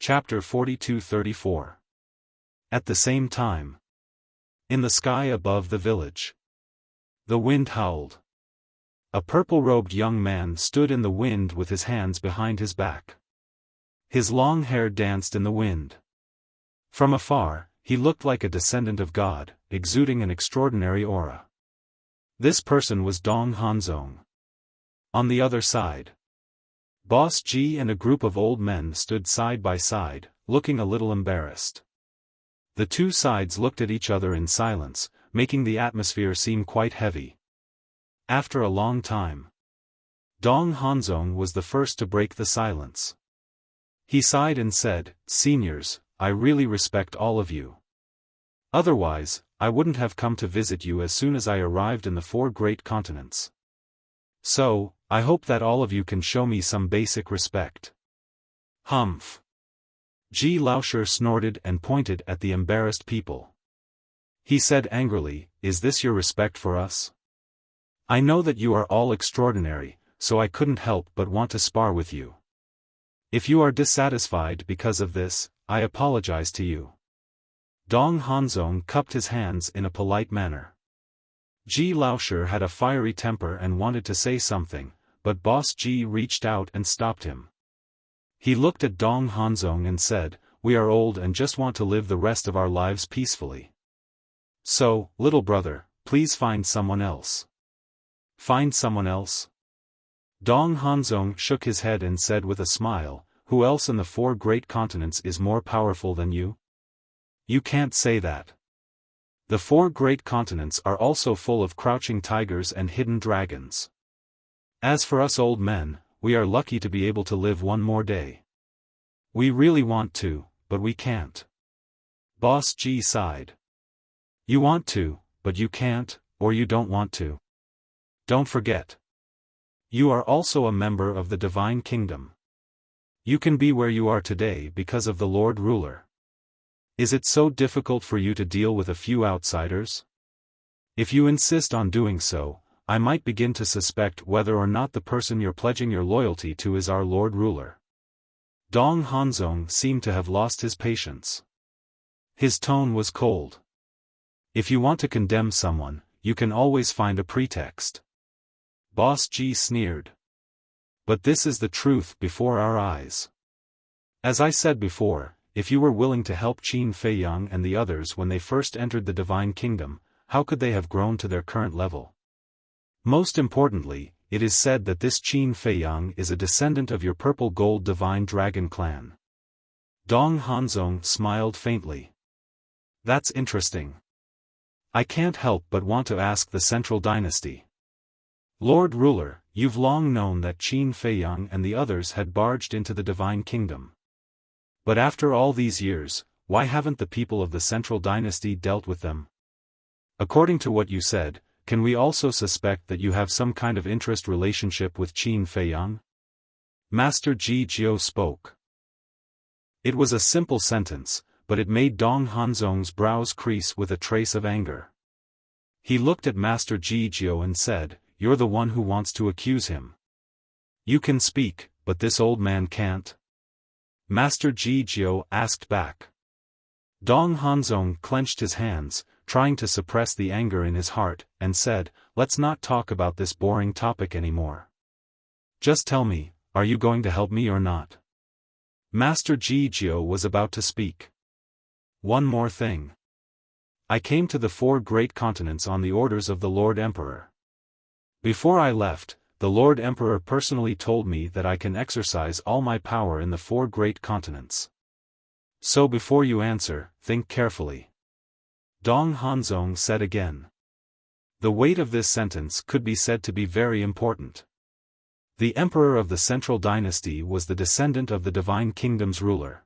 Chapter 42-34. At the same time. In the sky above the village. The wind howled. A purple-robed young man stood in the wind with his hands behind his back. His long hair danced in the wind. From afar, he looked like a descendant of God, exuding an extraordinary aura. This person was Dong Hanzong. On the other side, Boss G and a group of old men stood side by side, looking a little embarrassed. The two sides looked at each other in silence, making the atmosphere seem quite heavy. After a long time, Dong Hanzong was the first to break the silence. He sighed and said, "Seniors, I really respect all of you. Otherwise, I wouldn't have come to visit you as soon as I arrived in the 4 great continents. So, I hope that all of you can show me some basic respect." Humph. Ji Laoshi snorted and pointed at the embarrassed people. He said angrily, "Is this your respect for us? I know that you are all extraordinary, so I couldn't help but want to spar with you. If you are dissatisfied because of this, I apologize to you." Dong Hanzong cupped his hands in a polite manner. Ji Laoshi had a fiery temper and wanted to say something, but Boss Ji reached out and stopped him. He looked at Dong Hanzong and said, "We are old and just want to live the rest of our lives peacefully. So, little brother, please find someone else." "Find someone else?" Dong Hanzong shook his head and said with a smile, "Who else in the 4 great continents is more powerful than you? You can't say that. The 4 great continents are also full of crouching tigers and hidden dragons. As for us old men, we are lucky to be able to live one more day. We really want to, but we can't." Boss G sighed. "You want to, but you can't, or you don't want to. Don't forget. You are also a member of the Divine Kingdom. You can be where you are today because of the Lord Ruler. Is it so difficult for you to deal with a few outsiders? If you insist on doing so, I might begin to suspect whether or not the person you're pledging your loyalty to is our Lord Ruler." Dong Hanzong seemed to have lost his patience. His tone was cold. "If you want to condemn someone, you can always find a pretext." Boss G sneered. "But this is the truth before our eyes. As I said before, if you were willing to help Qin Feiyang and the others when they first entered the Divine Kingdom, how could they have grown to their current level? Most importantly, it is said that this Qin Feiyang is a descendant of your purple-gold Divine Dragon clan." Dong Hanzong smiled faintly. "That's interesting. I can't help but want to ask the Central Dynasty. Lord Ruler, you've long known that Qin Feiyang and the others had barged into the Divine Kingdom. But after all these years, why haven't the people of the Central Dynasty dealt with them? According to what you said, can we also suspect that you have some kind of interest relationship with Qin Feiyang?" Master Ji Jiao spoke. It was a simple sentence, but it made Dong Hanzong's brows crease with a trace of anger. He looked at Master Ji Jiao and said, "You're the one who wants to accuse him. You can speak, but this old man can't?" Master Ji Jiao asked back. Dong Hanzong clenched his hands, trying to suppress the anger in his heart, and said, "Let's not talk about this boring topic anymore. Just tell me, are you going to help me or not?" Master Ji Jiao was about to speak. "One more thing. I came to the 4 great continents on the orders of the Lord Emperor. Before I left, the Lord Emperor personally told me that I can exercise all my power in the 4 great continents. So before you answer, think carefully." Dong Hanzong said again. The weight of this sentence could be said to be very important. The Emperor of the Central Dynasty was the descendant of the Divine Kingdom's ruler.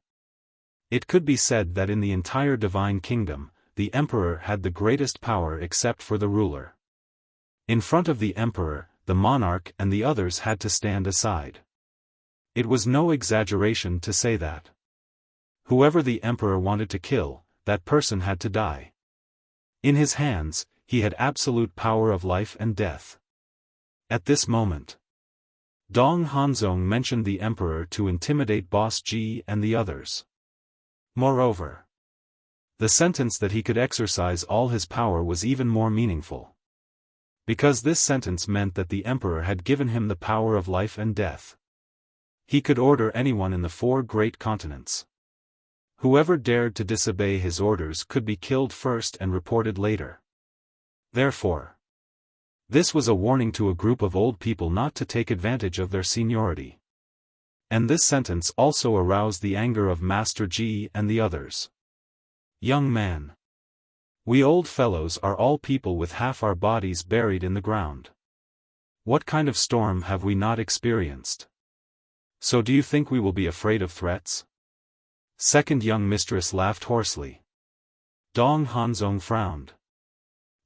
It could be said that in the entire Divine Kingdom, the Emperor had the greatest power except for the ruler. In front of the Emperor, the monarch and the others had to stand aside. It was no exaggeration to say that whoever the Emperor wanted to kill, that person had to die. In his hands, he had absolute power of life and death. At this moment, Dong Hanzong mentioned the Emperor to intimidate Boss Ji and the others. Moreover, the sentence that he could exercise all his power was even more meaningful. Because this sentence meant that the emperor had given him the power of life and death. He could order anyone in the 4 great continents. Whoever dared to disobey his orders could be killed first and reported later. Therefore, this was a warning to a group of old people not to take advantage of their seniority. And this sentence also aroused the anger of Master Ji and the others. Young man. We old fellows are all people with half our bodies buried in the ground. What kind of storm have we not experienced? So do you think we will be afraid of threats? Second young mistress laughed hoarsely. Dong Hanzong frowned.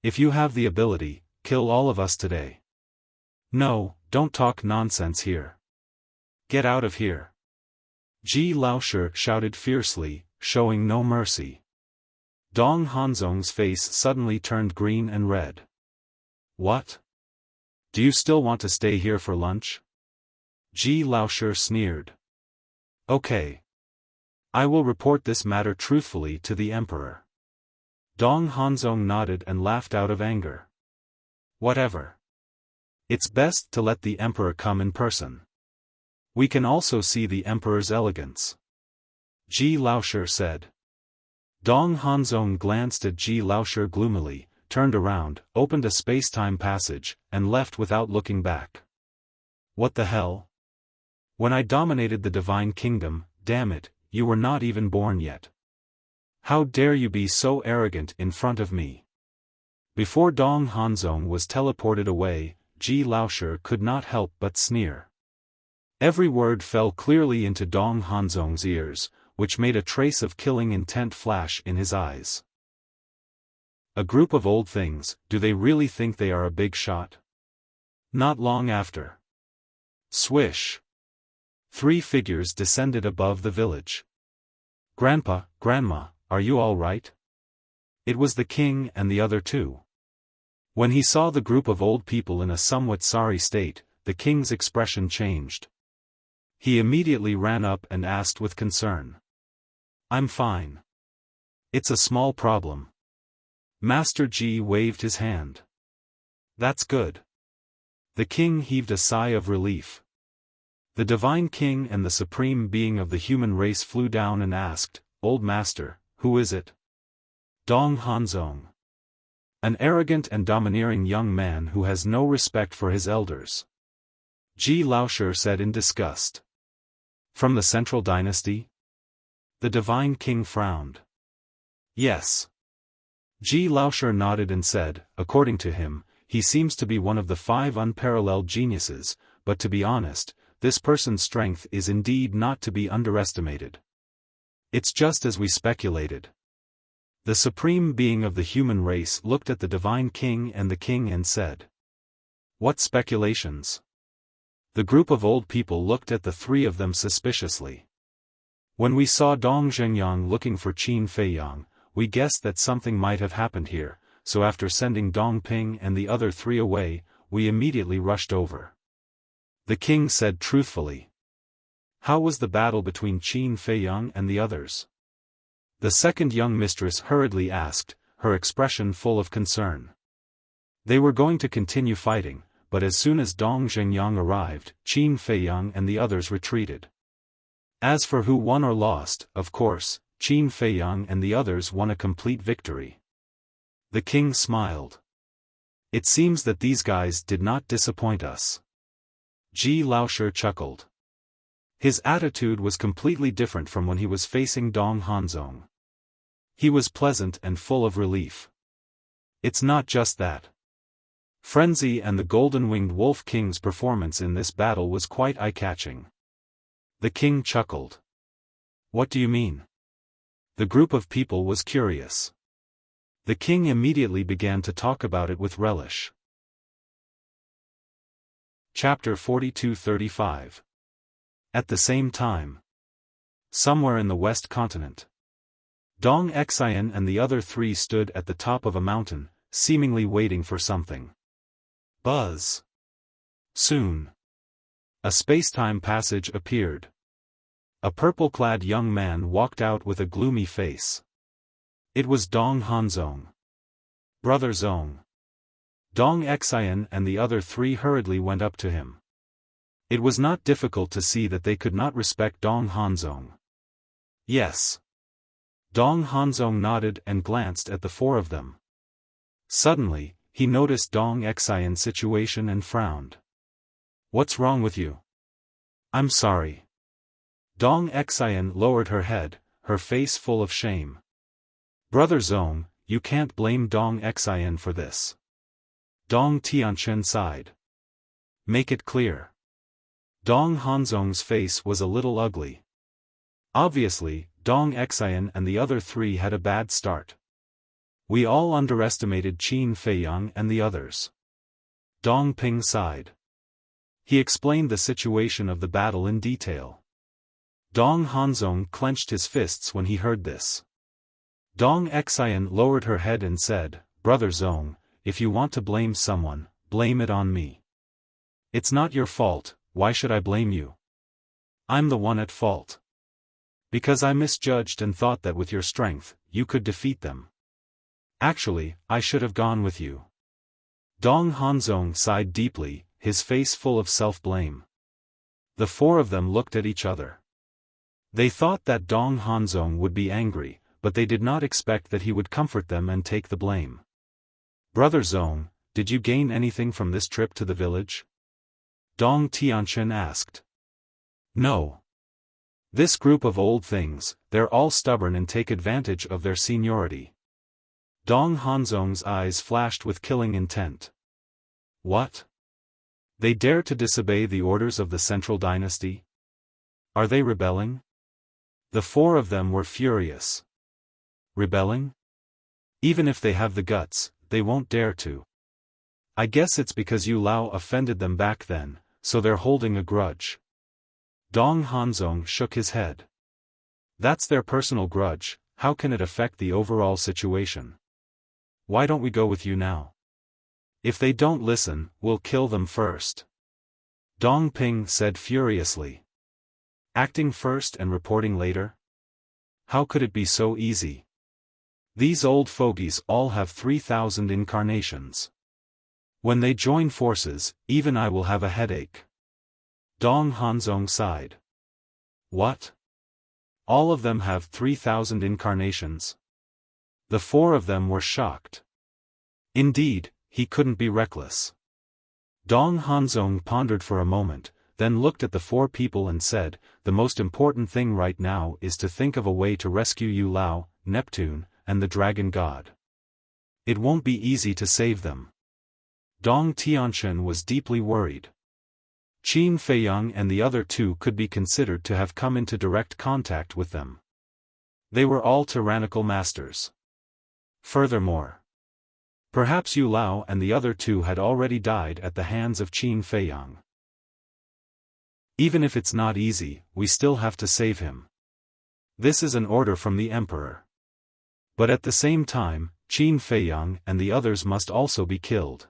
If you have the ability, kill all of us today. No, don't talk nonsense here. Get out of here. Ji Laoshi shouted fiercely, showing no mercy. Dong Hanzong's face suddenly turned green and red. What? Do you still want to stay here for lunch? Ji Laoshi sneered. Okay. I will report this matter truthfully to the emperor. Dong Hanzong nodded and laughed out of anger. Whatever. It's best to let the emperor come in person. We can also see the emperor's elegance. Ji Laoshi said. Dong Hanzong glanced at Ji Laoshi gloomily, turned around, opened a space-time passage, and left without looking back. What the hell? When I dominated the divine kingdom, damn it, you were not even born yet. How dare you be so arrogant in front of me? Before Dong Hanzong was teleported away, Ji Laoshi could not help but sneer. Every word fell clearly into Dong Hanzong's ears, which made a trace of killing intent flash in his eyes. A group of old things, do they really think they are a big shot? Not long after. Swish. 3 figures descended above the village. Grandpa, Grandma, are you all right? It was the king and the other 2. When he saw the group of old people in a somewhat sorry state, the king's expression changed. He immediately ran up and asked with concern. I'm fine. It's a small problem. Master Ji waved his hand. That's good. The king heaved a sigh of relief. The divine king and the supreme being of the human race flew down and asked, Old Master, who is it? Dong Hanzong. An arrogant and domineering young man who has no respect for his elders. Ji Laoshi said in disgust. From the central dynasty? The divine king frowned. Yes. Ji Laoshi nodded and said, according to him, he seems to be one of the 5 unparalleled geniuses, but to be honest, this person's strength is indeed not to be underestimated. It's just as we speculated. The supreme being of the human race looked at the divine king and said. What speculations? The group of old people looked at the 3 of them suspiciously. When we saw Dong Zhengyang looking for Qin Feiyang, we guessed that something might have happened here, so after sending Dong Ping and the other 3 away, we immediately rushed over. The king said truthfully. How was the battle between Qin Feiyang and the others? The second young mistress hurriedly asked, her expression full of concern. They were going to continue fighting, but as soon as Dong Zhengyang arrived, Qin Feiyang and the others retreated. As for who won or lost, of course, Qin Feiyang and the others won a complete victory. The king smiled. It seems that these guys did not disappoint us. Ji Laoshi chuckled. His attitude was completely different from when he was facing Dong Hanzong. He was pleasant and full of relief. It's not just that. Frenzy and the golden-winged wolf king's performance in this battle was quite eye-catching. The king chuckled. What do you mean? The group of people was curious. The king immediately began to talk about it with relish. Chapter 42-35. At the same time. Somewhere in the West Continent. Dong Xian and the other 3 stood at the top of a mountain, seemingly waiting for something. Buzz. Soon. A space-time passage appeared. A purple-clad young man walked out with a gloomy face. It was Dong Hanzong. Brother Zong. Dong Xian and the other three hurriedly went up to him. It was not difficult to see that they could not respect Dong Hanzong. Yes. Dong Hanzong nodded and glanced at the four of them. Suddenly, he noticed Dong Xian's situation and frowned. What's wrong with you? I'm sorry. Dong Xian lowered her head, her face full of shame. Brother Zong, you can't blame Dong Xian for this. Dong Tianchen sighed. Make it clear. Dong Hanzong's face was a little ugly. Obviously, Dong Xian and the other three had a bad start. We all underestimated Qin Feiyang and the others. Dong Ping sighed. He explained the situation of the battle in detail. Dong Hanzong clenched his fists when he heard this. Dong Xian lowered her head and said, Brother Zong, if you want to blame someone, blame it on me. It's not your fault, why should I blame you? I'm the one at fault. Because I misjudged and thought that with your strength, you could defeat them. Actually, I should have gone with you. Dong Hanzong sighed deeply, his face full of self-blame. The four of them looked at each other. They thought that Dong Hanzong would be angry, but they did not expect that he would comfort them and take the blame. Brother Zong, did you gain anything from this trip to the village? Dong Tianchen asked. No. This group of old things, they're all stubborn and take advantage of their seniority. Dong Hanzong's eyes flashed with killing intent. What? They dare to disobey the orders of the central dynasty? Are they rebelling? The four of them were furious. Rebelling? Even if they have the guts, they won't dare to. I guess it's because Yu Lao offended them back then, so they're holding a grudge. Dong Hanzong shook his head. That's their personal grudge, how can it affect the overall situation? Why don't we go with you now? If they don't listen, we'll kill them first. Dong Ping said furiously. Acting first and reporting later? How could it be so easy? These old fogies all have 3,000 incarnations. When they join forces, even I will have a headache. Dong Hanzong sighed. What? All of them have 3,000 incarnations? The four of them were shocked. Indeed, he couldn't be reckless. Dong Hanzong pondered for a moment, then looked at the four people and said, the most important thing right now is to think of a way to rescue Yu Lao, Neptune, and the Dragon God. It won't be easy to save them. Dong Tianchen was deeply worried. Qin Feiyang and the other two could be considered to have come into direct contact with them. They were all tyrannical masters. Furthermore, perhaps Yu Lao and the other two had already died at the hands of Qin Feiyang. Even if it's not easy, we still have to save him. This is an order from the Emperor. But at the same time, Qin Feiyang and the others must also be killed.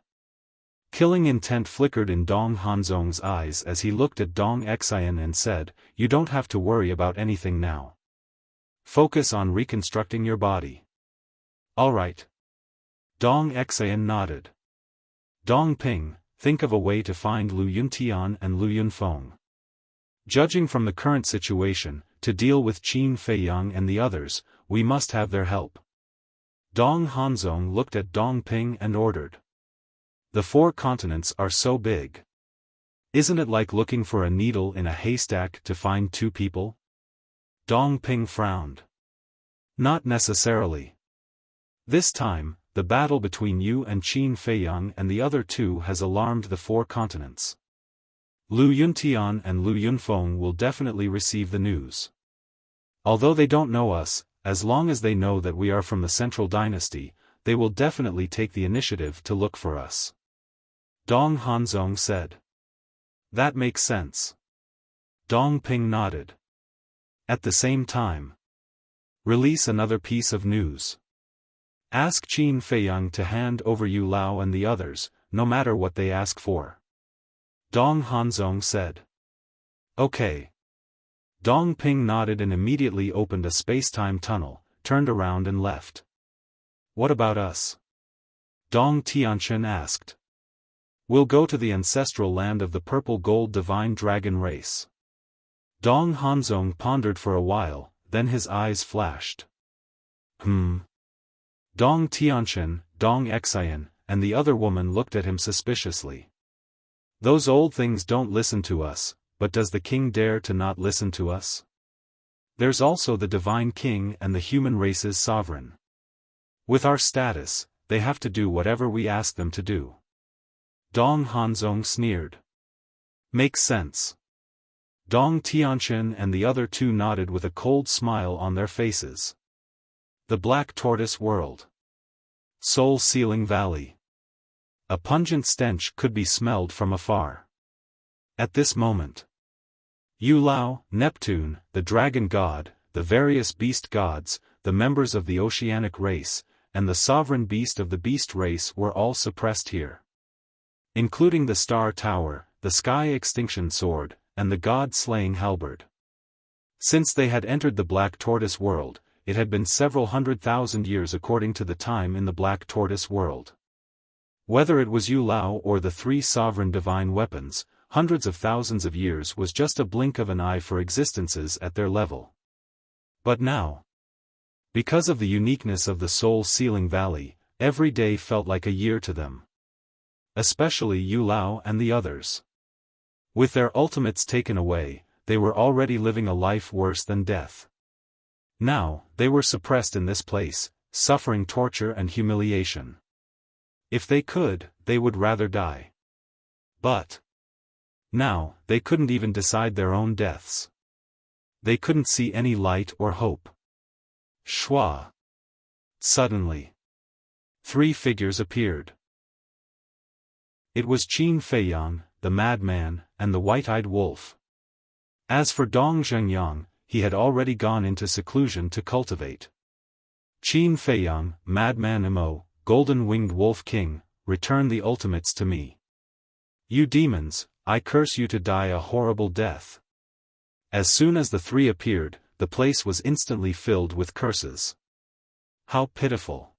Killing intent flickered in Dong Hanzong's eyes as he looked at Dong Xian and said, you don't have to worry about anything now. Focus on reconstructing your body. All right. Dong Xian nodded. Dong Ping, think of a way to find Lu Yuntian and Lu Yunfeng. Judging from the current situation, to deal with Qin Feiyang and the others, we must have their help. Dong Hanzong looked at Dong Ping and ordered. The 4 continents are so big. Isn't it like looking for a needle in a haystack to find 2 people? Dong Ping frowned. Not necessarily. This time, the battle between you and Qin Feiyang and the other 2 has alarmed the 4 continents. Lu Yuntian and Lu Yunfeng will definitely receive the news. Although they don't know us, as long as they know that we are from the central dynasty, they will definitely take the initiative to look for us. Dong Hanzong said. That makes sense. Dong Ping nodded. At the same time, release another piece of news. Ask Qin Feiyang to hand over Yu Lao and the others, no matter what they ask for. Dong Hanzong said. Okay. Dong Ping nodded and immediately opened a space-time tunnel, turned around and left. What about us? Dong Tianchen asked. We'll go to the ancestral land of the purple gold divine dragon race. Dong Hanzong pondered for a while, then his eyes flashed. Dong Tianchen, Dong Xian, and the other woman looked at him suspiciously. Those old things don't listen to us, but does the king dare to not listen to us? There's also the divine king and the human race's sovereign. With our status, they have to do whatever we ask them to do. Dong Hanzong sneered. Makes sense. Dong Tianchen and the other two nodded with a cold smile on their faces. The Black Tortoise World. Soul-Sealing Valley. A pungent stench could be smelled from afar. At this moment, Yu Lao, Neptune, the dragon god, the various beast gods, the members of the oceanic race, and the sovereign beast of the beast race were all suppressed here. Including the Star Tower, the Sky Extinction Sword, and the God-slaying halberd. Since they had entered the Black Tortoise World, it had been several 100,000 years according to the time in the Black Tortoise World. Whether it was Yu Lao or the three sovereign divine weapons, hundreds of thousands of years was just a blink of an eye for existences at their level. But now, because of the uniqueness of the Soul-Sealing Valley, every day felt like a year to them. Especially Yu Lao and the others. With their ultimates taken away, they were already living a life worse than death. Now, they were suppressed in this place, suffering torture and humiliation. If they could, they would rather die. But now, they couldn't even decide their own deaths. They couldn't see any light or hope. Shua. Suddenly, three figures appeared. It was Qin Feiyang, the madman, and the white-eyed wolf. As for Dong Zhengyang, he had already gone into seclusion to cultivate. Qin Feiyang, madman Imo, golden-winged wolf king, return the ultimates to me. You demons, I curse you to die a horrible death. As soon as the three appeared, the place was instantly filled with curses. How pitiful.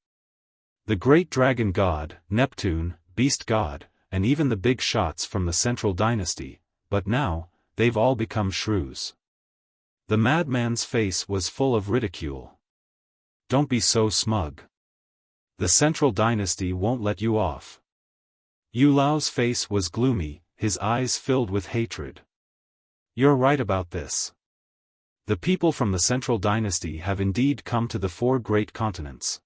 The great dragon god, Neptune, beast god, and even the big shots from the central dynasty, but now, they've all become shrews. The madman's face was full of ridicule. Don't be so smug. The central dynasty won't let you off. Yu Lao's face was gloomy, his eyes filled with hatred. You're right about this. The people from the central dynasty have indeed come to the four great continents.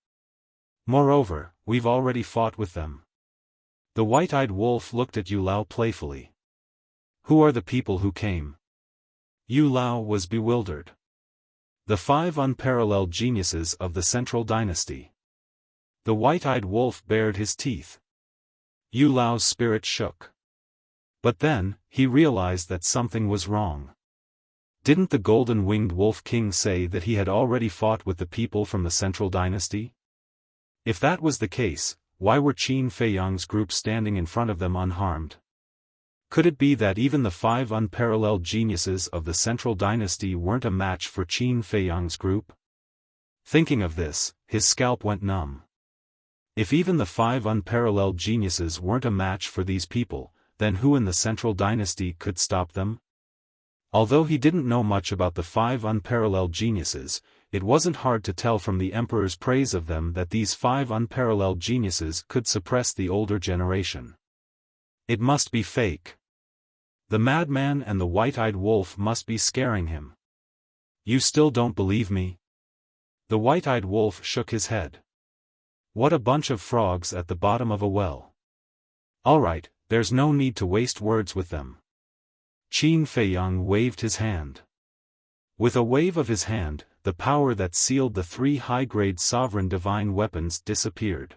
Moreover, we've already fought with them. The white-eyed wolf looked at Yu Lao playfully. Who are the people who came? Yu Lao was bewildered. The five unparalleled geniuses of the central dynasty. The white-eyed wolf bared his teeth. Yu Lao's spirit shook. But then, he realized that something was wrong. Didn't the golden-winged wolf king say that he had already fought with the people from the central dynasty? If that was the case, why were Qin Feiyang's group standing in front of them unharmed? Could it be that even the five unparalleled geniuses of the central dynasty weren't a match for Qin Feiyang's group? Thinking of this, his scalp went numb. If even the five unparalleled geniuses weren't a match for these people, then who in the central dynasty could stop them? Although he didn't know much about the five unparalleled geniuses, it wasn't hard to tell from the emperor's praise of them that these five unparalleled geniuses could suppress the older generation. It must be fake. The madman and the white-eyed wolf must be scaring him. You still don't believe me? The white-eyed wolf shook his head. What a bunch of frogs at the bottom of a well. All right, there's no need to waste words with them. Qin Feiyang waved his hand. With a wave of his hand, the power that sealed the three high-grade sovereign divine weapons disappeared.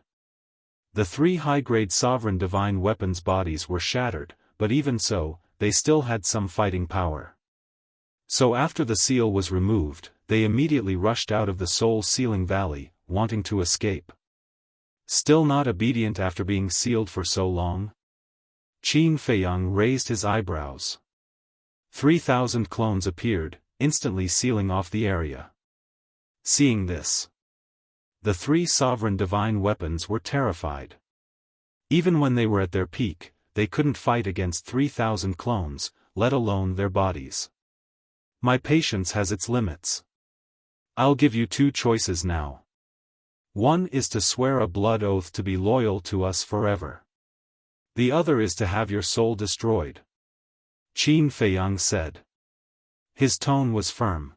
The three high-grade sovereign divine weapons bodies were shattered, but even so, they still had some fighting power. So after the seal was removed, they immediately rushed out of the Soul-Sealing Valley, wanting to escape. Still not obedient after being sealed for so long? Qin Feiyang raised his eyebrows. 3,000 clones appeared, instantly sealing off the area. Seeing this, the three sovereign divine weapons were terrified. Even when they were at their peak, they couldn't fight against 3,000 clones, let alone their bodies. My patience has its limits. I'll give you two choices now. One is to swear a blood oath to be loyal to us forever. The other is to have your soul destroyed. Qin Feiyang said. His tone was firm.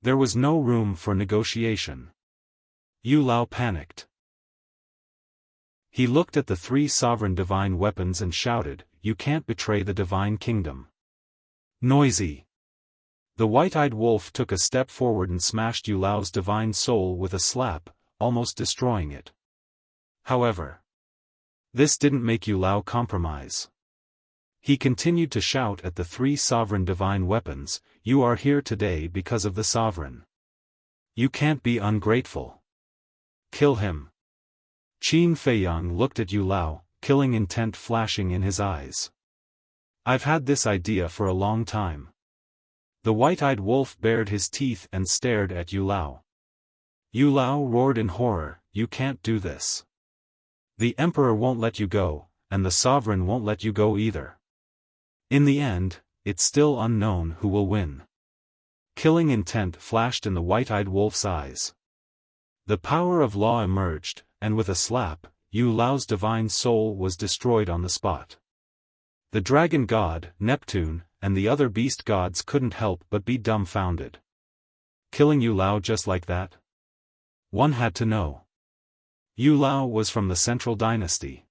There was no room for negotiation. Yu Lao panicked. He looked at the three sovereign divine weapons and shouted, "You can't betray the divine kingdom." Noisy. The white-eyed wolf took a step forward and smashed Yu Lao's divine soul with a slap, almost destroying it. However, this didn't make Yu Lao compromise. He continued to shout at the three sovereign divine weapons, "You are here today because of the sovereign. You can't be ungrateful. Kill him." Qin Feiyang looked at Yu Lao, killing intent flashing in his eyes. "I've had this idea for a long time." The white-eyed wolf bared his teeth and stared at Yu Lao. Yu Lao roared in horror, "You can't do this. The emperor won't let you go, and the sovereign won't let you go either. In the end, it's still unknown who will win." Killing intent flashed in the white-eyed wolf's eyes. The power of law emerged, and with a slap, Yu Lao's divine soul was destroyed on the spot. The dragon god, Neptune, and the other beast gods couldn't help but be dumbfounded. Killing Yu Lao just like that? One had to know. Yu Lao was from the Central Dynasty.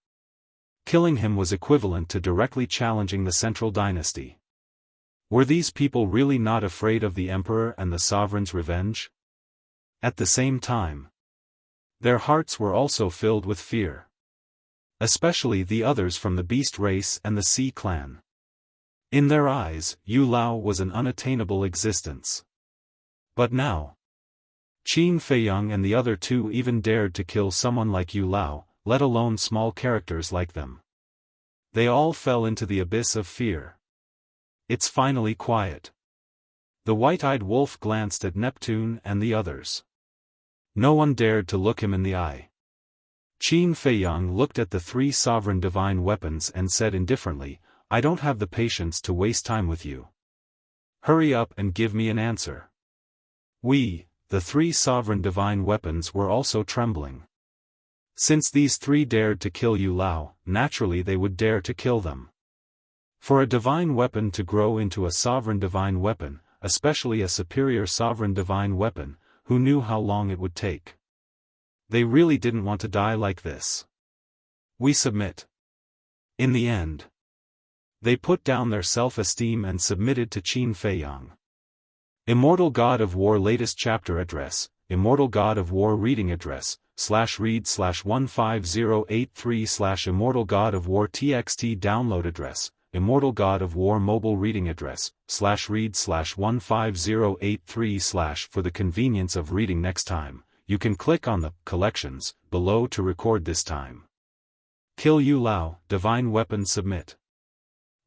Killing him was equivalent to directly challenging the Central Dynasty. Were these people really not afraid of the emperor and the sovereign's revenge? At the same time, their hearts were also filled with fear. Especially the others from the beast race and the Sea clan. In their eyes, Yu Lao was an unattainable existence. But now, Qin Feiyang and the other two even dared to kill someone like Yu Lao, let alone small characters like them. They all fell into the abyss of fear. It's finally quiet. The white-eyed wolf glanced at Neptune and the others. No one dared to look him in the eye. Qin Feiyang looked at the three sovereign divine weapons and said indifferently, "I don't have the patience to waste time with you. Hurry up and give me an answer." The three sovereign divine weapons were also trembling. Since these three dared to kill Yu Lao, naturally they would dare to kill them. For a divine weapon to grow into a sovereign divine weapon, especially a superior sovereign divine weapon, who knew how long it would take? They really didn't want to die like this. We submit. In the end, they put down their self-esteem and submitted to Qin Feiyang. Immortal God of War latest chapter address, Immortal God of War reading address, /read/15083 /Immortal God of War txt download address, Immortal God of War mobile reading address, /read/15083 for the convenience of reading next time, you can click on the collections below to record this time. Kill Yu Lao, divine weapon submit.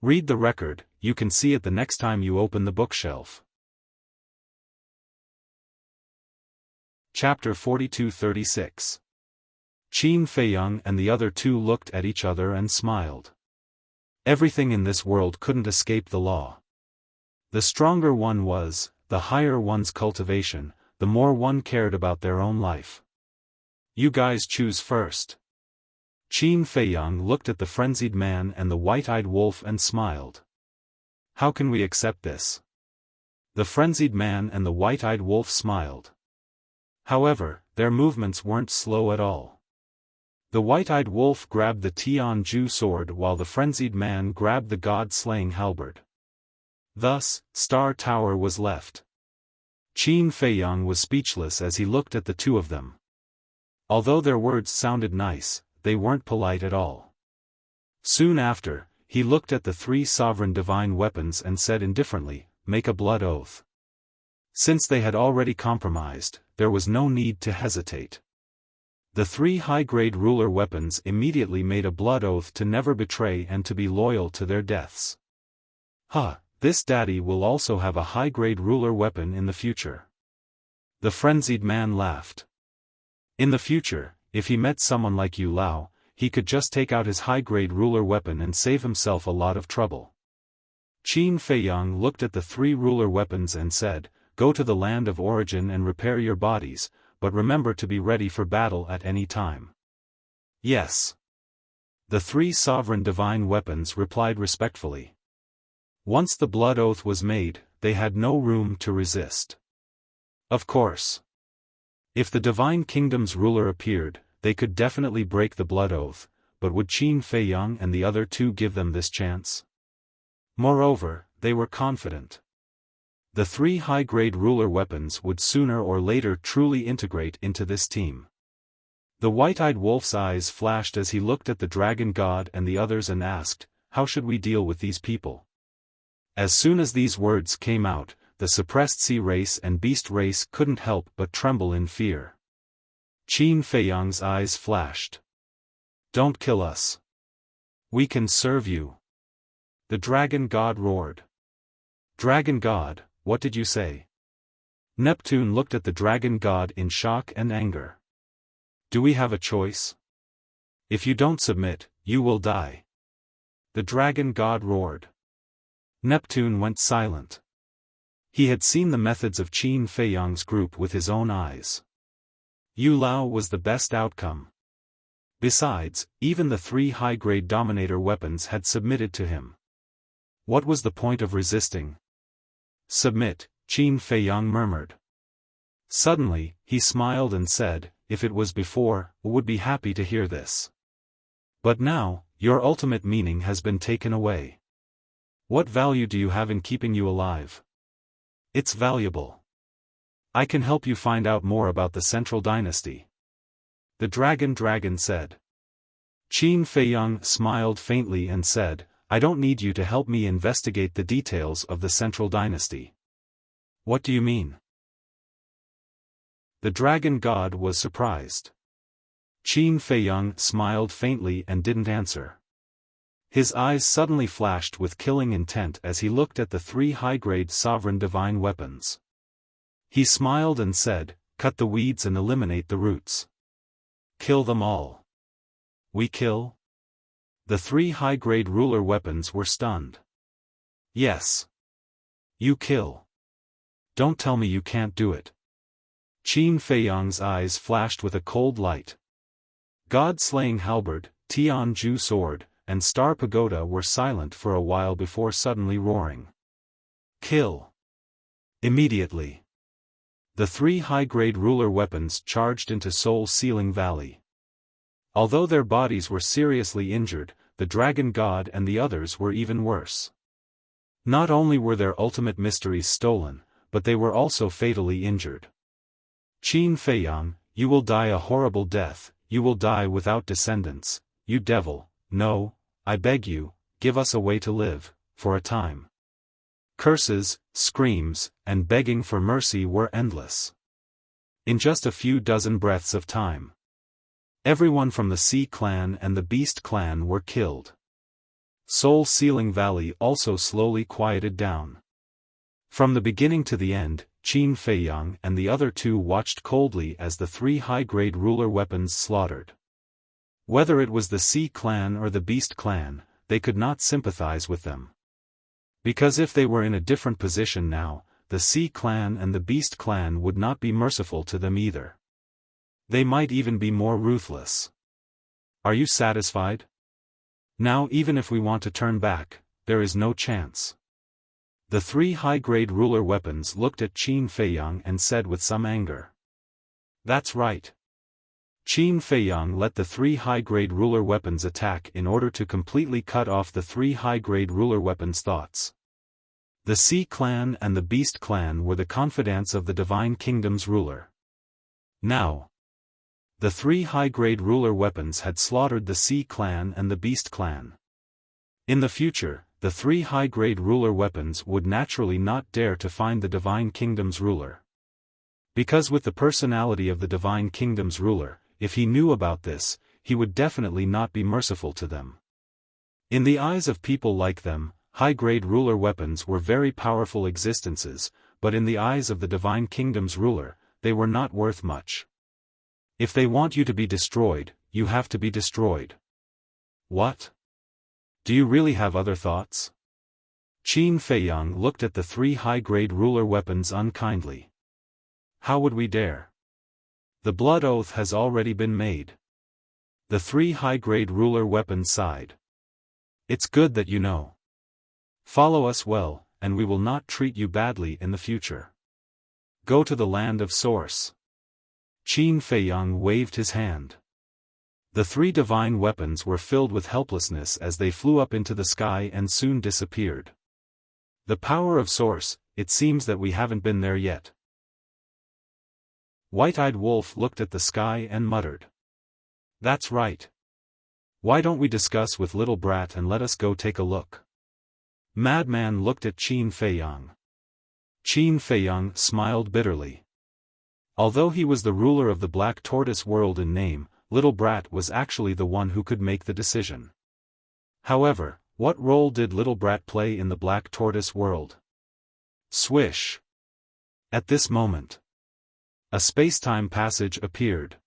Read the record, you can see it the next time you open the bookshelf. Chapter 42-36. Qin Feiyang and the other two looked at each other and smiled. Everything in this world couldn't escape the law. The stronger one was, the higher one's cultivation, the more one cared about their own life. You guys choose first. Qin Feiyang looked at the frenzied man and the white-eyed wolf and smiled. How can we accept this? The frenzied man and the white-eyed wolf smiled. However, their movements weren't slow at all. The white-eyed wolf grabbed the Tianju sword while the frenzied man grabbed the god-slaying halberd. Thus, Star Tower was left. Qin Feiyang was speechless as he looked at the two of them. Although their words sounded nice, they weren't polite at all. Soon after, he looked at the three sovereign divine weapons and said indifferently, "Make a blood oath." Since they had already compromised, there was no need to hesitate. The three high-grade ruler weapons immediately made a blood oath to never betray and to be loyal to their deaths. This daddy will also have a high-grade ruler weapon in the future. The frenzied man laughed. In the future, if he met someone like Yu Lao, he could just take out his high-grade ruler weapon and save himself a lot of trouble. Qin Feiyang looked at the 3 ruler weapons and said, "Go to the land of origin and repair your bodies, but remember to be ready for battle at any time." "Yes." The 3 sovereign divine weapons replied respectfully. Once the blood oath was made, they had no room to resist. Of course. If the divine kingdom's ruler appeared, they could definitely break the blood oath, but would Qin Feiyang and the other 2 give them this chance? Moreover, they were confident. The 3 high-grade ruler weapons would sooner or later truly integrate into this team. The white-eyed wolf's eyes flashed as he looked at the dragon god and the others and asked, "How should we deal with these people?" As soon as these words came out, the suppressed sea race and beast race couldn't help but tremble in fear. Qin Feiyang's eyes flashed. "Don't kill us. We can serve you." The dragon god roared. "Dragon god, what did you say?" Neptune looked at the dragon god in shock and anger. "Do we have a choice? If you don't submit, you will die." The dragon god roared. Neptune went silent. He had seen the methods of Qin Feiyang's group with his own eyes. Yu Lao was the best outcome. Besides, even the 3 high-grade Dominator weapons had submitted to him. What was the point of resisting? "Submit," Qin Feiyang murmured. Suddenly, he smiled and said, "If it was before, I would be happy to hear this. But now, your ultimate meaning has been taken away. What value do you have in keeping you alive?" "It's valuable. I can help you find out more about the Central Dynasty." The dragon said. Qin Feiyang smiled faintly and said, "I don't need you to help me investigate the details of the Central Dynasty." "What do you mean?" The dragon god was surprised. Qin Feiyang smiled faintly and didn't answer. His eyes suddenly flashed with killing intent as he looked at the 3 high-grade sovereign divine weapons. He smiled and said, "Cut the weeds and eliminate the roots. Kill them all." "We kill?" The 3 high-grade ruler weapons were stunned. "Yes. You kill. Don't tell me you can't do it." Qin Feiyang's eyes flashed with a cold light. God-slaying halberd, Tianju sword, and Star Pagoda were silent for a while before suddenly roaring. "Kill!" Immediately. The 3 high-grade ruler weapons charged into Soul-Sealing Valley. Although their bodies were seriously injured, the dragon god and the others were even worse. Not only were their ultimate mysteries stolen, but they were also fatally injured. "Qin Feiyang, you will die a horrible death, you will die without descendants, you devil. No, I beg you, give us a way to live, for a time." Curses, screams, and begging for mercy were endless. In just a few dozen breaths of time, everyone from the Sea Clan and the Beast Clan were killed. Soul-Sealing Valley also slowly quieted down. From the beginning to the end, Qin Feiyang and the other 2 watched coldly as the 3 high-grade ruler weapons slaughtered. Whether it was the Sea Clan or the Beast Clan, they could not sympathize with them. Because if they were in a different position now, the Sea Clan and the Beast Clan would not be merciful to them either. They might even be more ruthless. "Are you satisfied? Now even if we want to turn back, there is no chance." The 3 high-grade ruler weapons looked at Qin Feiyang and said with some anger. "That's right." Qin Feiyang let the 3 high-grade ruler weapons attack in order to completely cut off the 3 high-grade ruler weapons' thoughts. The Sea Clan and the Beast Clan were the confidants of the Divine Kingdom's ruler. Now, the 3 high-grade ruler weapons had slaughtered the Sea Clan and the Beast Clan. In the future, the 3 high-grade ruler weapons would naturally not dare to find the Divine Kingdom's ruler. Because with the personality of the Divine Kingdom's ruler, if he knew about this, he would definitely not be merciful to them. In the eyes of people like them, high-grade ruler weapons were very powerful existences, but in the eyes of the Divine Kingdom's ruler, they were not worth much. If they want you to be destroyed, you have to be destroyed. What? Do you really have other thoughts? Qin Feiyang looked at the 3 high-grade ruler weapons unkindly. How would we dare? The blood oath has already been made. The 3 high-grade ruler weapons sighed. It's good that you know. Follow us well, and we will not treat you badly in the future. Go to the land of source. Qin Feiyang waved his hand. The 3 divine weapons were filled with helplessness as they flew up into the sky and soon disappeared. The power of source, it seems that we haven't been there yet. White-eyed Wolf looked at the sky and muttered. That's right. Why don't we discuss with Little Brat and let us go take a look? Madman looked at Qin Feiyang. Qin Feiyang smiled bitterly. Although he was the ruler of the Black Tortoise world in name, Little Brat was actually the one who could make the decision. However, what role did Little Brat play in the Black Tortoise world? Swish! At this moment, a space-time passage appeared.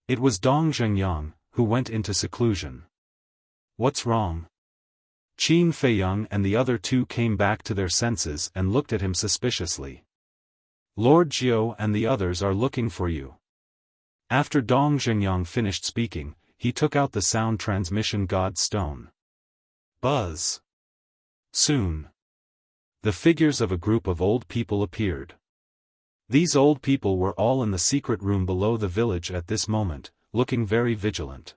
It was Dong Zhengyang, who went into seclusion. What's wrong? Qin Feiyang and the other 2 came back to their senses and looked at him suspiciously. Lord Jiao and the others are looking for you. After Dong Zhengyang finished speaking, he took out the sound transmission god stone. Buzz! Soon, the figures of a group of old people appeared. These old people were all in the secret room below the village at this moment, looking very vigilant.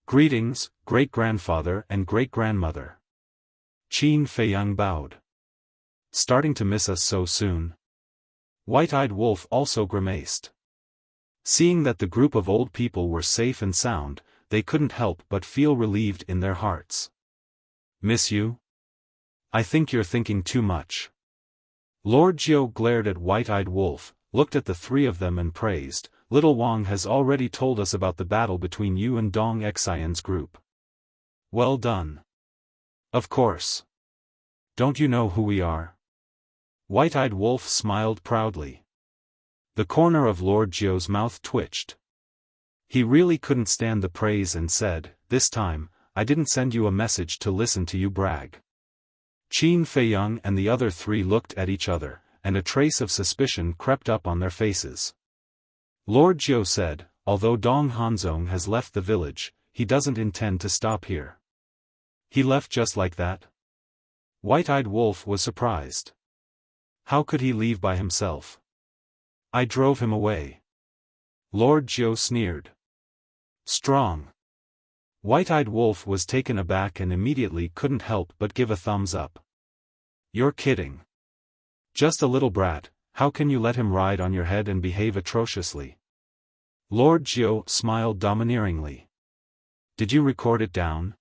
Greetings, great-grandfather and great-grandmother. Qin Feiyang bowed. Starting to miss us so soon? White-eyed Wolf also grimaced. Seeing that the group of old people were safe and sound, they couldn't help but feel relieved in their hearts. Miss you? I think you're thinking too much. Lord Jiao glared at White-eyed Wolf, looked at the 3 of them and praised, Little Wang has already told us about the battle between you and Dong Xian's group. Well done. Of course. Don't you know who we are? White-eyed Wolf smiled proudly. The corner of Lord Jiao's mouth twitched. He really couldn't stand the praise and said, this time, I didn't send you a message to listen to you brag. Qin Feiyang and the other 3 looked at each other, and a trace of suspicion crept up on their faces. Lord Jiao said, although Dong Hanzong has left the village, he doesn't intend to stop here. He left just like that? White-eyed Wolf was surprised. How could he leave by himself? I drove him away. Lord Jiao sneered. Strong. White-eyed Wolf was taken aback and immediately couldn't help but give a thumbs up. You're kidding. Just a little brat, how can you let him ride on your head and behave atrociously? Lord Jiao smiled domineeringly. Did you record it down?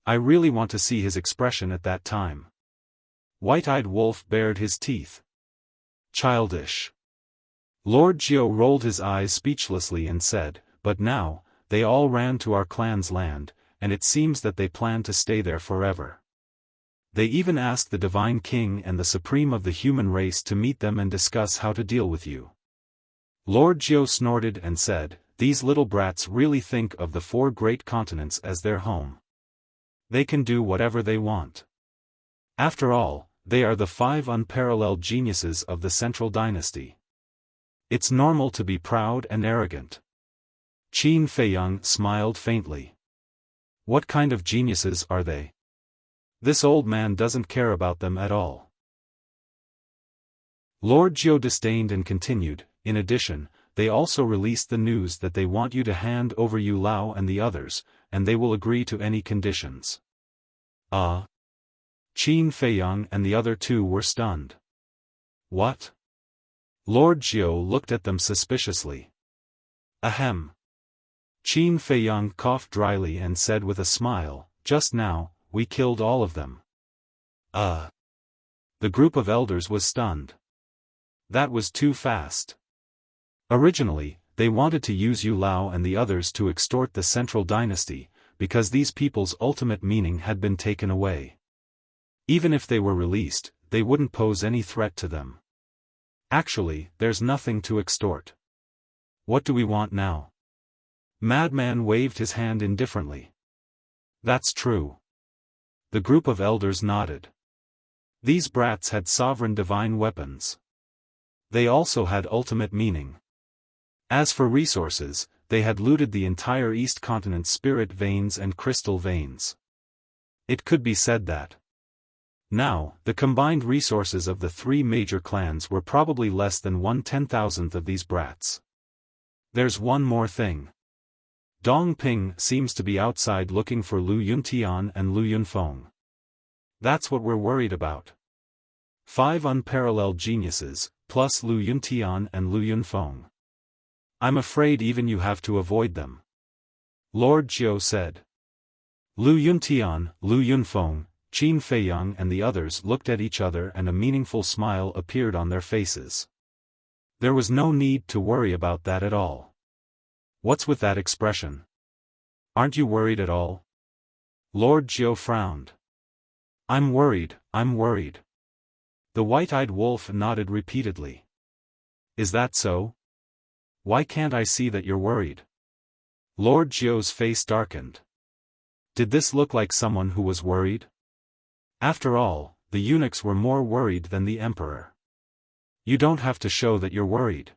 I really want to see his expression at that time. White-eyed Wolf bared his teeth. Childish. Lord Jiao rolled his eyes speechlessly and said, but now, they all ran to our clan's land, and it seems that they plan to stay there forever. They even asked the Divine King and the Supreme of the human race to meet them and discuss how to deal with you. Lord Jiao snorted and said, these little brats really think of the 4 great continents as their home. They can do whatever they want. After all, they are the 5 unparalleled geniuses of the Central Dynasty. It's normal to be proud and arrogant. Qin Feiyang smiled faintly. What kind of geniuses are they? This old man doesn't care about them at all. Lord Jiao disdained and continued, in addition, they also released the news that they want you to hand over Yu Lao and the others, and they will agree to any conditions. Qin Feiyang and the other 2 were stunned. What? Lord Jiao looked at them suspiciously. Ahem. Qin Feiyang coughed dryly and said with a smile, just now, we killed all of them. The group of elders was stunned. That was too fast. Originally, they wanted to use Yu Lao and the others to extort the Central Dynasty, because these people's ultimate meaning had been taken away. Even if they were released, they wouldn't pose any threat to them. Actually, there's nothing to extort. What do we want now? Madman waved his hand indifferently. That's true. The group of elders nodded. These brats had sovereign divine weapons. They also had ultimate meaning. As for resources, they had looted the entire East Continent's spirit veins and crystal veins. It could be said that now, the combined resources of the three major clans were probably less than 1/10,000th of these brats. There's one more thing. Dong Ping seems to be outside looking for Lu Yuntian and Lu Yunfeng. That's what we're worried about. 5 unparalleled geniuses, plus Lu Yuntian and Lu Yunfeng. I'm afraid even you have to avoid them. Lord Jiu said. Lu Yuntian, Lu Yunfeng, Qin Feiyang and the others looked at each other and a meaningful smile appeared on their faces. There was no need to worry about that at all. What's with that expression? Aren't you worried at all? Lord Jiu frowned. I'm worried, I'm worried. The white-eyed wolf nodded repeatedly. Is that so? Why can't I see that you're worried? Lord Jiu's face darkened. Did this look like someone who was worried? After all, the eunuchs were more worried than the emperor. You don't have to show that you're worried.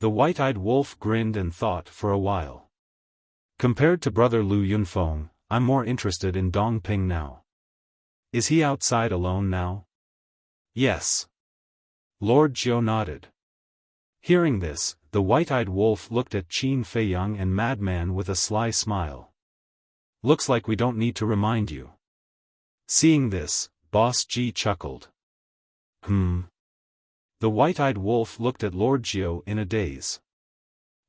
The white-eyed wolf grinned and thought for a while. Compared to brother Lu Yunfeng, I'm more interested in Dong Ping now. Is he outside alone now? Yes. Lord Jiu nodded. Hearing this, the white-eyed wolf looked at Qin Feiyang and Madman with a sly smile. Looks like we don't need to remind you. Seeing this, Boss Ji chuckled. The white-eyed wolf looked at Lord Jiu in a daze.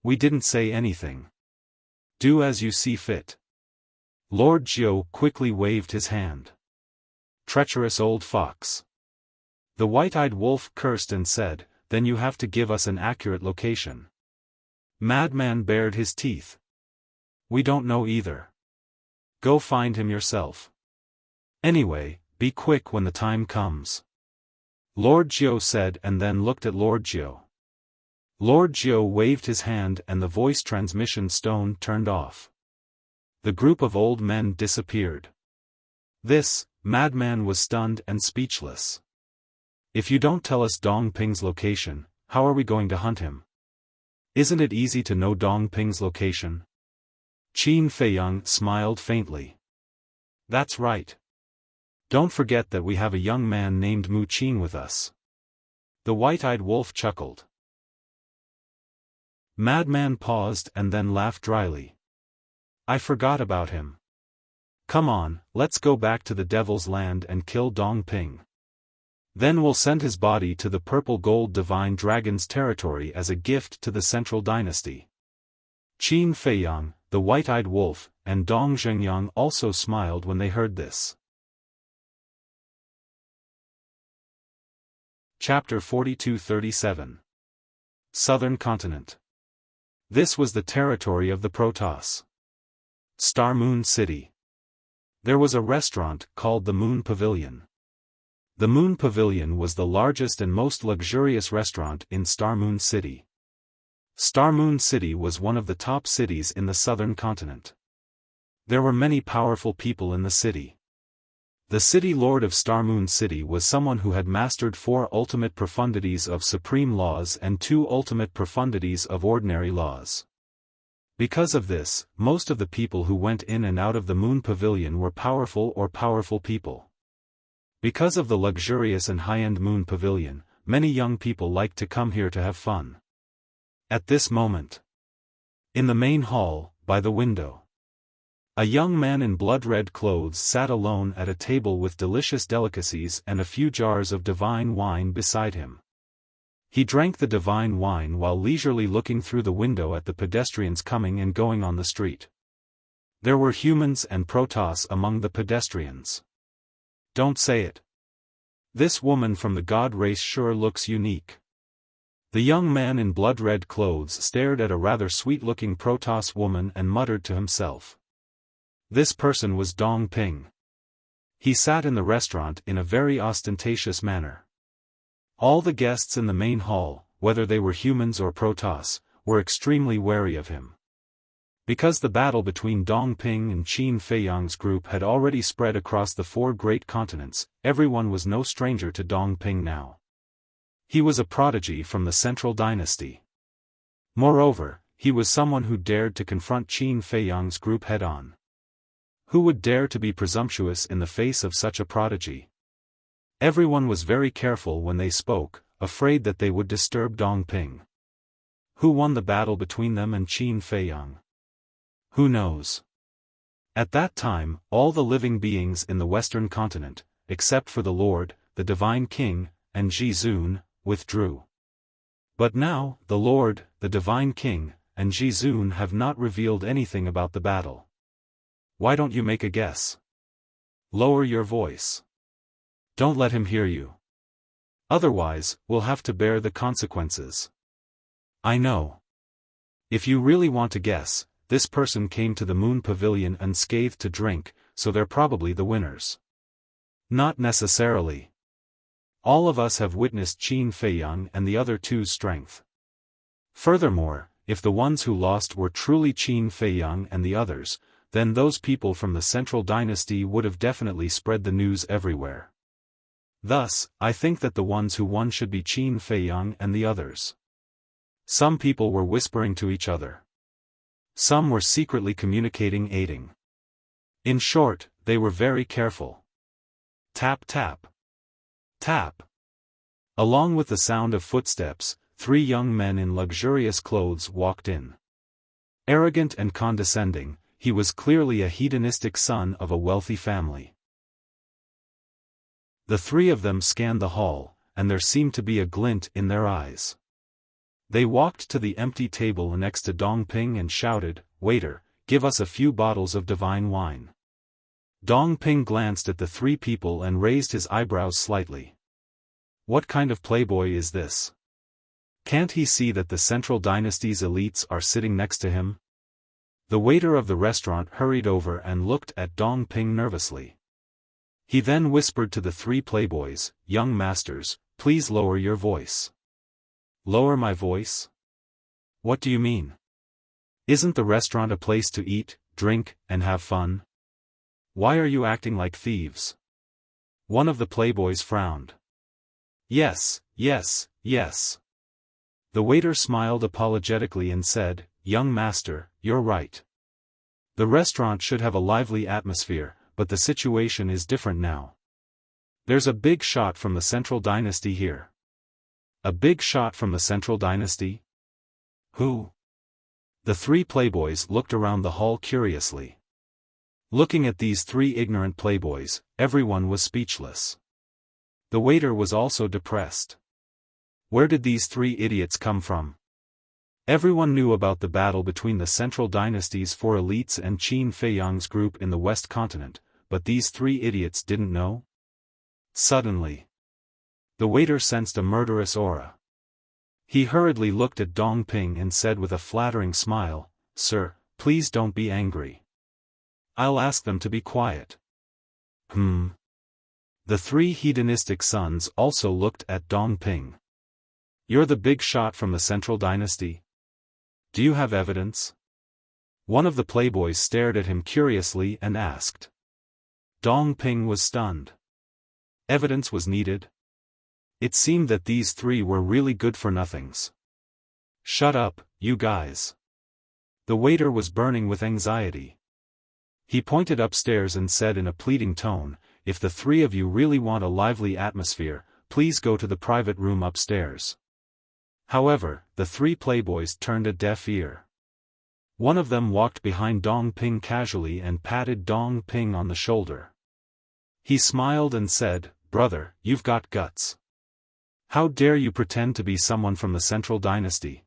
We didn't say anything. Do as you see fit. Lord Jiu quickly waved his hand. Treacherous old fox. The white-eyed wolf cursed and said, then you have to give us an accurate location. Madman bared his teeth. We don't know either. Go find him yourself. Anyway, be quick when the time comes. Lord Jiu said and then looked at Lord Jiu. Lord Jiu waved his hand and the voice transmission stone turned off. The group of old men disappeared. This, Madman was stunned and speechless. If you don't tell us Dong Ping's location, how are we going to hunt him? Isn't it easy to know Dong Ping's location? Qin Feiyang smiled faintly. That's right. Don't forget that we have a young man named Mu Qin with us. The white-eyed wolf chuckled. Madman paused and then laughed dryly. I forgot about him. Come on, let's go back to the Devil's Land and kill Dong Ping. Then we'll send his body to the purple gold divine dragon's territory as a gift to the Central Dynasty. Qin Feiyang, the white-eyed wolf, and Dong Zhengyang also smiled when they heard this. Chapter 42-37. Southern Continent. This was the territory of the Protoss. Star Moon City. There was a restaurant called the Moon Pavilion. The Moon Pavilion was the largest and most luxurious restaurant in Star Moon City. Star Moon City was one of the top cities in the Southern Continent. There were many powerful people in the city. The city lord of Star Moon City was someone who had mastered 4 ultimate profundities of supreme laws and 2 ultimate profundities of ordinary laws. Because of this, most of the people who went in and out of the Moon Pavilion were powerful or powerful people. Because of the luxurious and high-end Moon Pavilion, many young people liked to come here to have fun. At this moment, in the main hall, by the window, a young man in blood-red clothes sat alone at a table with delicious delicacies and a few jars of divine wine beside him. He drank the divine wine while leisurely looking through the window at the pedestrians coming and going on the street. There were humans and Protoss among the pedestrians. Don't say it. This woman from the god race sure looks unique. The young man in blood-red clothes stared at a rather sweet-looking Protoss woman and muttered to himself. This person was Dong Ping. He sat in the restaurant in a very ostentatious manner. All the guests in the main hall, whether they were humans or Protoss, were extremely wary of him. Because the battle between Dong Ping and Qin Feiyang's group had already spread across the 4 great continents, everyone was no stranger to Dong Ping now. He was a prodigy from the Central Dynasty. Moreover, he was someone who dared to confront Qin Feiyang's group head-on. Who would dare to be presumptuous in the face of such a prodigy? Everyone was very careful when they spoke, afraid that they would disturb Dong Ping. Who won the battle between them and Qin Feiyang? Who knows? At that time, all the living beings in the Western continent, except for the Lord, the Divine King, and Ji Zun, withdrew. But now, the Lord, the Divine King, and Ji Zun have not revealed anything about the battle. Why don't you make a guess? Lower your voice. Don't let him hear you. Otherwise, we'll have to bear the consequences. I know. If you really want to guess, this person came to the Moon Pavilion unscathed to drink, so they're probably the winners. Not necessarily. All of us have witnessed Qin Feiyang and the other two's strength. Furthermore, if the ones who lost were truly Qin Feiyang and the others, then those people from the Central Dynasty would have definitely spread the news everywhere. Thus, I think that the ones who won should be Qin Feiyang and the others. Some people were whispering to each other. Some were secretly communicating, aiding. In short, they were very careful. Tap tap. Tap. Along with the sound of footsteps, 3 young men in luxurious clothes walked in. Arrogant and condescending, he was clearly a hedonistic son of a wealthy family. The 3 of them scanned the hall, and there seemed to be a glint in their eyes. They walked to the empty table next to Dong Ping and shouted, "Waiter, give us a few bottles of divine wine." Dong Ping glanced at the 3 people and raised his eyebrows slightly. What kind of playboy is this? Can't he see that the Central Dynasty's elites are sitting next to him? The waiter of the restaurant hurried over and looked at Dong Ping nervously. He then whispered to the 3 playboys, "Young masters, please lower your voice." Lower my voice? What do you mean? Isn't the restaurant a place to eat, drink, and have fun? Why are you acting like thieves? One of the playboys frowned. Yes, yes, yes. The waiter smiled apologetically and said, "Young master, you're right. The restaurant should have a lively atmosphere, but the situation is different now. There's a big shot from the Central Dynasty here." A big shot from the Central Dynasty? Who? The 3 playboys looked around the hall curiously. Looking at these 3 ignorant playboys, everyone was speechless. The waiter was also depressed. Where did these 3 idiots come from? Everyone knew about the battle between the Central Dynasty's 4 elites and Qin Feiyang's group in the West Continent, but these 3 idiots didn't know? Suddenly, the waiter sensed a murderous aura. He hurriedly looked at Dong Ping and said with a flattering smile, "Sir, please don't be angry. I'll ask them to be quiet." The 3 hedonistic sons also looked at Dong Ping. "You're the big shot from the Central Dynasty? Do you have evidence?" One of the playboys stared at him curiously and asked. Dong Ping was stunned. Evidence was needed? It seemed that these 3 were really good-for-nothings. "Shut up, you guys." The waiter was burning with anxiety. He pointed upstairs and said in a pleading tone, "If the 3 of you really want a lively atmosphere, please go to the private room upstairs." However, the 3 playboys turned a deaf ear. One of them walked behind Dong Ping casually and patted Dong Ping on the shoulder. He smiled and said, "Brother, you've got guts. How dare you pretend to be someone from the Central Dynasty?"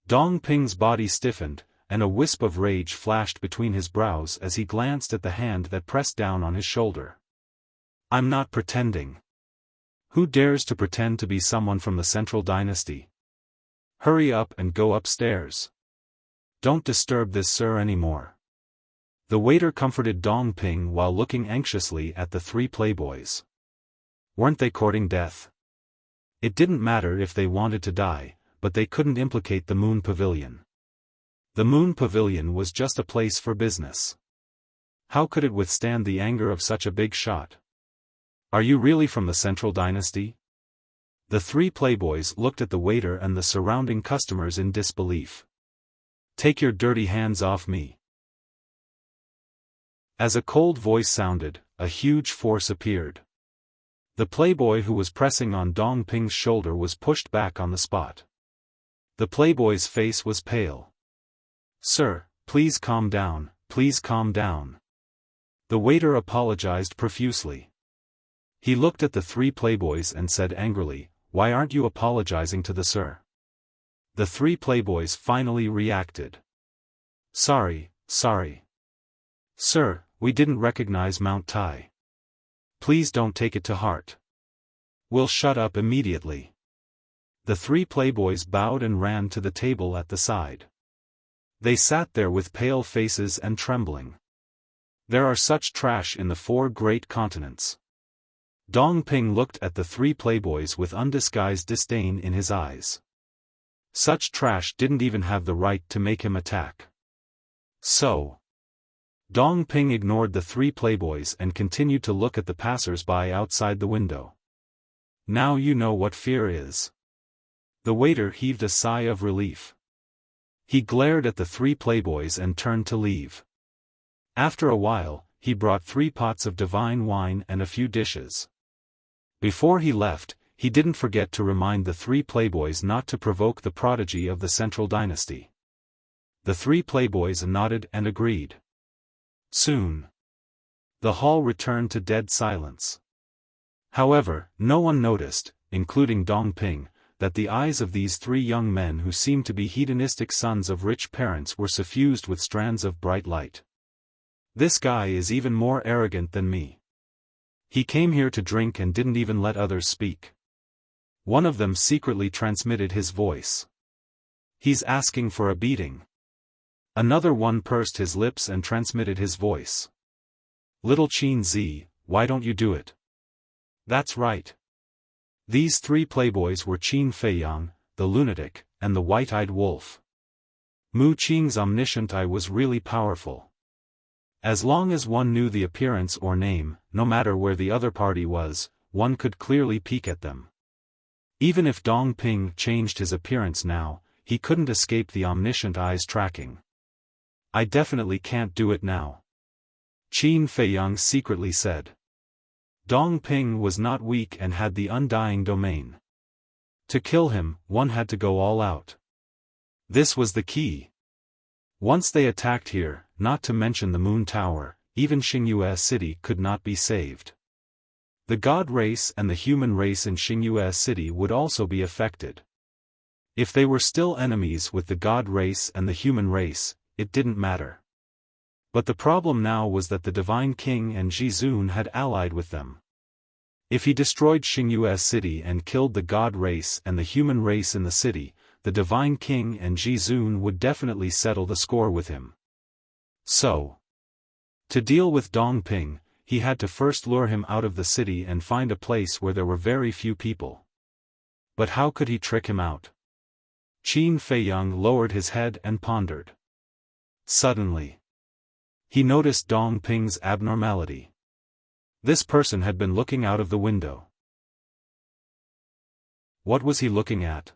Dong Ping's body stiffened, and a wisp of rage flashed between his brows as he glanced at the hand that pressed down on his shoulder. "I'm not pretending. Who dares to pretend to be someone from the Central Dynasty? Hurry up and go upstairs. Don't disturb this sir anymore." The waiter comforted Dong Ping while looking anxiously at the three playboys. Weren't they courting death? It didn't matter if they wanted to die, but they couldn't implicate the Moon Pavilion. The Moon Pavilion was just a place for business. How could it withstand the anger of such a big shot? Are you really from the Central Dynasty? The three playboys looked at the waiter and the surrounding customers in disbelief. Take your dirty hands off me. As a cold voice sounded, a huge force appeared. The playboy who was pressing on Dong Ping's shoulder was pushed back on the spot. The playboy's face was pale. Sir, please calm down, please calm down. The waiter apologized profusely. He looked at the three playboys and said angrily, why aren't you apologizing to the sir? The three playboys finally reacted. Sorry. Sir, we didn't recognize Mount Tai. Please don't take it to heart. We'll shut up immediately. The three playboys bowed and ran to the table at the side. They sat there with pale faces and trembling. There are such trash in the 4 great continents. Dong Ping looked at the three playboys with undisguised disdain in his eyes. Such trash didn't even have the right to make him attack. So, Dong Ping ignored the three playboys and continued to look at the passers-by outside the window. Now you know what fear is. The waiter heaved a sigh of relief. He glared at the three playboys and turned to leave. After a while, he brought 3 pots of divine wine and a few dishes. Before he left, he didn't forget to remind the three playboys not to provoke the prodigy of the Central Dynasty. The three playboys nodded and agreed. Soon, the hall returned to dead silence. However, no one noticed, including Dong Ping, that the eyes of these 3 young men who seemed to be hedonistic sons of rich parents were suffused with strands of bright light. This guy is even more arrogant than me. He came here to drink and didn't even let others speak. One of them secretly transmitted his voice. He's asking for a beating. Another one pursed his lips and transmitted his voice. Little Qin Zi, why don't you do it? That's right. These 3 playboys were Qin Feiyang, the lunatic, and the white-eyed wolf. Mu Qing's omniscient eye was really powerful. As long as one knew the appearance or name, no matter where the other party was, one could clearly peek at them. Even if Dong Ping changed his appearance now, he couldn't escape the omniscient eye's tracking. I definitely can't do it now. Qin Feiyang secretly said. Dong Ping was not weak and had the undying domain. To kill him, one had to go all out. This was the key. Once they attacked here, not to mention the Moon Tower, even Xingyue City could not be saved. The god race and the human race in Xingyue City would also be affected. If they were still enemies with the god race and the human race, it didn't matter. But the problem now was that the Divine King and Jizun had allied with them. If he destroyed Xingyue City and killed the god race and the human race in the city, the Divine King and Jizun would definitely settle the score with him. So, to deal with Dong Ping, he had to first lure him out of the city and find a place where there were very few people. But how could he trick him out? Qin Feiyang lowered his head and pondered. Suddenly, he noticed Dong Ping's abnormality. This person had been looking out of the window. What was he looking at?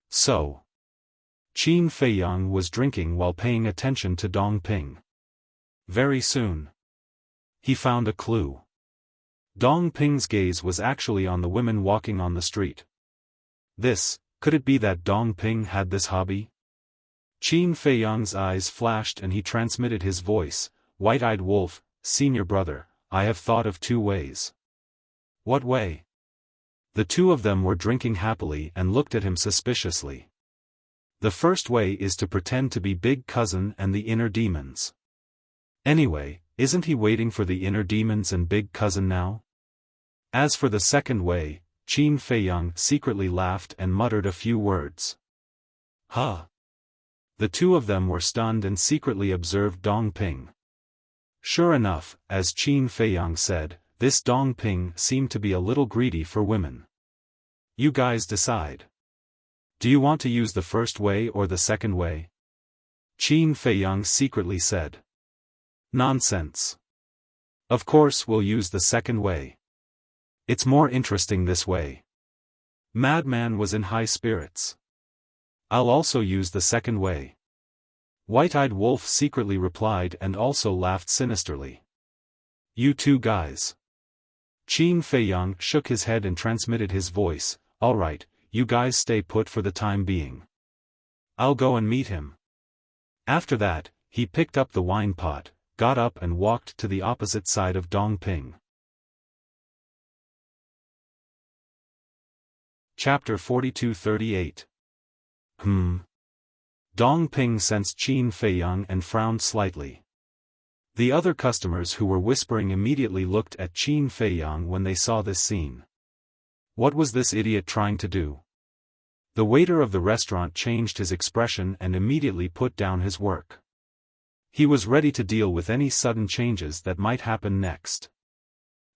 So, Qin Feiyang was drinking while paying attention to Dong Ping. Very soon, he found a clue. Dong Ping's gaze was actually on the women walking on the street. Could it be that Dong Ping had this hobby? Qin Feiyang's eyes flashed and he transmitted his voice, White-eyed wolf, senior brother, I have thought of 2 ways. What way? The 2 of them were drinking happily and looked at him suspiciously. The first way is to pretend to be Big Cousin and the inner demons. Anyway, isn't he waiting for the inner demons and Big Cousin now? As for the second way, Qin Feiyang secretly laughed and muttered a few words. Huh. The 2 of them were stunned and secretly observed Dong Ping. Sure enough, as Qin Feiyang said, this Dong Ping seemed to be a little greedy for women. You guys decide. Do you want to use the first way or the second way? Qin Feiyang secretly said. Nonsense. Of course we'll use the second way. It's more interesting this way. Madman was in high spirits. I'll also use the second way. White-eyed wolf secretly replied and also laughed sinisterly. You two guys. Qin Feiyang shook his head and transmitted his voice, all right, you guys stay put for the time being. I'll go and meet him. After that, he picked up the wine pot, got up and walked to the opposite side of Dongping. Chapter 42-38. Dongping sensed Qin Feiyang and frowned slightly. The other customers who were whispering immediately looked at Qin Feiyang when they saw this scene. What was this idiot trying to do? The waiter of the restaurant changed his expression and immediately put down his work. He was ready to deal with any sudden changes that might happen next.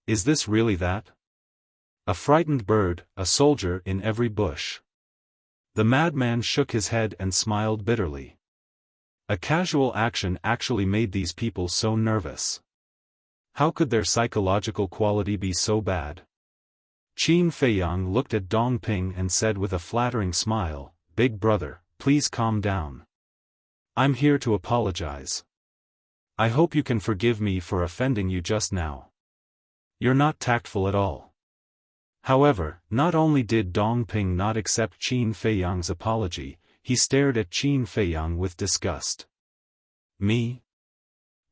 Is this really that? A frightened bird, a soldier in every bush. The madman shook his head and smiled bitterly. A casual action actually made these people so nervous. How could their psychological quality be so bad? Qin Feiyang looked at Dongping and said with a flattering smile, "Big brother, please calm down. I'm here to apologize. I hope you can forgive me for offending you just now. You're not tactful at all." However, not only did Dongping not accept Qin Feiyang's apology, he stared at Qin Feiyang with disgust. Me?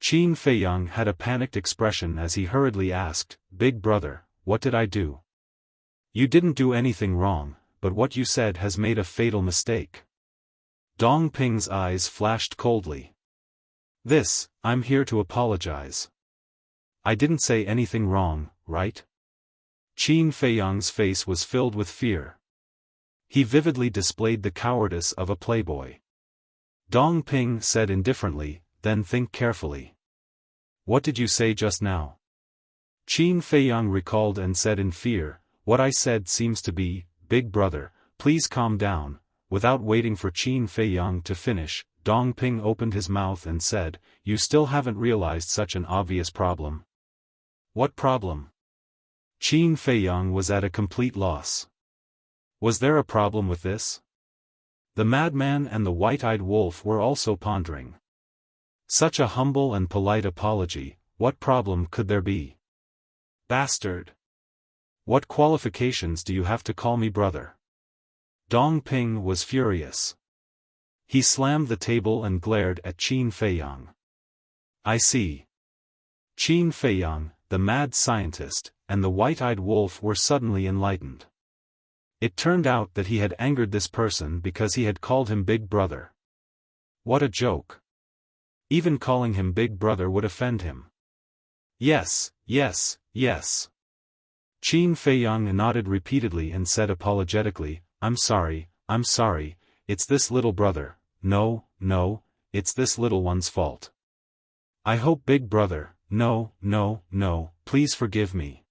Qin Feiyang had a panicked expression as he hurriedly asked, "Big brother, what did I do?" "You didn't do anything wrong, but what you said has made a fatal mistake." Dongping's eyes flashed coldly. I'm here to apologize. I didn't say anything wrong, right? Qin Feiyang's face was filled with fear. He vividly displayed the cowardice of a playboy. Dongping said indifferently, "Then think carefully. What did you say just now?" Qin Feiyang recalled and said in fear, "What I said seems to be, big brother, please calm down." Without waiting for Qin Feiyang to finish, Dongping opened his mouth and said, "You still haven't realized such an obvious problem." "What problem?" Qin Feiyang was at a complete loss. Was there a problem with this? The madman and the white-eyed wolf were also pondering. Such a humble and polite apology, what problem could there be? Bastard! What qualifications do you have to call me brother? Dongping was furious. He slammed the table and glared at Qin Feiyang. I see. Qin Feiyang, the mad scientist, and the white-eyed wolf were suddenly enlightened. It turned out that he had angered this person because he had called him Big Brother. What a joke. Even calling him Big Brother would offend him. Yes. Qin Feiyang nodded repeatedly and said apologetically, I'm sorry, it's this little brother, no, it's this little one's fault. I hope Big Brother, no, please forgive me.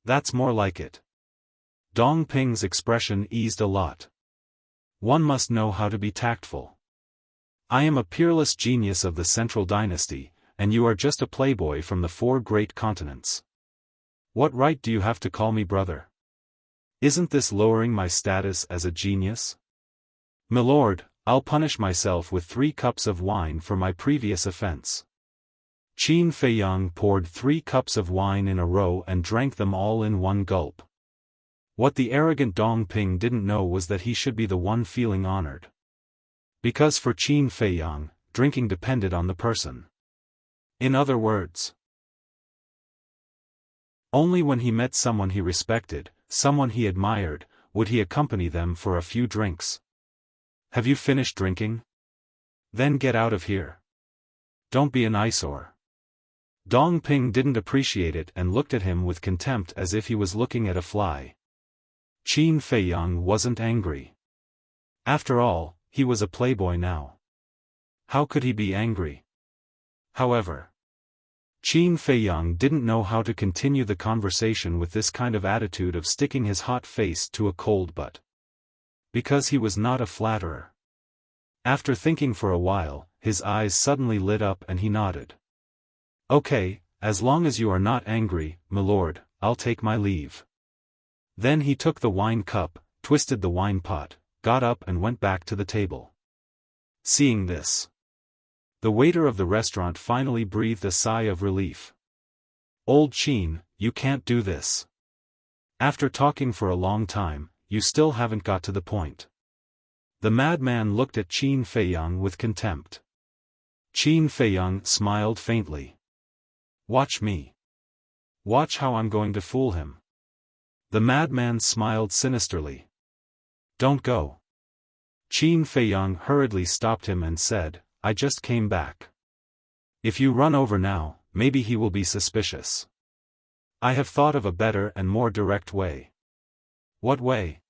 That's more like it. Dongping's expression eased a lot. One must know how to be tactful. I am a peerless genius of the Central Dynasty, and you are just a playboy from the 4 great continents. What right do you have to call me brother? Isn't this lowering my status as a genius? Milord, I'll punish myself with 3 cups of wine for my previous offense. Qin Feiyang poured 3 cups of wine in a row and drank them all in one gulp. What the arrogant Dongping didn't know was that he should be the one feeling honored. Because for Qin Feiyang, drinking depended on the person. In other words, only when he met someone he respected, someone he admired, would he accompany them for a few drinks. Have you finished drinking? Then get out of here. Don't be an eyesore. Dongping didn't appreciate it and looked at him with contempt as if he was looking at a fly. Qin Feiyang wasn't angry. After all, he was a playboy now. How could he be angry? However, Qin Feiyang didn't know how to continue the conversation with this kind of attitude of sticking his hot face to a cold butt. Because he was not a flatterer. After thinking for a while, his eyes suddenly lit up and he nodded. Okay, as long as you are not angry, milord, I'll take my leave. Then he took the wine cup, twisted the wine pot, got up and went back to the table. Seeing this, the waiter of the restaurant finally breathed a sigh of relief. Old Qin, you can't do this. After talking for a long time, you still haven't got to the point. The madman looked at Qin Feiyang with contempt. Qin Feiyang smiled faintly. Watch me. Watch how I'm going to fool him. The madman smiled sinisterly. Don't go. Qin Feiyang hurriedly stopped him and said, I just came back. If you run over now, maybe he will be suspicious. I have thought of a better and more direct way. What way?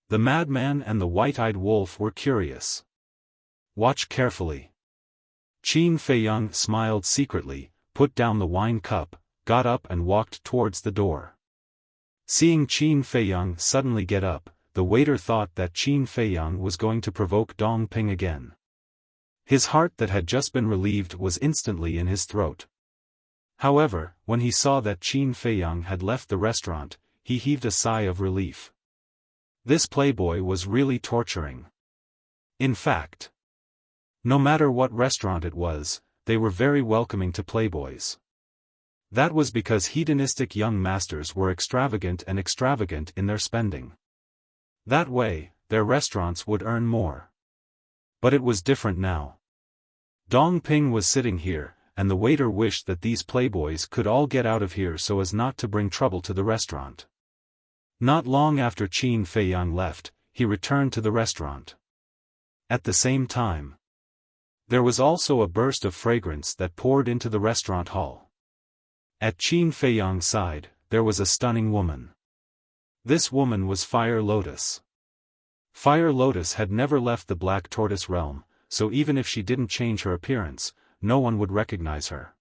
The madman and the white-eyed wolf were curious. Watch carefully. Qin Feiyang smiled secretly, put down the wine cup, got up and walked towards the door. Seeing Qin Feiyang suddenly get up, the waiter thought that Qin Feiyang was going to provoke Dong Ping again. His heart that had just been relieved was instantly in his throat. However, when he saw that Qin Feiyang had left the restaurant, he heaved a sigh of relief. This playboy was really torturing. In fact, no matter what restaurant it was, they were very welcoming to playboys. That was because hedonistic young masters were extravagant in their spending. That way, their restaurants would earn more. But it was different now. Dong Ping was sitting here, and the waiter wished that these playboys could all get out of here so as not to bring trouble to the restaurant. Not long after Qin Feiyang left, he returned to the restaurant. At the same time, there was also a burst of fragrance that poured into the restaurant hall. At Qin Feiyang's side, there was a stunning woman. This woman was Fire Lotus. Fire Lotus had never left the Black Tortoise realm, so even if she didn't change her appearance, no one would recognize her.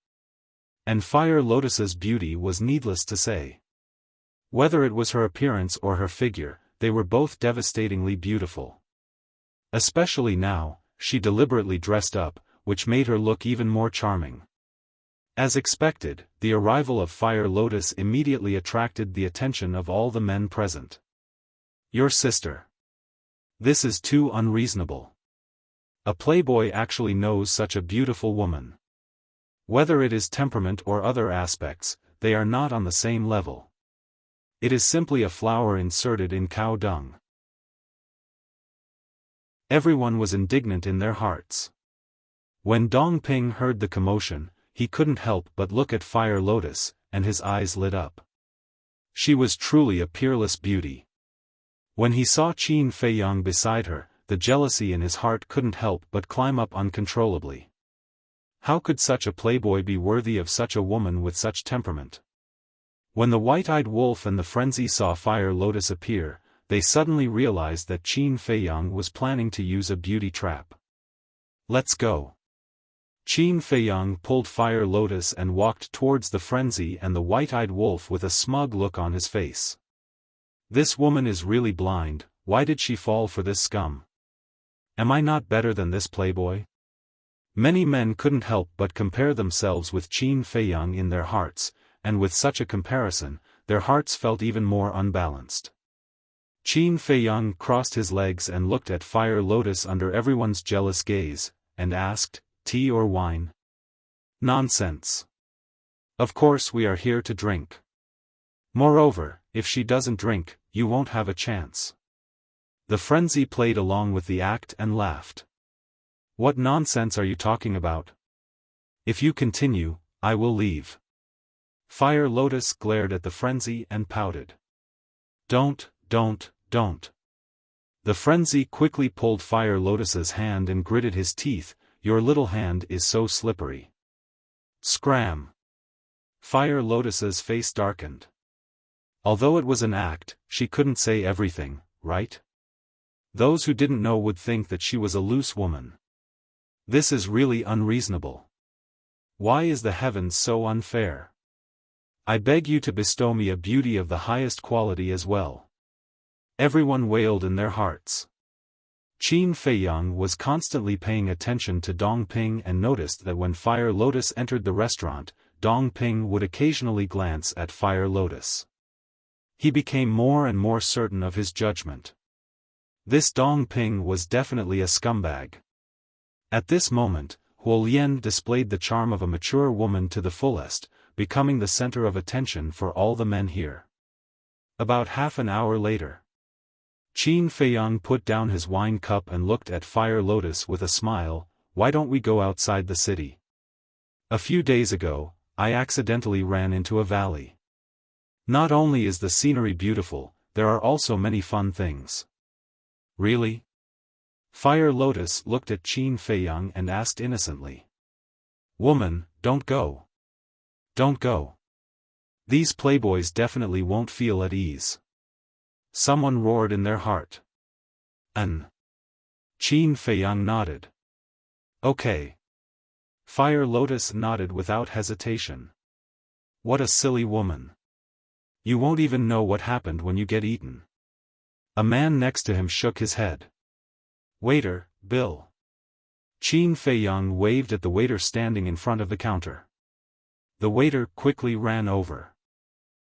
And Fire Lotus's beauty was needless to say. Whether it was her appearance or her figure, they were both devastatingly beautiful. Especially now, she deliberately dressed up, which made her look even more charming. As expected, the arrival of Fire Lotus immediately attracted the attention of all the men present. Your sister. This is too unreasonable. A playboy actually knows such a beautiful woman. Whether it is temperament or other aspects, they are not on the same level. It is simply a flower inserted in cow dung. Everyone was indignant in their hearts. When Dong Ping heard the commotion, he couldn't help but look at Fire Lotus, and his eyes lit up. She was truly a peerless beauty. When he saw Qin Feiyang beside her, the jealousy in his heart couldn't help but climb up uncontrollably. How could such a playboy be worthy of such a woman with such temperament? When the white-eyed wolf and the frenzy saw Fire Lotus appear, they suddenly realized that Qin Feiyang was planning to use a beauty trap. Let's go. Qin Feiyang pulled Fire Lotus and walked towards the frenzy and the white-eyed wolf with a smug look on his face. This woman is really blind, why did she fall for this scum? Am I not better than this playboy? Many men couldn't help but compare themselves with Qin Feiyang in their hearts, and with such a comparison, their hearts felt even more unbalanced. Qin Feiyang crossed his legs and looked at Fire Lotus under everyone's jealous gaze, and asked, tea or wine? Nonsense. Of course we are here to drink. Moreover, if she doesn't drink, you won't have a chance. The frenzy played along with the act and laughed. What nonsense are you talking about? If you continue, I will leave. Fire Lotus glared at the frenzy and pouted. Don't. The frenzy quickly pulled Fire Lotus's hand and gritted his teeth, your little hand is so slippery. Scram. Fire Lotus's face darkened. Although it was an act, she couldn't say everything, right? Those who didn't know would think that she was a loose woman. This is really unreasonable. Why is the heavens so unfair? I beg you to bestow me a beauty of the highest quality as well." Everyone wailed in their hearts. Qin Feiyang was constantly paying attention to Dong Ping and noticed that when Fire Lotus entered the restaurant, Dong Ping would occasionally glance at Fire Lotus. He became more and more certain of his judgment. This Dong Ping was definitely a scumbag. At this moment, Huo Lian displayed the charm of a mature woman to the fullest, becoming the center of attention for all the men here. About half an hour later, Qin Feiyang put down his wine cup and looked at Fire Lotus with a smile. "Why don't we go outside the city? A few days ago, I accidentally ran into a valley. Not only is the scenery beautiful, there are also many fun things." "Really?" Fire Lotus looked at Qin Feiyang and asked innocently. "Woman, don't go. Don't go. These playboys definitely won't feel at ease." Someone roared in their heart. Qin Feiyang nodded. "Okay." Fire Lotus nodded without hesitation. "What a silly woman. You won't even know what happened when you get eaten." A man next to him shook his head. "Waiter, bill." Qin Feiyang waved at the waiter standing in front of the counter. The waiter quickly ran over.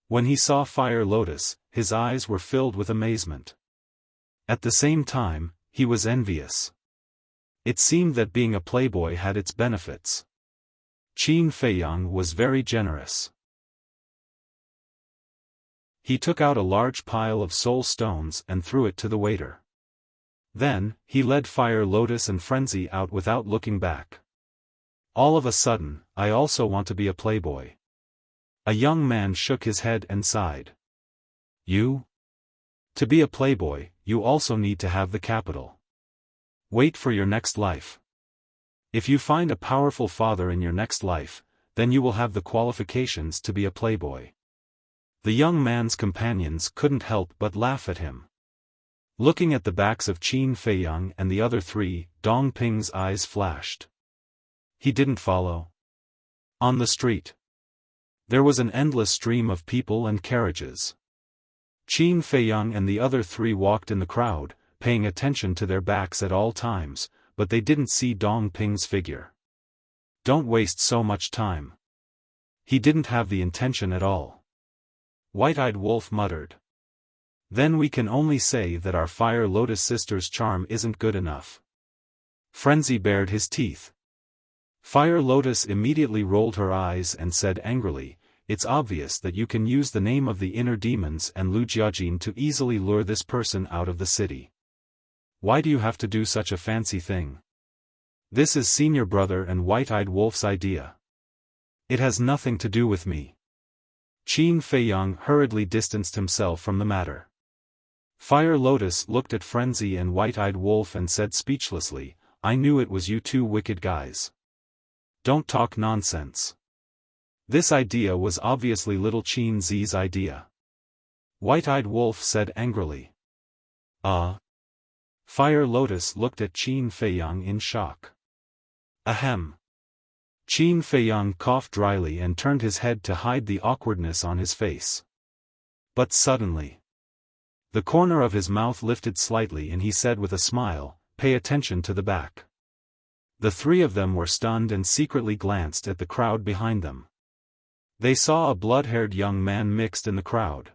When he saw Fire Lotus, his eyes were filled with amazement. At the same time, he was envious. It seemed that being a playboy had its benefits. Qin Feiyang was very generous. He took out a large pile of soul stones and threw it to the waiter. Then, he led Fire Lotus and Frenzy out without looking back. "All of a sudden, I also want to be a playboy." A young man shook his head and sighed. "You? To be a playboy, you also need to have the capital. Wait for your next life. If you find a powerful father in your next life, then you will have the qualifications to be a playboy." The young man's companions couldn't help but laugh at him. Looking at the backs of Qin Feiyang and the other three, Dong Ping's eyes flashed. He didn't follow. On the street, there was an endless stream of people and carriages. Qin Feiyang and the other three walked in the crowd, paying attention to their backs at all times, but they didn't see Dong Ping's figure. "Don't waste so much time. He didn't have the intention at all," White-Eyed Wolf muttered. "Then we can only say that our Fire Lotus sister's charm isn't good enough." Frenzy bared his teeth. Fire Lotus immediately rolled her eyes and said angrily, "It's obvious that you can use the name of the inner demons and Lu Jiajin to easily lure this person out of the city. Why do you have to do such a fancy thing? This is Senior Brother and White-Eyed Wolf's idea. It has nothing to do with me." Qin Feiyang hurriedly distanced himself from the matter. Fire Lotus looked at Frenzy and White-Eyed Wolf and said speechlessly, "I knew it was you two wicked guys. Don't talk nonsense." This idea was obviously little Qin Zi's idea. White-Eyed Wolf said angrily. Fire Lotus looked at Qin Feiyang in shock. "Ahem." Qin Feiyang coughed dryly and turned his head to hide the awkwardness on his face. But suddenly, the corner of his mouth lifted slightly and he said with a smile, "Pay attention to the back." The three of them were stunned and secretly glanced at the crowd behind them. They saw a blood-haired young man mixed in the crowd.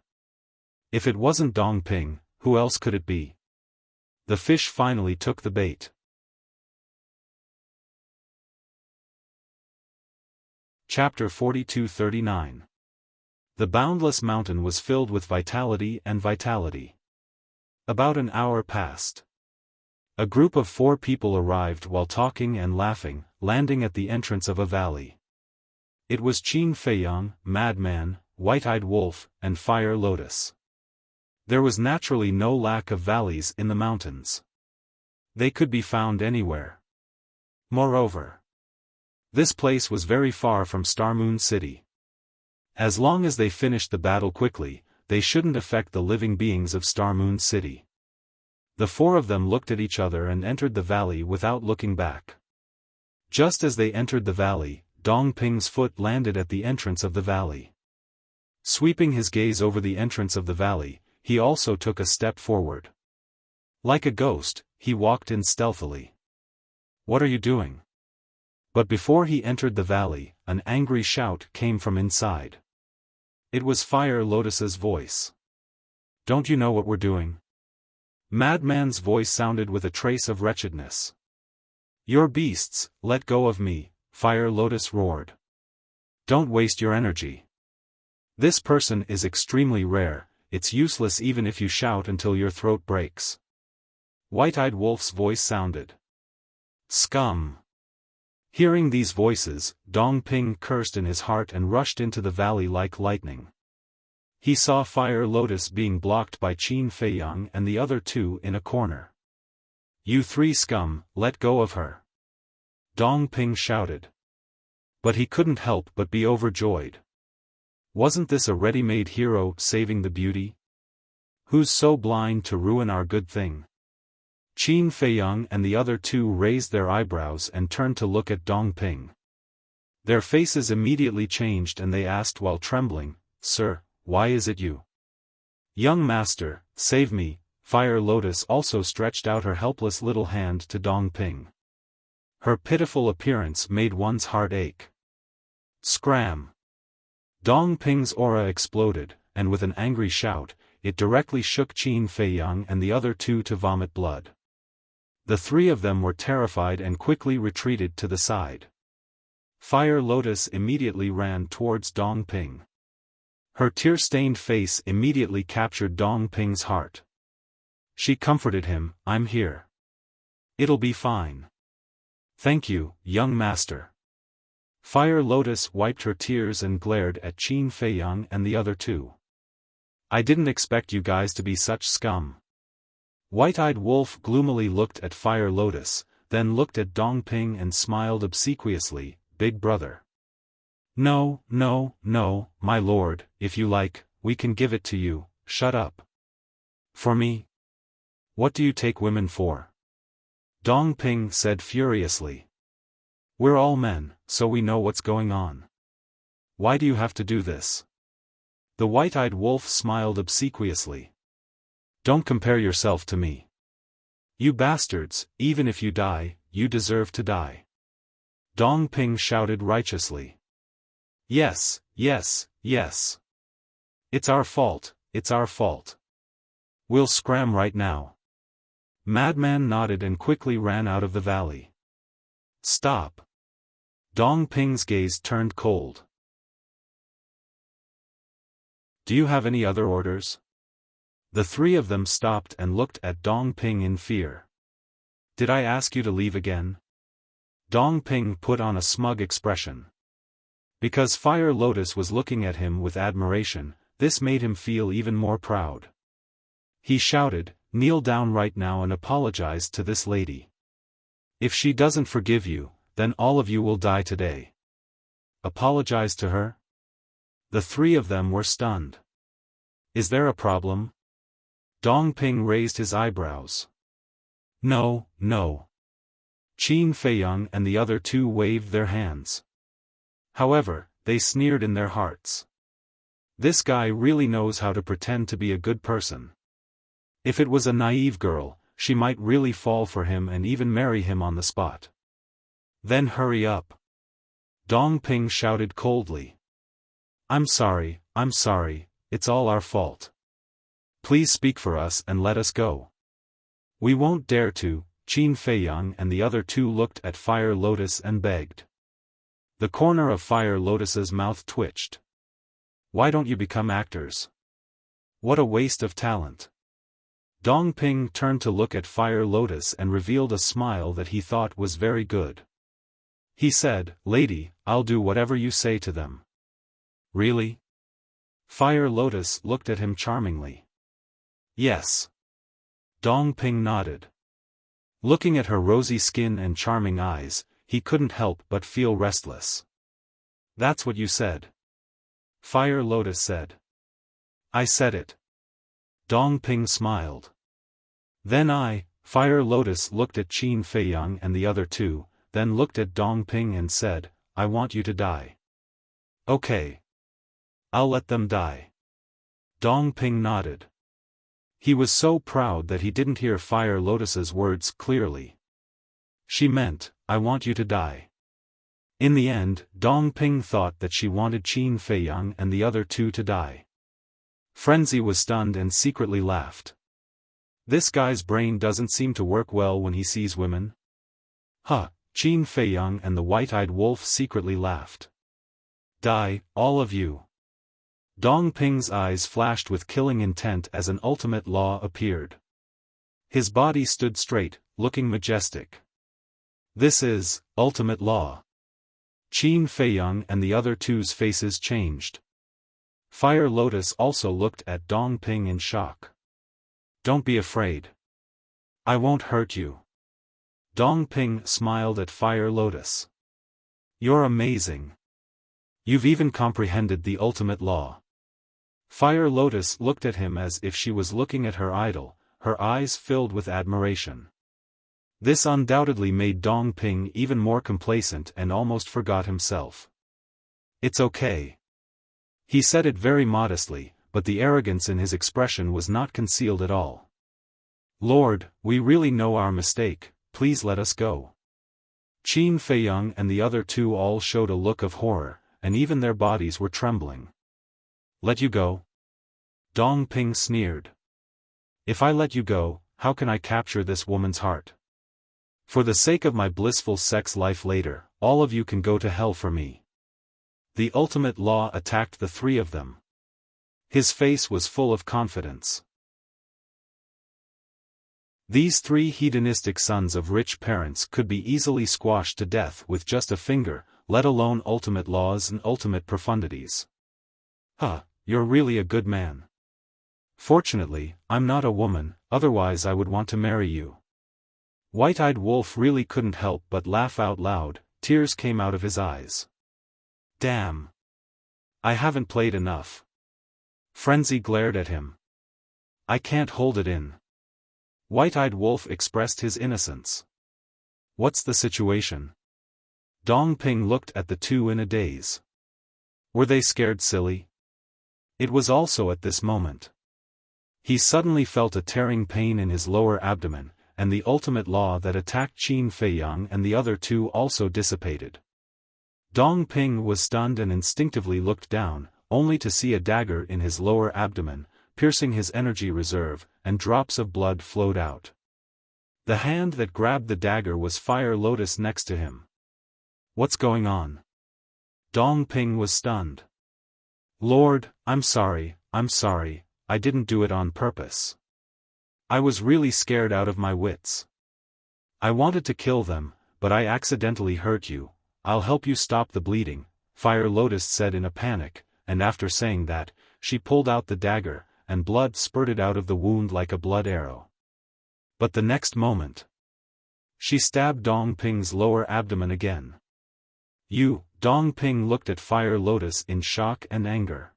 If it wasn't Dong Ping, who else could it be? The fish finally took the bait. Chapter 42-39. The boundless mountain was filled with vitality and vitality. About an hour passed. A group of 4 people arrived while talking and laughing, landing at the entrance of a valley. It was Qin Feiyang, Madman, White-Eyed Wolf, and Fire Lotus. There was naturally no lack of valleys in the mountains. They could be found anywhere. Moreover, this place was very far from Star Moon City. As long as they finished the battle quickly, they shouldn't affect the living beings of Star Moon City. The 4 of them looked at each other and entered the valley without looking back. Just as they entered the valley, Dong Ping's foot landed at the entrance of the valley. Sweeping his gaze over the entrance of the valley, he also took a step forward. Like a ghost, he walked in stealthily. "What are you doing?" But before he entered the valley, an angry shout came from inside. It was Fire Lotus's voice. "Don't you know what we're doing?" Madman's voice sounded with a trace of wretchedness. "You're beasts, let go of me," Fire Lotus roared. "Don't waste your energy. This person is extremely rare, it's useless even if you shout until your throat breaks." White-Eyed Wolf's voice sounded. "Scum." Hearing these voices, Dong Ping cursed in his heart and rushed into the valley like lightning. He saw Fire Lotus being blocked by Qin Feiyang and the other two in a corner. "You three scum, let go of her!" Dong Ping shouted. But he couldn't help but be overjoyed. Wasn't this a ready-made hero saving the beauty? Who's so blind to ruin our good thing? Qin Feiyang and the other two raised their eyebrows and turned to look at Dong Ping. Their faces immediately changed and they asked while trembling, "Sir, why is it you?" "Young master, save me." Fire Lotus also stretched out her helpless little hand to Dong Ping. Her pitiful appearance made one's heart ache. Scram! Dong Ping's aura exploded, and with an angry shout, it directly shook Qin Feiyang and the other two to vomit blood. The three of them were terrified and quickly retreated to the side. Fire Lotus immediately ran towards Dong Ping. Her tear-stained face immediately captured Dong Ping's heart. She comforted him, "I'm here. It'll be fine. Thank you, young master." Fire Lotus wiped her tears and glared at Qin Feiyang and the other two. "I didn't expect you guys to be such scum." White-Eyed Wolf gloomily looked at Fire Lotus, then looked at Dong Ping and smiled obsequiously, "Big brother." No, my lord, if you like, we can give it to you." "Shut up." "For me? What do you take women for?" Dong Ping said furiously. "We're all men, so we know what's going on. Why do you have to do this?" The White-Eyed Wolf smiled obsequiously. "Don't compare yourself to me. You bastards, even if you die, you deserve to die." Dong Ping shouted righteously. Yes. It's our fault, it's our fault. We'll scram right now." Madman nodded and quickly ran out of the valley. "Stop." Dong Ping's gaze turned cold. "Do you have any other orders?" The three of them stopped and looked at Dong Ping in fear. "Did I ask you to leave again?" Dong Ping put on a smug expression. Because Fire Lotus was looking at him with admiration, this made him feel even more proud. He shouted, "Kneel down right now and apologize to this lady. If she doesn't forgive you, then all of you will die today." "Apologize to her?" The three of them were stunned. "Is there a problem?" Dong Ping raised his eyebrows. No. Qin Feiyang and the other two waved their hands. However, they sneered in their hearts. This guy really knows how to pretend to be a good person. If it was a naive girl, she might really fall for him and even marry him on the spot. "Then hurry up." Dong Ping shouted coldly. I'm sorry, it's all our fault. Please speak for us and let us go." "We won't dare to." Qin Feiyang and the other two looked at Fire Lotus and begged. The corner of Fire Lotus's mouth twitched. "Why don't you become actors? What a waste of talent." Dong Ping turned to look at Fire Lotus and revealed a smile that he thought was very good. He said, "Lady, I'll do whatever you say to them." "Really?" Fire Lotus looked at him charmingly. "Yes." Dong Ping nodded. Looking at her rosy skin and charming eyes, he couldn't help but feel restless. "That's what you said?" Fire Lotus said. "I said it." Dong Ping smiled. Then Fire Lotus looked at Qin Feiyang and the other two, then looked at Dong Ping and said, I want you to die. Okay. I'll let them die. Dongping nodded. He was so proud that he didn't hear Fire Lotus's words clearly. She meant, I want you to die. In the end, Dongping thought that she wanted Qin Feiyang and the other two to die. Frenzy was stunned and secretly laughed. This guy's brain doesn't seem to work well when he sees women. Huh, Qin Feiyang and the white-eyed wolf secretly laughed. Die, all of you. Dongping's eyes flashed with killing intent as an ultimate law appeared. His body stood straight, looking majestic. This is, ultimate law. Qin Feiyang and the other two's faces changed. Fire Lotus also looked at Dongping in shock. Don't be afraid. I won't hurt you. Dongping smiled at Fire Lotus. You're amazing. You've even comprehended the ultimate law. Fire Lotus looked at him as if she was looking at her idol, her eyes filled with admiration. This undoubtedly made Dongping even more complacent and almost forgot himself. It's okay. He said it very modestly, but the arrogance in his expression was not concealed at all. Lord, we really know our mistake, please let us go. Qin Feiyang and the other two all showed a look of horror, and even their bodies were trembling. Let you go? Dongping sneered. If I let you go, how can I capture this woman's heart? For the sake of my blissful sex life later, all of you can go to hell for me. The ultimate law attacked the three of them. His face was full of confidence. These three hedonistic sons of rich parents could be easily squashed to death with just a finger, let alone ultimate laws and ultimate profundities. Huh, you're really a good man. Fortunately, I'm not a woman, otherwise I would want to marry you. White-eyed wolf really couldn't help but laugh out loud, tears came out of his eyes. Damn. I haven't played enough. Frenzy glared at him. I can't hold it in. White-eyed wolf expressed his innocence. What's the situation? Dongping looked at the two in a daze. Were they scared silly? It was also at this moment. He suddenly felt a tearing pain in his lower abdomen, and the ultimate law that attacked Qin Feiyang and the other two also dissipated. Dongping was stunned and instinctively looked down, only to see a dagger in his lower abdomen, piercing his energy reserve, and drops of blood flowed out. The hand that grabbed the dagger was Fire Lotus next to him. What's going on? Dongping was stunned. Lord, I'm sorry, I didn't do it on purpose. I was really scared out of my wits. I wanted to kill them, but I accidentally hurt you. I'll help you stop the bleeding, Fire Lotus said in a panic, and after saying that, she pulled out the dagger, and blood spurted out of the wound like a blood arrow. But the next moment, she stabbed Dongping's lower abdomen again. Dongping looked at Fire Lotus in shock and anger.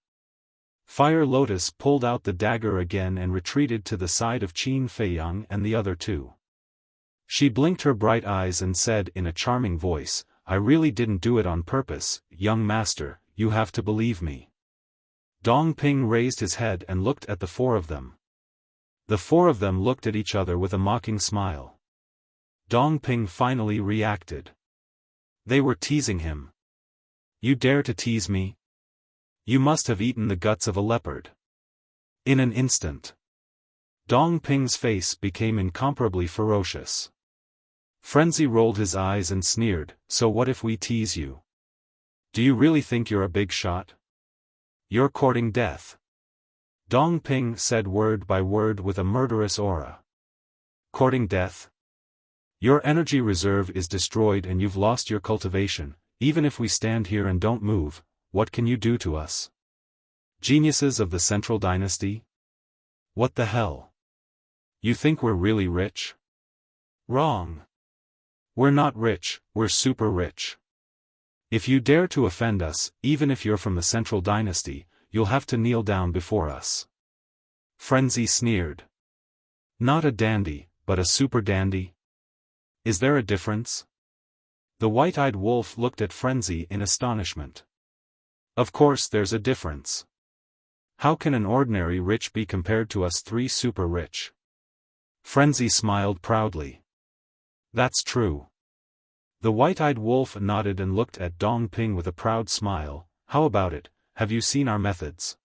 Fire Lotus pulled out the dagger again and retreated to the side of Qin Feiyang and the other two. She blinked her bright eyes and said in a charming voice, I really didn't do it on purpose, young master, you have to believe me. Dongping raised his head and looked at the four of them. The four of them looked at each other with a mocking smile. Dongping finally reacted. They were teasing him. You dare to tease me? You must have eaten the guts of a leopard. In an instant, Dongping's face became incomparably ferocious. Frenzy rolled his eyes and sneered, so what if we tease you? Do you really think you're a big shot? You're courting death. Dongping said word by word with a murderous aura. Courting death? Your energy reserve is destroyed and you've lost your cultivation. Even if we stand here and don't move, what can you do to us? Geniuses of the Central Dynasty? What the hell? You think we're really rich? Wrong. We're not rich, we're super rich. If you dare to offend us, even if you're from the Central Dynasty, you'll have to kneel down before us. Frenzy sneered. Not a dandy, but a super dandy? Is there a difference? The white-eyed wolf looked at Frenzy in astonishment. Of course there's a difference. How can an ordinary rich be compared to us three super rich? Frenzy smiled proudly. That's true. The white-eyed wolf nodded and looked at Dong Ping with a proud smile. How about it, have you seen our methods?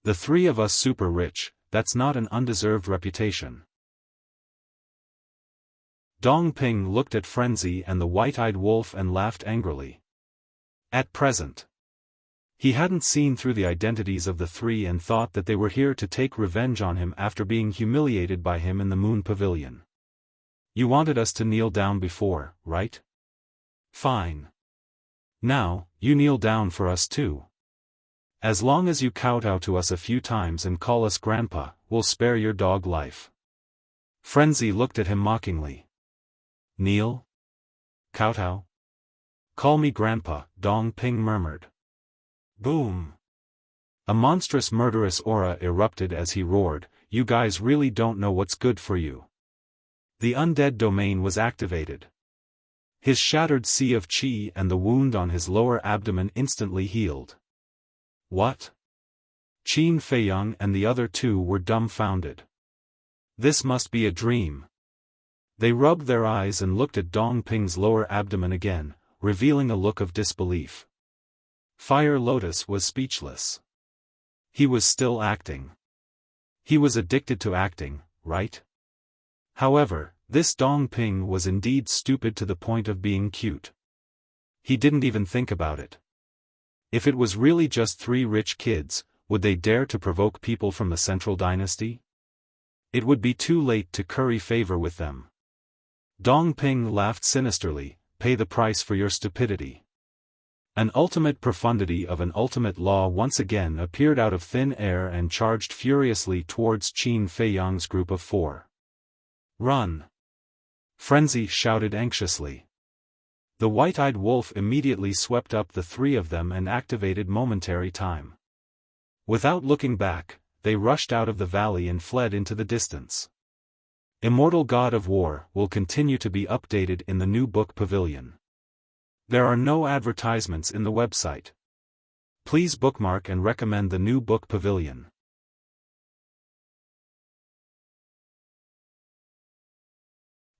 The three of us super rich, that's not an undeserved reputation. Dong Ping looked at Frenzy and the white-eyed wolf and laughed angrily. At present, he hadn't seen through the identities of the three and thought that they were here to take revenge on him after being humiliated by him in the Moon Pavilion. You wanted us to kneel down before, right? Fine. Now, you kneel down for us too. As long as you kowtow to us a few times and call us Grandpa, we'll spare your dog life. Frenzy looked at him mockingly. Kneel? Kowtow? Call me Grandpa, Dong Ping murmured. Boom! A monstrous murderous aura erupted as he roared, you guys really don't know what's good for you. The undead domain was activated. His shattered sea of chi and the wound on his lower abdomen instantly healed. What? Qin Feiyang and the other two were dumbfounded. This must be a dream. They rubbed their eyes and looked at Dong Ping's lower abdomen again, revealing a look of disbelief. Fire Lotus was speechless. He was still acting. He was addicted to acting, right? However, this Dong Ping was indeed stupid to the point of being cute. He didn't even think about it. If it was really just three rich kids, would they dare to provoke people from the Central Dynasty? It would be too late to curry favor with them. Dong Ping laughed sinisterly, pay the price for your stupidity. An ultimate profundity of an ultimate law once again appeared out of thin air and charged furiously towards Qin Feiyang's group of four. Run! Frenzy shouted anxiously. The white-eyed wolf immediately swept up the three of them and activated momentary time. Without looking back, they rushed out of the valley and fled into the distance. Immortal God of War will continue to be updated in the new book pavilion. There are no advertisements in the website. Please bookmark and recommend the new book pavilion.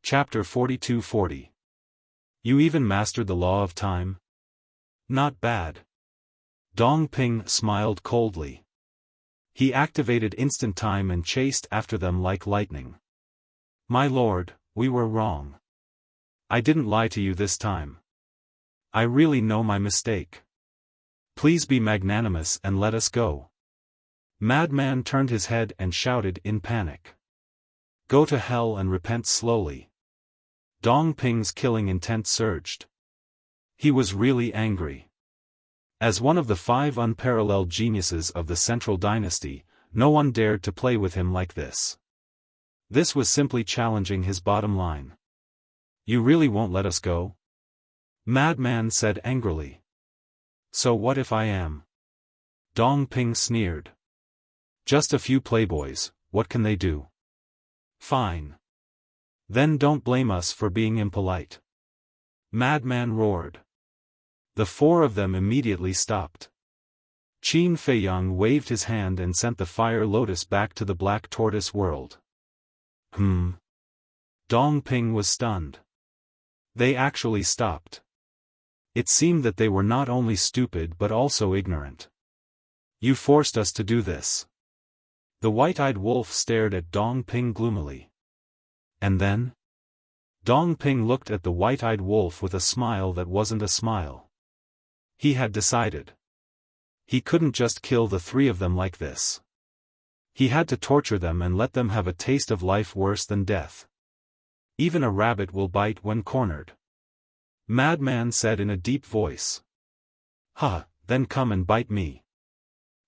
Chapter 4240. You even mastered the law of time? Not bad. Dong Ping smiled coldly. He activated instant time and chased after them like lightning. My lord, we were wrong. I didn't lie to you this time. I really know my mistake. Please be magnanimous and let us go. Madman turned his head and shouted in panic. Go to hell and repent slowly. Dong Ping's killing intent surged. He was really angry. As one of the 5 unparalleled geniuses of the Central Dynasty, no one dared to play with him like this. This was simply challenging his bottom line. You really won't let us go? Madman said angrily. So what if I am? Dong Ping sneered. Just a few playboys, what can they do? Fine. Then don't blame us for being impolite. Madman roared. The 4 of them immediately stopped. Qin Feiyang waved his hand and sent the Fire Lotus back to the Black Tortoise world. Dong Ping was stunned. They actually stopped. It seemed that they were not only stupid but also ignorant. You forced us to do this. The white-eyed wolf stared at Dong Ping gloomily. And then? Dong Ping looked at the white-eyed wolf with a smile that wasn't a smile. He had decided. He couldn't just kill the 3 of them like this. He had to torture them and let them have a taste of life worse than death. Even a rabbit will bite when cornered. Madman said in a deep voice. Then come and bite me.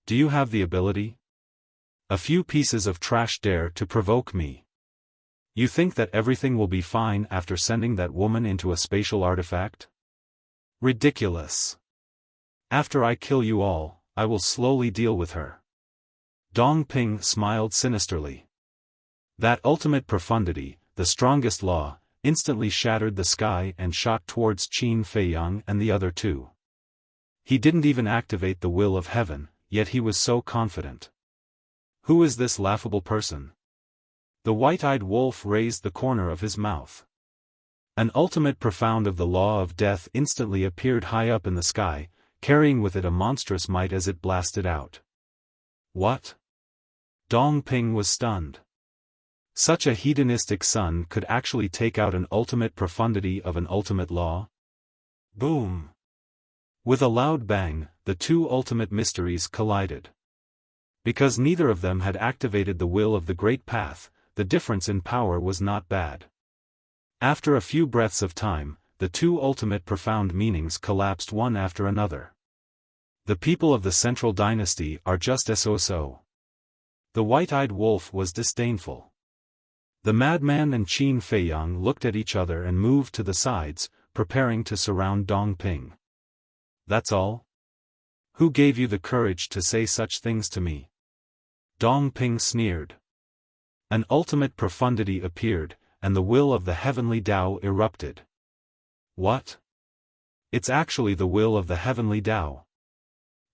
Do you have the ability? A few pieces of trash dare to provoke me. You think that everything will be fine after sending that woman into a spatial artifact? Ridiculous. After I kill you all, I will slowly deal with her. Dong Ping smiled sinisterly. That ultimate profundity, the strongest law, instantly shattered the sky and shot towards Qin Feiyang and the other two. He didn't even activate the will of heaven, yet he was so confident. Who is this laughable person? The white-eyed wolf raised the corner of his mouth. An ultimate profound of the law of death instantly appeared high up in the sky, carrying with it a monstrous might as it blasted out. What? Dong Ping was stunned. Such a hedonistic sun could actually take out an ultimate profundity of an ultimate law? Boom! With a loud bang, the two ultimate mysteries collided. Because neither of them had activated the will of the Great Path, the difference in power was not bad. After a few breaths of time, the two ultimate profound meanings collapsed one after another. The people of the Central Dynasty are just so. The white-eyed wolf was disdainful. The madman and Qin Feiyang looked at each other and moved to the sides, preparing to surround Dong Ping. That's all? Who gave you the courage to say such things to me? Dong Ping sneered. An ultimate profundity appeared, and the will of the heavenly Tao erupted. What? It's actually the will of the heavenly Tao.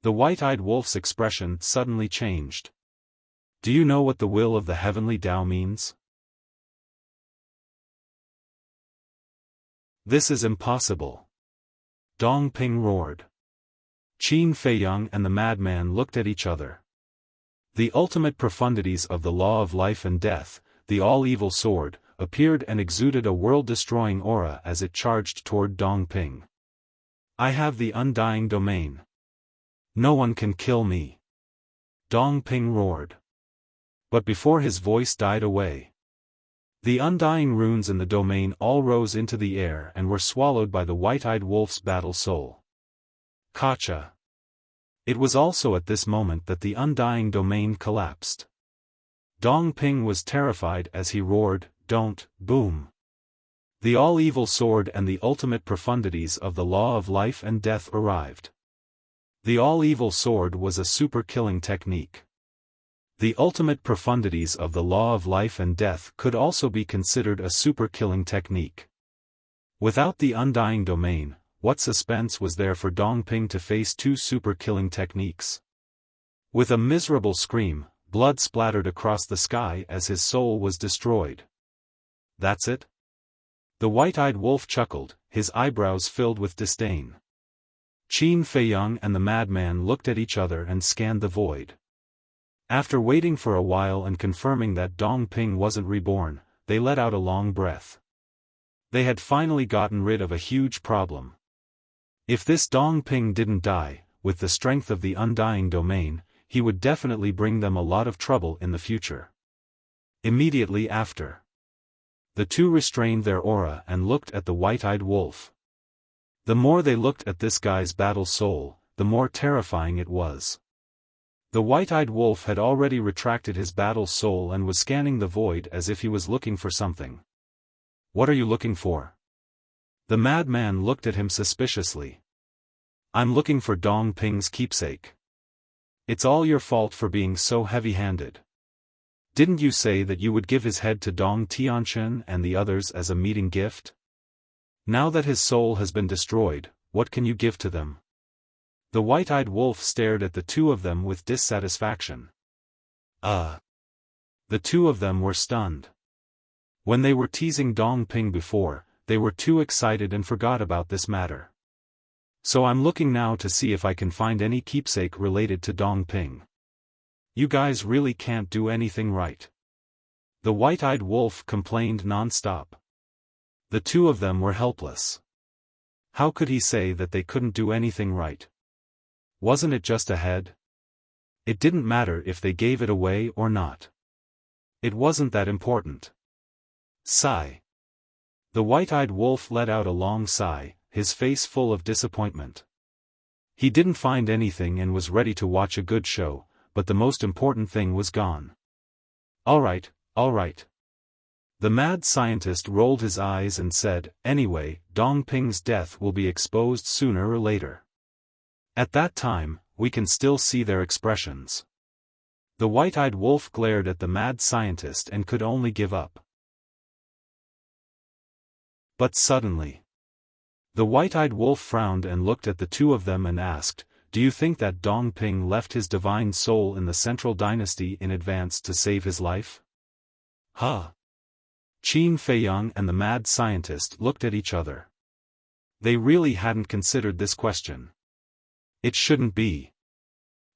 The white-eyed wolf's expression suddenly changed. Do you know what the will of the heavenly Tao means? This is impossible. Dong Ping roared. Qin Feiyang and the madman looked at each other. The ultimate profundities of the law of life and death, the all-evil sword, appeared and exuded a world-destroying aura as it charged toward Dong Ping. I have the undying domain. No one can kill me. Dong Ping roared. But before his voice died away, the undying runes in the domain all rose into the air and were swallowed by the white-eyed wolf's battle soul. Gotcha. It was also at this moment that the undying domain collapsed. Dong Ping was terrified as he roared, "Don't, boom!" The all-evil sword and the ultimate profundities of the law of life and death arrived. The all-evil sword was a super-killing technique. The ultimate profundities of the law of life and death could also be considered a super-killing technique. Without the undying domain, what suspense was there for Dong Ping to face two super-killing techniques? With a miserable scream, blood splattered across the sky as his soul was destroyed. That's it? The white-eyed wolf chuckled, his eyebrows filled with disdain. Qin Feiyang and the madman looked at each other and scanned the void. After waiting for a while and confirming that Dong Ping wasn't reborn, they let out a long breath. They had finally gotten rid of a huge problem. If this Dong Ping didn't die, with the strength of the undying domain, he would definitely bring them a lot of trouble in the future. Immediately after, the two restrained their aura and looked at the white-eyed wolf. The more they looked at this guy's battle soul, the more terrifying it was. The white-eyed wolf had already retracted his battle soul and was scanning the void as if he was looking for something. What are you looking for? The madman looked at him suspiciously. I'm looking for Dong Ping's keepsake. It's all your fault for being so heavy-handed. Didn't you say that you would give his head to Dong Tianchen and the others as a meeting gift? Now that his soul has been destroyed, what can you give to them? The white-eyed wolf stared at the two of them with dissatisfaction. The two of them were stunned. When they were teasing Dong Ping before, they were too excited and forgot about this matter. So I'm looking now to see if I can find any keepsake related to Dong Ping. You guys really can't do anything right. The white-eyed wolf complained non-stop. The two of them were helpless. How could he say that they couldn't do anything right? Wasn't it just a head? It didn't matter if they gave it away or not. It wasn't that important. Sigh. The white-eyed wolf let out a long sigh, his face full of disappointment. He didn't find anything and was ready to watch a good show, but the most important thing was gone. All right. The mad scientist rolled his eyes and said, anyway, Dong Ping's death will be exposed sooner or later. At that time, we can still see their expressions. The white-eyed wolf glared at the mad scientist and could only give up. But suddenly, the white-eyed wolf frowned and looked at the two of them and asked, "Do you think that Dong Ping left his divine soul in the Central Dynasty in advance to save his life?" Huh? Qin Feiyang and the mad scientist looked at each other. They really hadn't considered this question. It shouldn't be.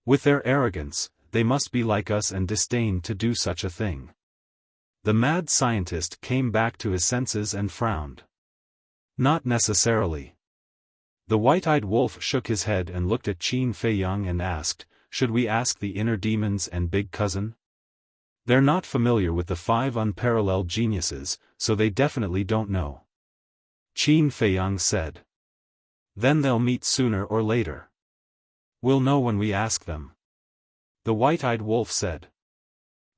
With their arrogance, they must be like us and disdain to do such a thing. The mad scientist came back to his senses and frowned. Not necessarily. The white-eyed wolf shook his head and looked at Qin Feiyang and asked, "Should we ask the inner demons and big cousin? They're not familiar with the 5 unparalleled geniuses, so they definitely don't know." Qin Feiyang said. "Then they'll meet sooner or later. We'll know when we ask them," the white-eyed wolf said.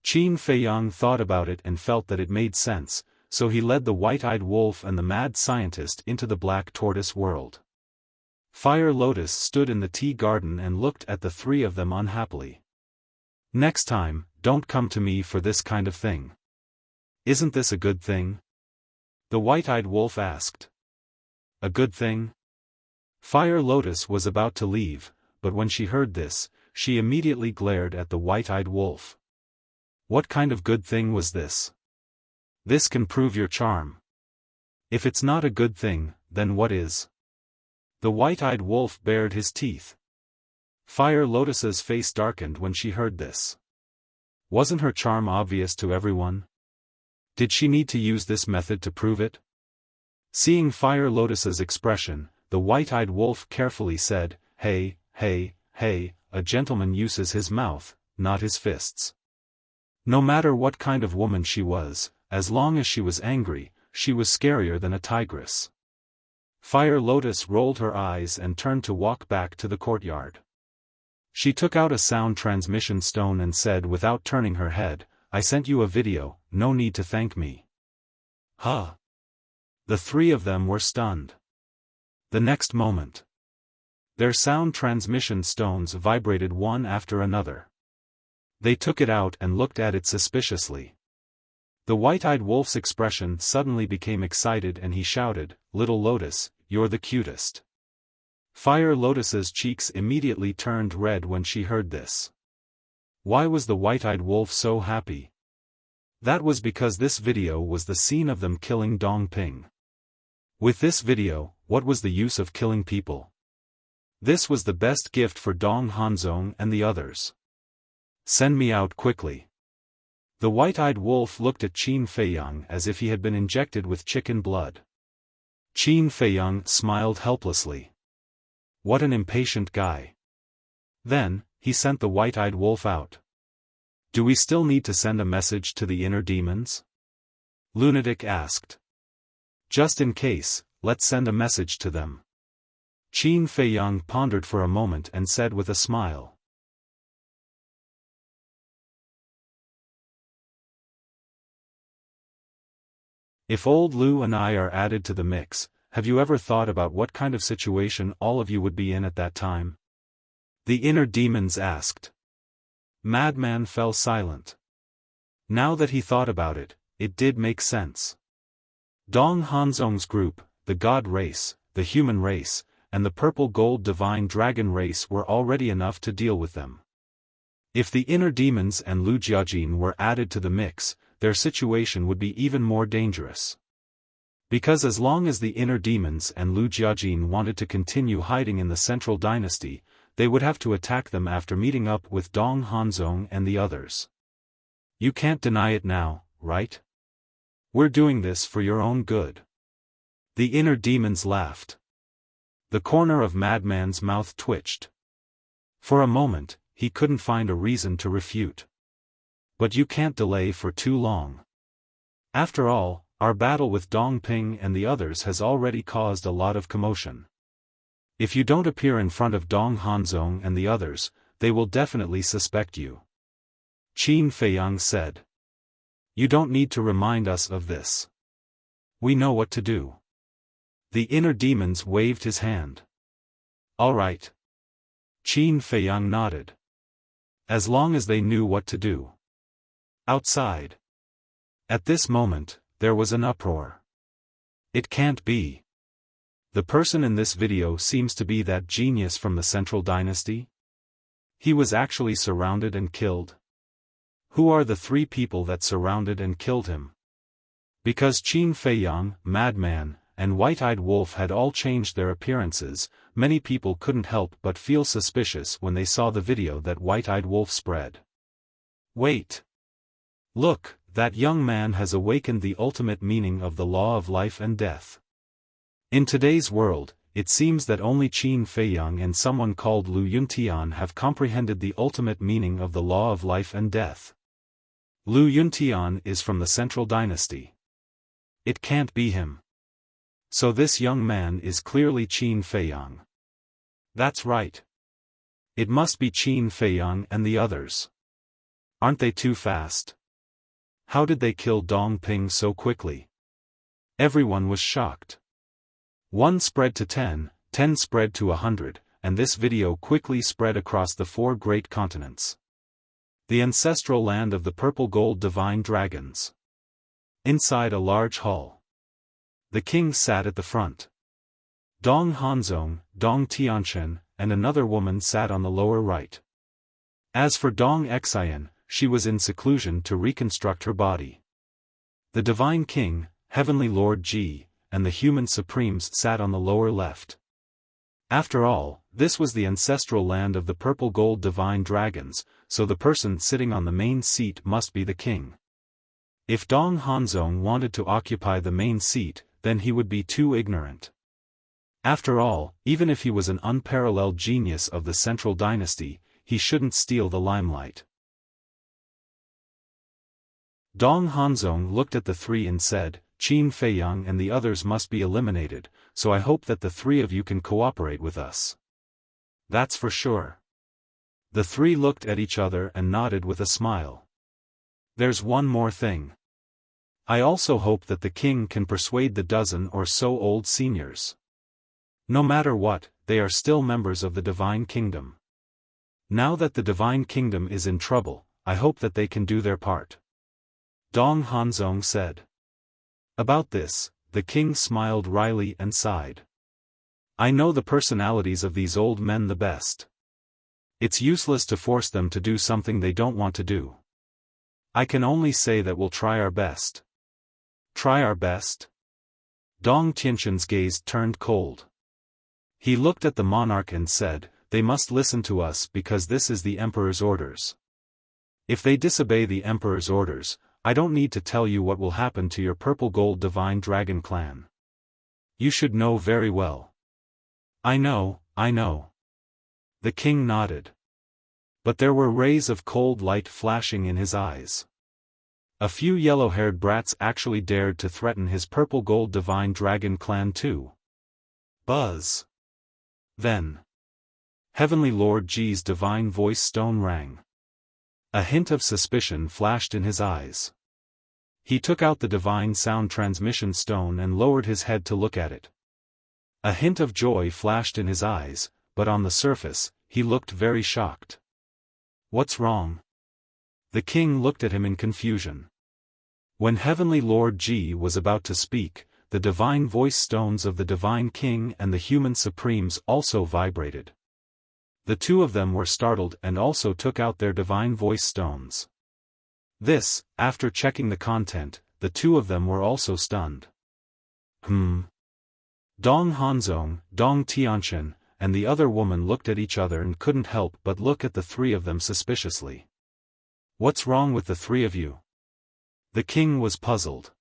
Qin Feiyang thought about it and felt that it made sense, so he led the white-eyed wolf and the mad scientist into the black tortoise world. Fire Lotus stood in the tea garden and looked at the three of them unhappily. "Next time, don't come to me for this kind of thing. Isn't this a good thing?" the white-eyed wolf asked. "A good thing?" Fire Lotus was about to leave, but when she heard this, she immediately glared at the white-eyed wolf. What kind of good thing was this? This can prove your charm. If it's not a good thing, then what is? The white-eyed wolf bared his teeth. Fire Lotus's face darkened when she heard this. Wasn't her charm obvious to everyone? Did she need to use this method to prove it? Seeing Fire Lotus's expression, the white-eyed wolf carefully said, "Hey, hey, hey, a gentleman uses his mouth, not his fists." No matter what kind of woman she was, as long as she was angry, she was scarier than a tigress. Fire Lotus rolled her eyes and turned to walk back to the courtyard. She took out a sound transmission stone and said without turning her head, "I sent you a video, no need to thank me." Huh? The three of them were stunned. The next moment, their sound transmission stones vibrated one after another. They took it out and looked at it suspiciously. The white-eyed wolf's expression suddenly became excited and he shouted, "Little Lotus, you're the cutest." Fire Lotus's cheeks immediately turned red when she heard this. Why was the white-eyed wolf so happy? That was because this video was the scene of them killing Dong Ping. With this video, what was the use of killing people? This was the best gift for Dong Hanzong and the others. Send me out quickly. The white-eyed wolf looked at Qin Feiyang as if he had been injected with chicken blood. Qin Feiyang smiled helplessly. What an impatient guy. Then, he sent the white-eyed wolf out. Do we still need to send a message to the inner demons? Lunatic asked. Just in case, let's send a message to them. Qin Feiyang pondered for a moment and said with a smile. If old Lu and I are added to the mix, have you ever thought about what kind of situation all of you would be in at that time? The inner demons asked. Madman fell silent. Now that he thought about it, it did make sense. Dong Hanzong's group, the God race, the human race, and the purple gold divine dragon race were already enough to deal with them. If the inner demons and Lu Jiajin were added to the mix, their situation would be even more dangerous. Because as long as the inner demons and Lu Jiajin wanted to continue hiding in the Central Dynasty, they would have to attack them after meeting up with Dong Hanzong and the others. You can't deny it now, right? We're doing this for your own good. The inner demons laughed. The corner of Madman's mouth twitched. For a moment, he couldn't find a reason to refute. But you can't delay for too long. After all, our battle with Dong Ping and the others has already caused a lot of commotion. If you don't appear in front of Dong Hanzong and the others, they will definitely suspect you. Qin Feiyang said. You don't need to remind us of this. We know what to do. The inner demons waved his hand. All right. Qin Feiyang nodded. As long as they knew what to do. Outside. At this moment, there was an uproar. It can't be. The person in this video seems to be that genius from the Central Dynasty? He was actually surrounded and killed? Who are the three people that surrounded and killed him? Because Qin Feiyang, Madman, and White-Eyed Wolf had all changed their appearances, many people couldn't help but feel suspicious when they saw the video that White-Eyed Wolf spread. Wait! Look, that young man has awakened the ultimate meaning of the law of life and death. In today's world, it seems that only Qin Feiyang and someone called Lu Yuntian have comprehended the ultimate meaning of the law of life and death. Lu Yuntian is from the Central Dynasty. It can't be him. So this young man is clearly Qin Feiyang. That's right. It must be Qin Feiyang and the others. Aren't they too fast? How did they kill Dong Ping so quickly? Everyone was shocked. 1 spread to 10, 10 spread to 100, and this video quickly spread across the 4 great continents. The ancestral land of the purple gold divine dragons. Inside a large hall. The king sat at the front. Dong Hanzong, Dong Tianchen, and another woman sat on the lower right. As for Dong Xian, she was in seclusion to reconstruct her body. The divine king, heavenly lord Ji, and the human supremes sat on the lower left. After all, this was the ancestral land of the purple gold divine dragons, so the person sitting on the main seat must be the king. If Dong Hanzong wanted to occupy the main seat, then he would be too ignorant. After all, even if he was an unparalleled genius of the Central Dynasty, he shouldn't steal the limelight. Dong Hanzong looked at the three and said, Qin Feiyang and the others must be eliminated, so I hope that the three of you can cooperate with us. That's for sure. The three looked at each other and nodded with a smile. There's one more thing. I also hope that the king can persuade the dozen or so old seniors. No matter what, they are still members of the divine kingdom. Now that the divine kingdom is in trouble, I hope that they can do their part. Dong Hanzong said. About this, the king smiled wryly and sighed. I know the personalities of these old men the best. It's useless to force them to do something they don't want to do. I can only say that we'll try our best. Try our best? Dong Tianchen's gaze turned cold. He looked at the monarch and said, they must listen to us because this is the emperor's orders. If they disobey the emperor's orders, I don't need to tell you what will happen to your purple gold divine dragon clan. You should know very well. I know. The king nodded. But there were rays of cold light flashing in his eyes. A few yellow-haired brats actually dared to threaten his purple gold divine dragon clan too. Buzz. Then. Heavenly Lord Ji's divine voice stone rang. A hint of suspicion flashed in his eyes. He took out the divine sound transmission stone and lowered his head to look at it. A hint of joy flashed in his eyes, but on the surface, he looked very shocked. What's wrong? The king looked at him in confusion. When Heavenly Lord Ji was about to speak, the divine voice stones of the divine king and the human supremes also vibrated. The two of them were startled and also took out their divine voice stones. This, after checking the content, the two of them were also stunned. Dong Hanzong, Dong Tianchen, and the other woman looked at each other and couldn't help but look at the three of them suspiciously. What's wrong with the three of you? The king was puzzled.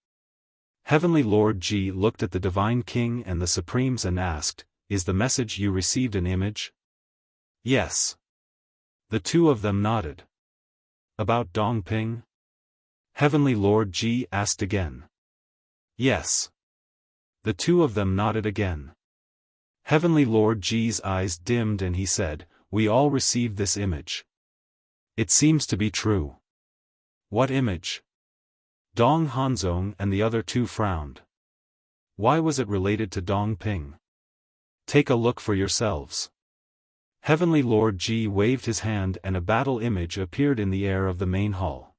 Heavenly Lord Ji looked at the divine king and the supremes and asked, is the message you received an image? Yes. The two of them nodded. About Dong Ping? Heavenly Lord Ji asked again. Yes. The two of them nodded again. Heavenly Lord Ji's eyes dimmed and he said, we all received this image. It seems to be true. What image? Dong Hanzong and the other two frowned. Why was it related to Dong Ping? Take a look for yourselves. Heavenly Lord Ji waved his hand and a battle image appeared in the air of the main hall.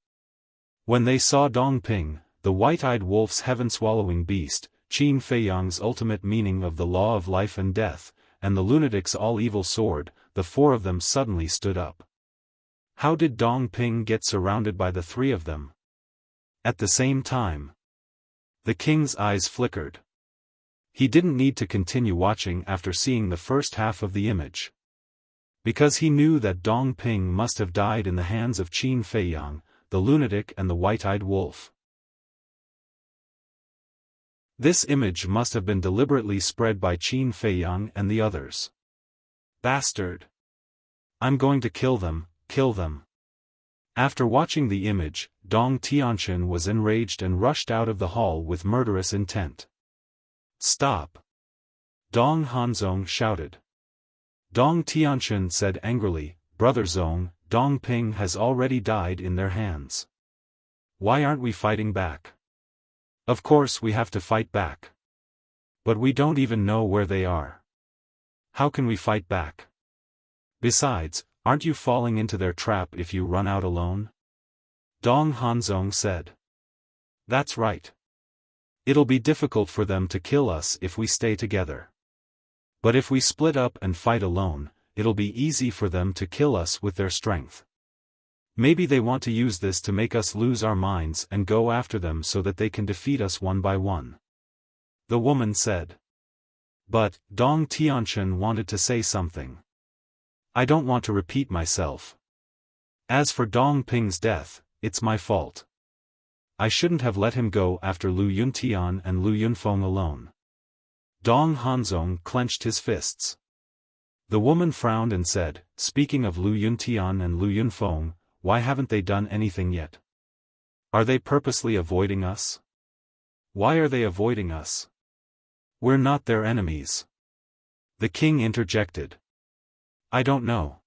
When they saw Dong Ping, the white-eyed wolf's heaven-swallowing beast, Qin Feiyang's ultimate meaning of the law of life and death, and the lunatic's all-evil sword, the four of them suddenly stood up. How did Dong Ping get surrounded by the three of them? At the same time, the king's eyes flickered. He didn't need to continue watching after seeing the first half of the image. Because he knew that Dong Ping must have died in the hands of Qin Feiyang, the lunatic and the white-eyed wolf. This image must have been deliberately spread by Qin Feiyang and the others. Bastard! I'm going to kill them, kill them. After watching the image, Dong Tianqin was enraged and rushed out of the hall with murderous intent. Stop! Dong Hanzong shouted. Dong Tianqin said angrily, Brother Zong, Dong Ping has already died in their hands. Why aren't we fighting back? Of course we have to fight back. But we don't even know where they are. How can we fight back? Besides, aren't you falling into their trap if you run out alone? Dong Hanzong said. That's right. It'll be difficult for them to kill us if we stay together. But if we split up and fight alone, it'll be easy for them to kill us with their strength. Maybe they want to use this to make us lose our minds and go after them so that they can defeat us one by one. The woman said. But, Dong Tianqin wanted to say something. I don't want to repeat myself. As for Dong Ping's death, it's my fault. I shouldn't have let him go after Lu Yuntian and Lu Yunfeng alone. Dong Hanzong clenched his fists. The woman frowned and said, speaking of Lu Yuntian and Lu Yunfeng, why haven't they done anything yet? Are they purposely avoiding us? Why are they avoiding us? We're not their enemies. The king interjected. I don't know.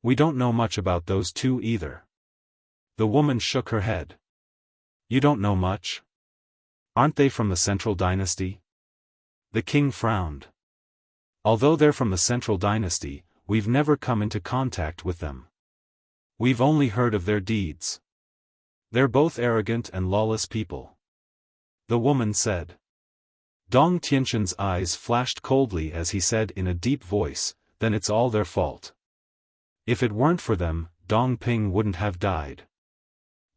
We don't know much about those two either. The woman shook her head. You don't know much? Aren't they from the Central Dynasty? The king frowned. Although they're from the Central Dynasty, we've never come into contact with them. We've only heard of their deeds. They're both arrogant and lawless people. The woman said. Dong Tianqin's eyes flashed coldly as he said in a deep voice, then it's all their fault. If it weren't for them, Dong Ping wouldn't have died.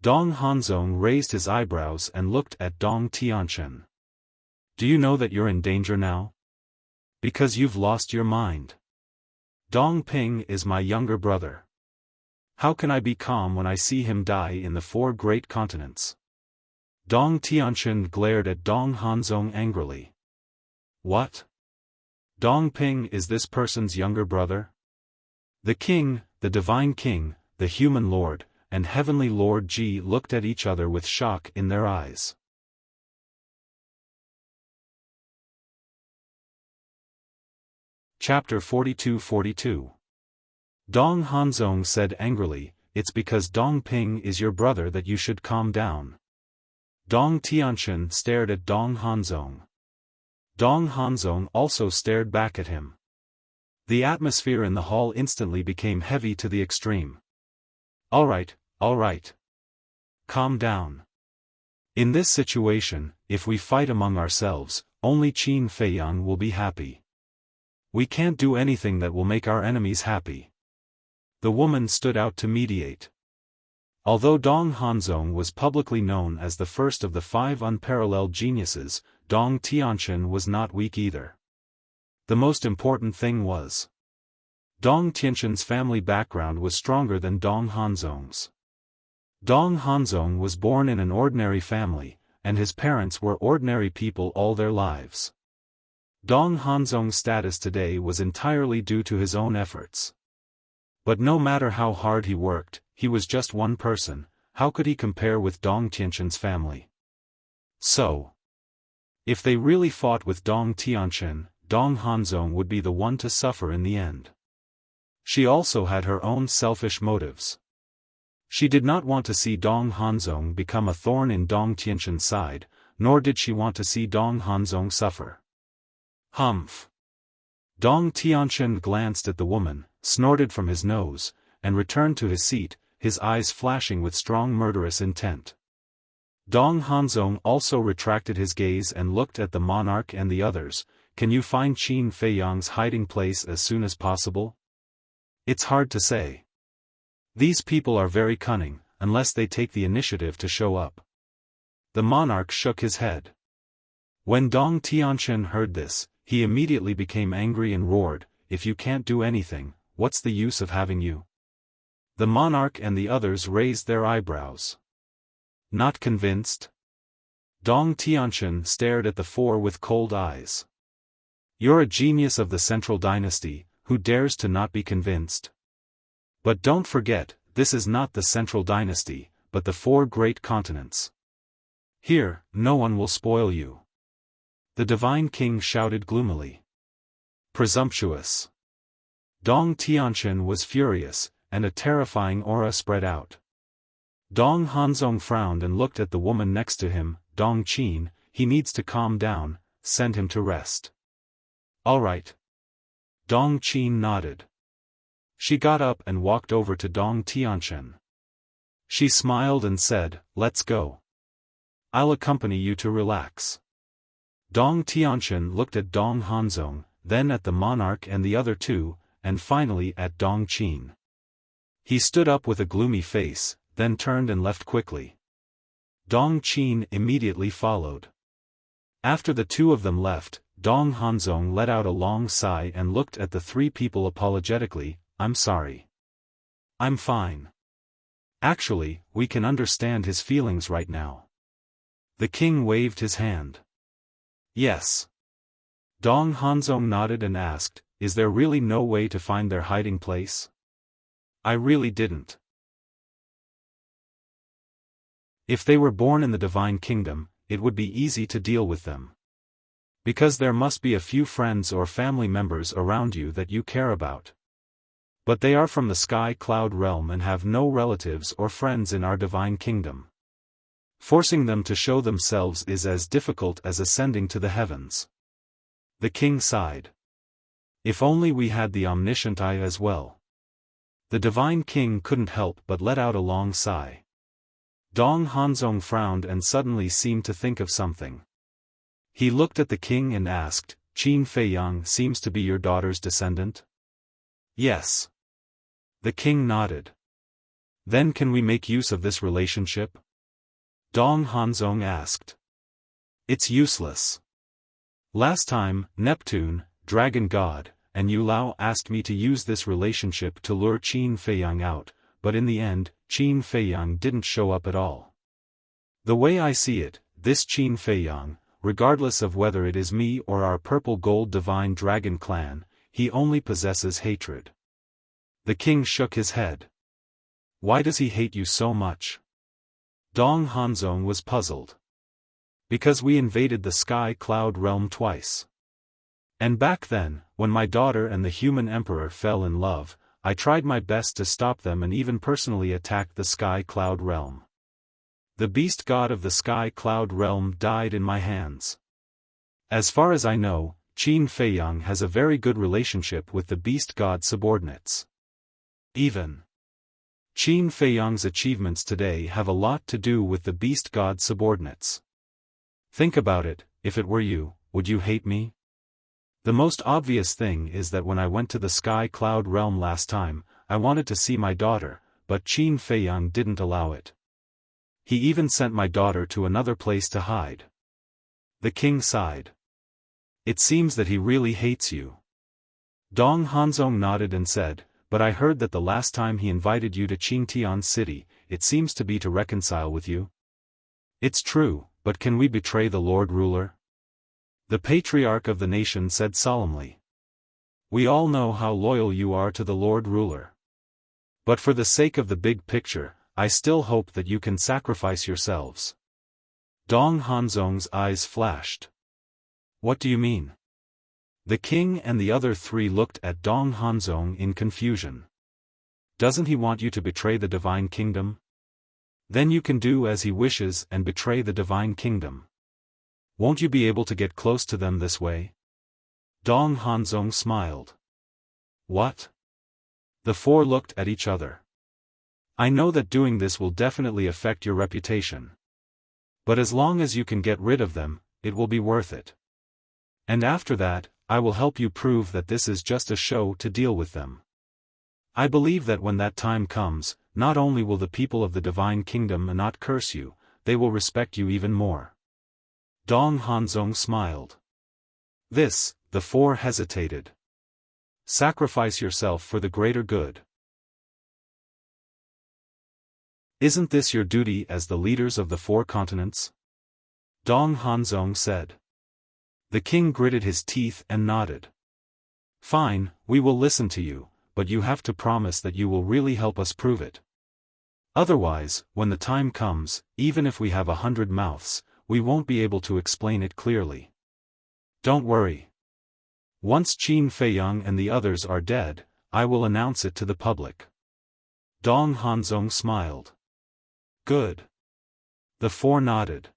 Dong Hanzong raised his eyebrows and looked at Dong Tianqin. Do you know that you're in danger now? Because you've lost your mind. Dong Ping is my younger brother. How can I be calm when I see him die in the four great continents? Dong Tianqin glared at Dong Hanzong angrily. What? Dong Ping is this person's younger brother? The king, the divine king, the human lord, and heavenly lord Ji looked at each other with shock in their eyes. Chapter 42-42. Dong Hanzong said angrily, it's because Dong Ping is your brother that you should calm down. Dong Tianqin stared at Dong Hanzong. Dong Hanzong also stared back at him. The atmosphere in the hall instantly became heavy to the extreme. All right. Calm down. In this situation, if we fight among ourselves, only Qin Feiyang will be happy. We can't do anything that will make our enemies happy. The woman stood out to mediate. Although Dong Hanzong was publicly known as the first of the 5 unparalleled geniuses, Dong Tianqin was not weak either. The most important thing was, Dong Tianqin's family background was stronger than Dong Hanzong's. Dong Hanzong was born in an ordinary family, and his parents were ordinary people all their lives. Dong Hanzong's status today was entirely due to his own efforts. But no matter how hard he worked, he was just one person. How could he compare with Dong Tianqin's family? So, if they really fought with Dong Tianqin, Dong Hanzong would be the one to suffer in the end. She also had her own selfish motives. She did not want to see Dong Hanzong become a thorn in Dong Tianqin's side, nor did she want to see Dong Hanzong suffer. Humph. Dong Tianqin glanced at the woman, snorted from his nose, and returned to his seat, his eyes flashing with strong murderous intent. Dong Hanzong also retracted his gaze and looked at the monarch and the others. Can you find Qin Feiyang's hiding place as soon as possible? It's hard to say. These people are very cunning, unless they take the initiative to show up. The monarch shook his head. When Dong Tianqian heard this, he immediately became angry and roared, "If you can't do anything, what's the use of having you?" The monarch and the others raised their eyebrows. Not convinced? Dong Tianqian stared at the four with cold eyes. You're a genius of the Central Dynasty, who dares to not be convinced? But don't forget, this is not the Central Dynasty, but the four great continents. Here, no one will spoil you. The Divine King shouted gloomily. Presumptuous. Dong Tianqian was furious, and a terrifying aura spread out. Dong Hanzong frowned and looked at the woman next to him. Dong Qin, he needs to calm down, send him to rest. All right. Dong Qin nodded. She got up and walked over to Dong Tianqian. She smiled and said, "Let's go. I'll accompany you to relax." Dong Tianqian looked at Dong Hanzong, then at the monarch and the other two, and finally at Dong Qin. He stood up with a gloomy face, then turned and left quickly. Dong Qin immediately followed. After the two of them left, Dong Hanzong let out a long sigh and looked at the three people apologetically. "I'm sorry. I'm fine. Actually, we can understand his feelings right now." The king waved his hand. "Yes." Dong Hanzong nodded and asked, "Is there really no way to find their hiding place?" "I really didn't. If they were born in the Divine Kingdom, it would be easy to deal with them. Because there must be a few friends or family members around you that you care about. But they are from the Sky Cloud realm and have no relatives or friends in our Divine Kingdom. Forcing them to show themselves is as difficult as ascending to the heavens." The king sighed. "If only we had the omniscient eye as well." The Divine King couldn't help but let out a long sigh. Dong Hanzong frowned and suddenly seemed to think of something. He looked at the king and asked, "Qin Feiyang seems to be your daughter's descendant?" "Yes." The king nodded. "Then can we make use of this relationship?" Dong Hanzong asked. "It's useless. Last time, Neptune, dragon god, and Yu Lao asked me to use this relationship to lure Qin Feiyang out, but in the end, Qin Feiyang didn't show up at all. The way I see it, this Qin Feiyang, regardless of whether it is me or our purple gold divine dragon clan, he only possesses hatred." The king shook his head. "Why does he hate you so much?" Dong Hanzong was puzzled. "Because we invaded the Sky Cloud realm twice. And back then, when my daughter and the human emperor fell in love, I tried my best to stop them and even personally attacked the Sky Cloud realm. The beast god of the Sky Cloud realm died in my hands. As far as I know, Qin Feiyang has a very good relationship with the beast god subordinates. Even Qin Feiyang's achievements today have a lot to do with the beast god subordinates. Think about it, if it were you, would you hate me? The most obvious thing is that when I went to the Sky Cloud realm last time, I wanted to see my daughter, but Qin Feiyang didn't allow it. He even sent my daughter to another place to hide." The king sighed. "It seems that he really hates you." Dong Hanzong nodded and said, "But I heard that the last time he invited you to Qingtian city, it seems to be to reconcile with you." "It's true, but can we betray the Lord Ruler?" The patriarch of the nation said solemnly. "We all know how loyal you are to the Lord Ruler. But for the sake of the big picture, I still hope that you can sacrifice yourselves." Dong Hanzong's eyes flashed. "What do you mean?" The king and the other three looked at Dong Hanzong in confusion. "Doesn't he want you to betray the Divine Kingdom? Then you can do as he wishes and betray the Divine Kingdom. Won't you be able to get close to them this way?" Dong Hanzong smiled. "What?" The four looked at each other. "I know that doing this will definitely affect your reputation. But as long as you can get rid of them, it will be worth it. And after that, I will help you prove that this is just a show to deal with them. I believe that when that time comes, not only will the people of the Divine Kingdom not curse you, they will respect you even more. Dong Hanzong smiled. This, the four hesitated. Sacrifice yourself for the greater good. Isn't this your duty as the leaders of the four continents? Dong Hanzong said. The king gritted his teeth and nodded. Fine, we will listen to you, but you have to promise that you will really help us prove it. Otherwise, when the time comes, even if we have 100 mouths, we won't be able to explain it clearly. Don't worry. Once Qin Feiyang and the others are dead, I will announce it to the public. Dong Hanzong smiled. Good. The four nodded.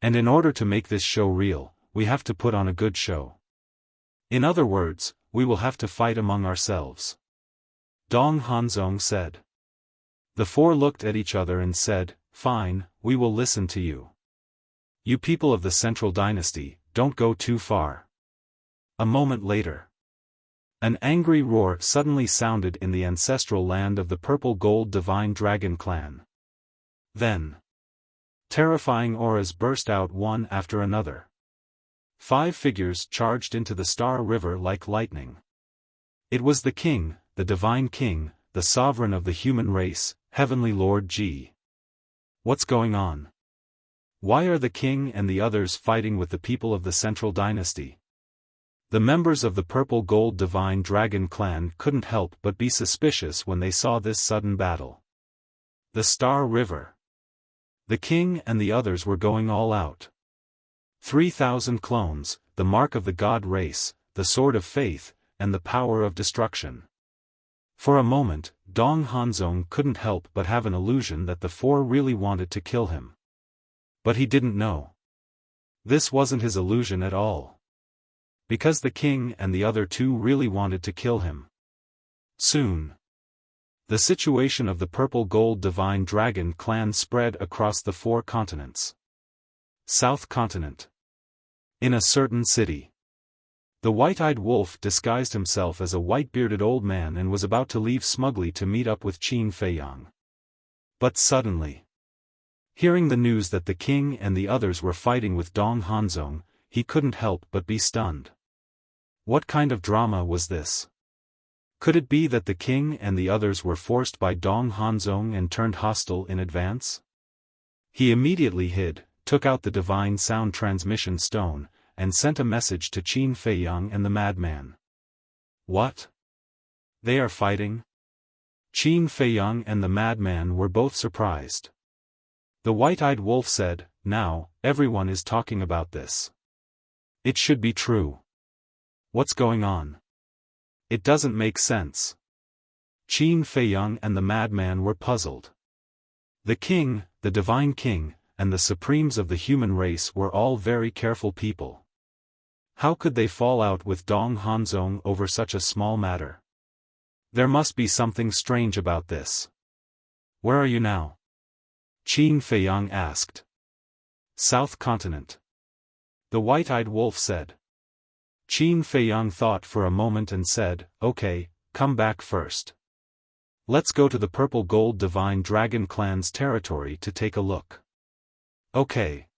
And in order to make this show real, we have to put on a good show. In other words, we will have to fight among ourselves. Dong Hanzong said. The four looked at each other and said, Fine, we will listen to you. You people of the Central Dynasty, don't go too far. A moment later, an angry roar suddenly sounded in the ancestral land of the Purple Gold Divine Dragon clan. Then, terrifying auras burst out one after another. 5 figures charged into the Star River like lightning. It was the king, the Divine King, the sovereign of the human race, Heavenly Lord Ji. What's going on? Why are the king and the others fighting with the people of the Central Dynasty? The members of the Purple Gold Divine Dragon clan couldn't help but be suspicious when they saw this sudden battle. The Star River. The king and the others were going all out. 3,000 clones, the mark of the god race, the sword of faith, and the power of destruction. For a moment, Dong Hanzong couldn't help but have an illusion that the four really wanted to kill him. But he didn't know. This wasn't his illusion at all. Because the king and the other two really wanted to kill him. Soon, the situation of the Purple Gold Divine Dragon clan spread across the 4 continents. South Continent. In a certain city, the white-eyed wolf disguised himself as a white-bearded old man and was about to leave smugly to meet up with Qin Feiyang. But suddenly, hearing the news that the king and the others were fighting with Dong Hanzong, he couldn't help but be stunned. What kind of drama was this? Could it be that the king and the others were forced by Dong Hanzong and turned hostile in advance? He immediately hid, took out the divine sound transmission stone, and sent a message to Qin Feiyang and the madman. What? They are fighting? Qin Feiyang and the madman were both surprised. The white-eyed wolf said, Now, everyone is talking about this. It should be true. What's going on? It doesn't make sense. Qin Feiyang and the madman were puzzled. The king, the divine king, and the supremes of the human race were all very careful people. How could they fall out with Dong Hanzong over such a small matter? There must be something strange about this. Where are you now? Qin Feiyang asked. South Continent. The white-eyed wolf said. Qin Feiyang thought for a moment and said, Okay, come back first. Let's go to the Purple Gold Divine Dragon clan's territory to take a look. Okay.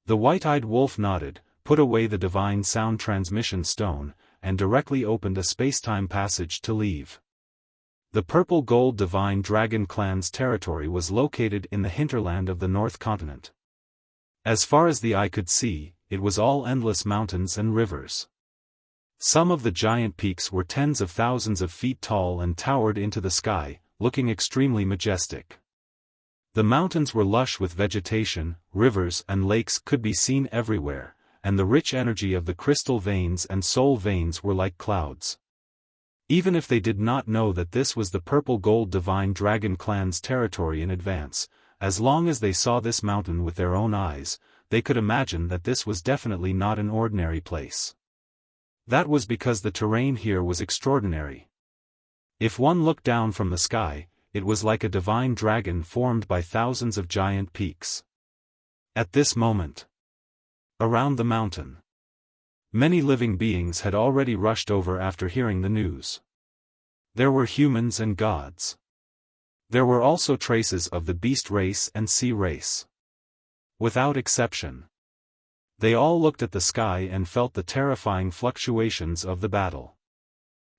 The white-eyed wolf nodded, put away the divine sound transmission stone, and directly opened a space-time passage to leave. The Purple Gold Divine Dragon clan's territory was located in the hinterland of the North Continent. As far as the eye could see, it was all endless mountains and rivers. Some of the giant peaks were tens of thousands of feet tall and towered into the sky, looking extremely majestic. The mountains were lush with vegetation, rivers and lakes could be seen everywhere, and the rich energy of the crystal veins and soul veins were like clouds. Even if they did not know that this was the Purple Gold Divine Dragon clan's territory in advance, as long as they saw this mountain with their own eyes, they could imagine that this was definitely not an ordinary place. That was because the terrain here was extraordinary. If one looked down from the sky, it was like a divine dragon formed by thousands of giant peaks. At this moment, around the mountain, many living beings had already rushed over after hearing the news. There were humans and gods. There were also traces of the beast race and sea race. Without exception, they all looked at the sky and felt the terrifying fluctuations of the battle.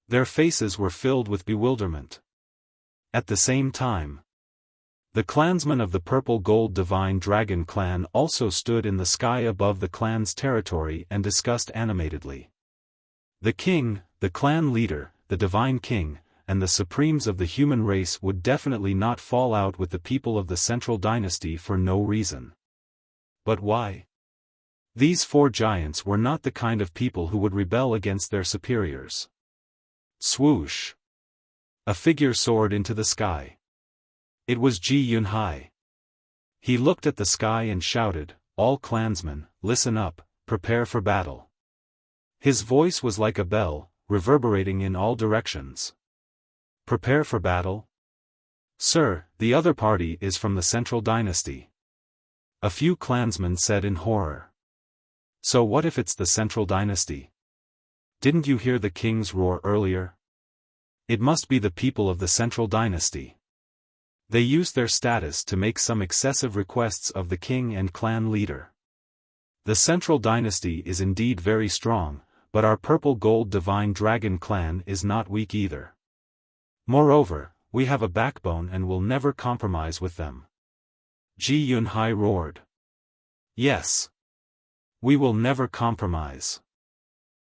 Their faces were filled with bewilderment. At the same time, the clansmen of the purple-gold divine dragon clan also stood in the sky above the clan's territory and discussed animatedly. The king, the clan leader, the divine king, and the supremes of the human race would definitely not fall out with the people of the central dynasty for no reason. But why? These four giants were not the kind of people who would rebel against their superiors. Swoosh! A figure soared into the sky. It was Ji Yunhai. He looked at the sky and shouted, "All clansmen, listen up, prepare for battle." His voice was like a bell, reverberating in all directions. Prepare for battle? Sir, the other party is from the central dynasty. A few clansmen said in horror. So what if it's the central dynasty? Didn't you hear the king's roar earlier? It must be the people of the central dynasty. They used their status to make some excessive requests of the king and clan leader. The central dynasty is indeed very strong, but our purple-gold divine dragon clan is not weak either. Moreover, we have a backbone and will never compromise with them. Ji Yunhai roared. Yes. We will never compromise.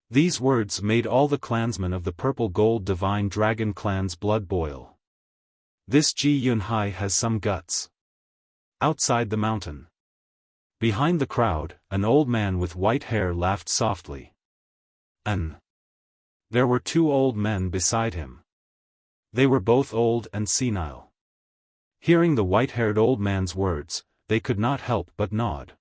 These words made all the clansmen of the purple-gold divine dragon clan's blood boil. This Ji Yunhai has some guts. Outside the mountain, behind the crowd, an old man with white hair laughed softly. There were two old men beside him. They were both old and senile. Hearing the white-haired old man's words, they could not help but nod.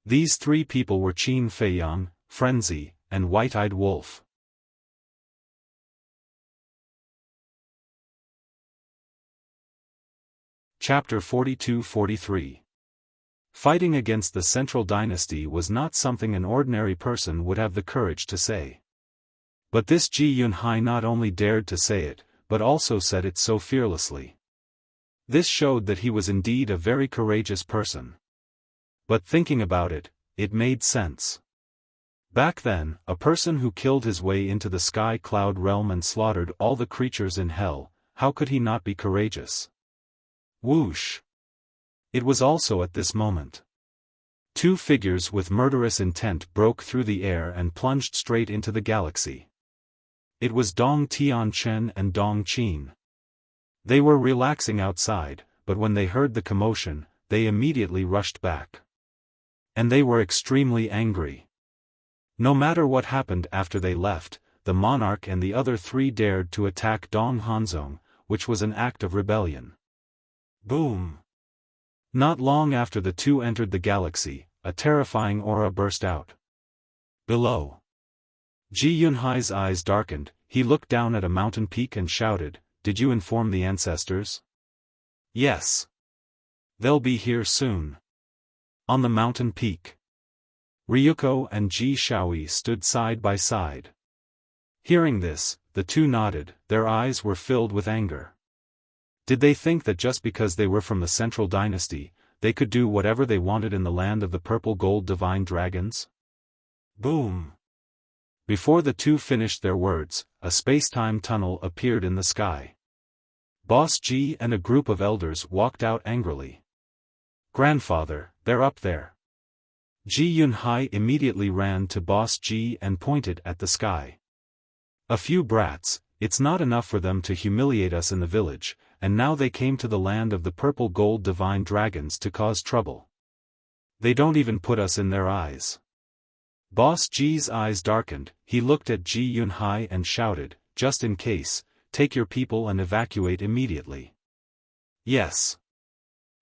These three people were Qin Feiyang, Frenzy, and White-Eyed Wolf. Chapter 42-43. Fighting against the central dynasty was not something an ordinary person would have the courage to say. But this Ji Yunhai not only dared to say it, but also said it so fearlessly. This showed that he was indeed a very courageous person. But thinking about it, it made sense. Back then, a person who killed his way into the sky cloud realm and slaughtered all the creatures in hell, how could he not be courageous? Whoosh! It was also at this moment. Two figures with murderous intent broke through the air and plunged straight into the galaxy. It was Dong Tianchen and Dong Qin. They were relaxing outside, but when they heard the commotion, they immediately rushed back. And they were extremely angry. No matter what happened after they left, the monarch and the other three dared to attack Dong Hanzong, which was an act of rebellion. Boom! Not long after the two entered the galaxy, a terrifying aura burst out. Below, Ji Yunhai's eyes darkened. He looked down at a mountain peak and shouted, "Did you inform the ancestors?" "Yes. They'll be here soon." On the mountain peak, Ryuko and Ji Shaoi stood side by side. Hearing this, the two nodded, their eyes were filled with anger. Did they think that just because they were from the central dynasty, they could do whatever they wanted in the land of the purple-gold divine dragons? Boom! Before the two finished their words, a space-time tunnel appeared in the sky. Boss Ji and a group of elders walked out angrily. "Grandfather, they're up there." Ji Yunhai immediately ran to Boss Ji and pointed at the sky. "A few brats, it's not enough for them to humiliate us in the village, and now they came to the land of the purple-gold divine dragons to cause trouble. They don't even put us in their eyes." Boss Ji's eyes darkened. He looked at Ji Yunhai and shouted, "Just in case, take your people and evacuate immediately." "Yes."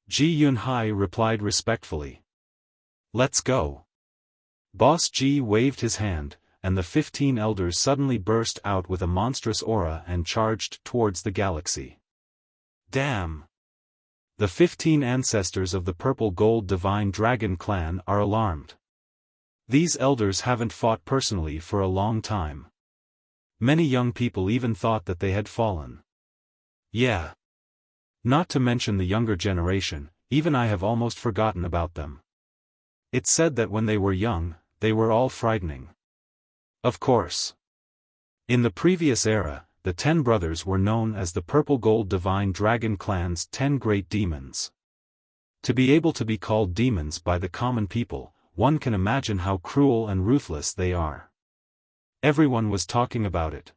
Ji Yunhai replied respectfully. "Let's go." Boss Ji waved his hand, and the 15 elders suddenly burst out with a monstrous aura and charged towards the galaxy. Damn! The 15 ancestors of the Purple Gold Divine Dragon clan are alarmed. These elders haven't fought personally for a long time. Many young people even thought that they had fallen. Yeah. Not to mention the younger generation, even I have almost forgotten about them. It's said that when they were young, they were all frightening. Of course. In the previous era, the 10 brothers were known as the Purple Gold Divine Dragon clan's 10 great demons. To be able to be called demons by the common people, one can imagine how cruel and ruthless they are. Everyone was talking about it.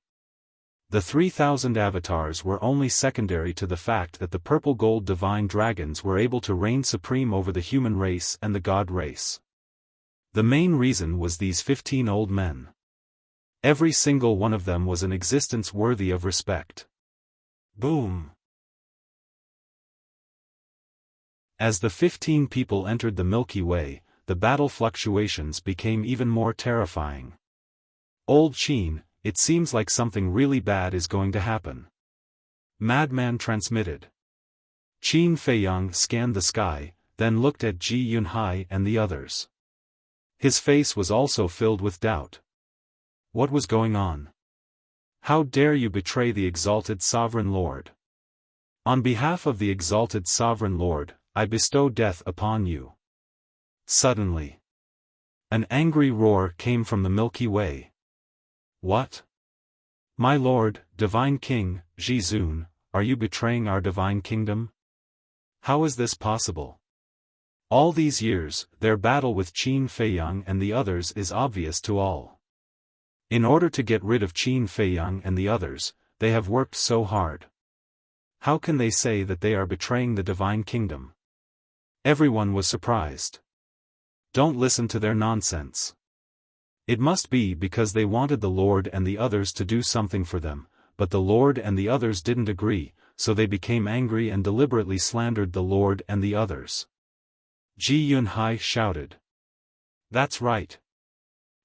The 3,000 avatars were only secondary to the fact that the Purple Gold Divine Dragons were able to reign supreme over the human race and the god race. The main reason was these 15 old men. Every single one of them was an existence worthy of respect. Boom! As the 15 people entered the Milky Way, the battle fluctuations became even more terrifying. Old Qin, it seems like something really bad is going to happen. Madman transmitted. Qin Feiyang scanned the sky, then looked at Ji Yunhai and the others. His face was also filled with doubt. What was going on? How dare you betray the exalted Sovereign Lord? On behalf of the exalted Sovereign Lord, I bestow death upon you. Suddenly, an angry roar came from the Milky Way. What? My lord, divine king, Jizun, are you betraying our divine kingdom? How is this possible? All these years, their battle with Qin Feiyang and the others is obvious to all. In order to get rid of Qin Feiyang and the others, they have worked so hard. How can they say that they are betraying the divine kingdom? Everyone was surprised. Don't listen to their nonsense. It must be because they wanted the Lord and the others to do something for them, but the Lord and the others didn't agree, so they became angry and deliberately slandered the Lord and the others. Ji Yunhai shouted. That's right.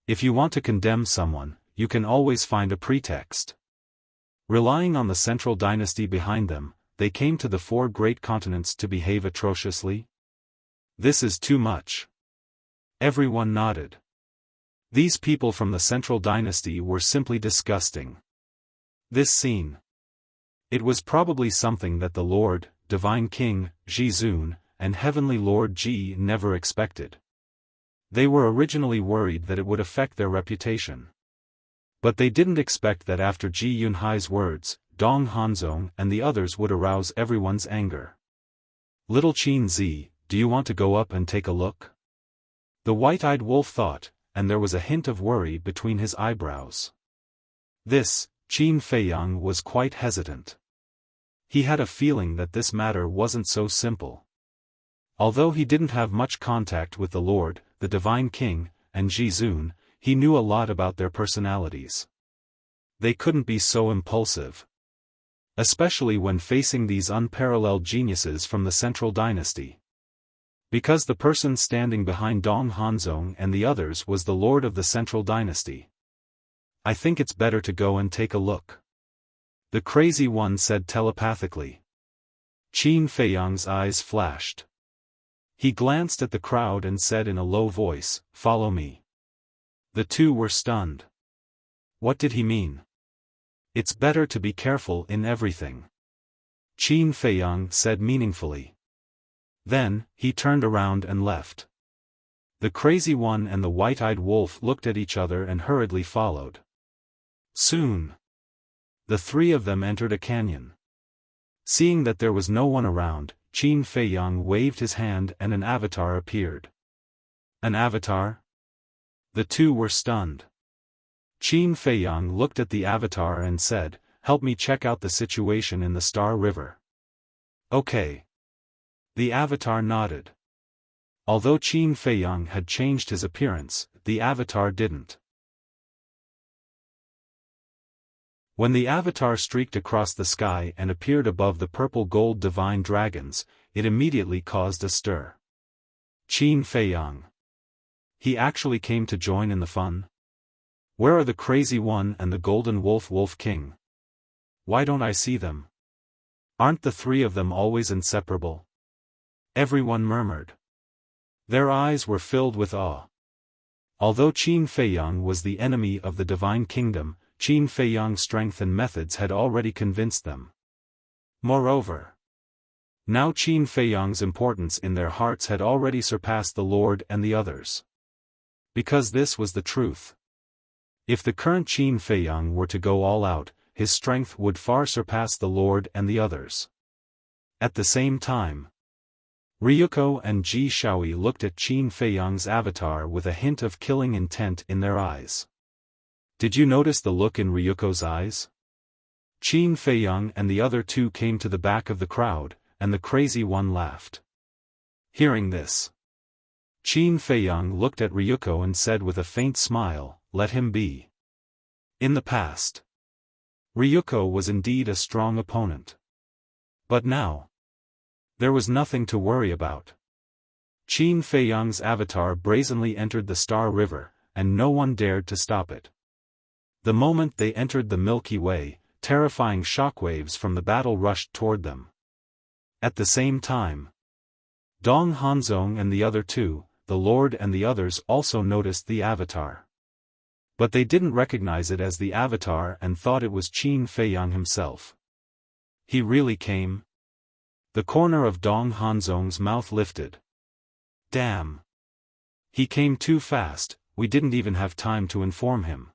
If you want to condemn someone, you can always find a pretext. Relying on the central dynasty behind them, they came to the 4 great continents to behave atrociously? This is too much. Everyone nodded. These people from the central dynasty were simply disgusting. This scene. It was probably something that the Lord, Divine King, Jizun, and Heavenly Lord Ji never expected. They were originally worried that it would affect their reputation. But they didn't expect that after Ji Yunhai's words, Dong Hanzong and the others would arouse everyone's anger. Little Qin Zi, do you want to go up and take a look? The white-eyed wolf thought, and there was a hint of worry between his eyebrows. This, Qin Feiyang was quite hesitant. He had a feeling that this matter wasn't so simple. Although he didn't have much contact with the Lord, the Divine King, and Jizun, he knew a lot about their personalities. They couldn't be so impulsive. Especially when facing these unparalleled geniuses from the central dynasty. Because the person standing behind Dong Hanzong and the others was the lord of the central dynasty. I think it's better to go and take a look. The crazy one said telepathically. Qin Feiyang's eyes flashed. He glanced at the crowd and said in a low voice, "Follow me." The 2 were stunned. What did he mean? It's better to be careful in everything. Qin Feiyang said meaningfully. Then, he turned around and left. The crazy one and the white-eyed wolf looked at each other and hurriedly followed. Soon, the 3 of them entered a canyon. Seeing that there was no one around, Qin Feiyang waved his hand and an avatar appeared. An avatar? The 2 were stunned. Qin Feiyang looked at the avatar and said, "Help me check out the situation in the Star River." Okay. The avatar nodded. Although Qin Feiyang had changed his appearance, the avatar didn't. When the avatar streaked across the sky and appeared above the Purple Gold Divine Dragons, it immediately caused a stir. Qin Feiyang. He actually came to join in the fun? Where are the Crazy One and the Golden Wolf Wolf King? Why don't I see them? Aren't the three of them always inseparable? Everyone murmured. Their eyes were filled with awe. Although Qin Feiyang was the enemy of the divine kingdom, Qin Feiyang's strength and methods had already convinced them. Moreover, now Qin Feiyang's importance in their hearts had already surpassed the Lord and the others. Because this was the truth. If the current Qin Feiyang were to go all out, his strength would far surpass the Lord and the others. At the same time, Ryuko and Ji Shaoi looked at Qin Feiyang's avatar with a hint of killing intent in their eyes. Did you notice the look in Ryuko's eyes? Qin Feiyang and the other two came to the back of the crowd, and the crazy one laughed. Hearing this, Qin Feiyang looked at Ryuko and said with a faint smile, "Let him be." In the past, Ryuko was indeed a strong opponent. But now, there was nothing to worry about. Qin Feiyang's avatar brazenly entered the Star River, and no one dared to stop it. The moment they entered the Milky Way, terrifying shockwaves from the battle rushed toward them. At the same time, Dong Hanzong and the other two, the Lord and the others also noticed the avatar. But they didn't recognize it as the avatar and thought it was Qin Feiyang himself. He really came? The corner of Dong Hanzong's mouth lifted. Damn! He came too fast, we didn't even have time to inform him.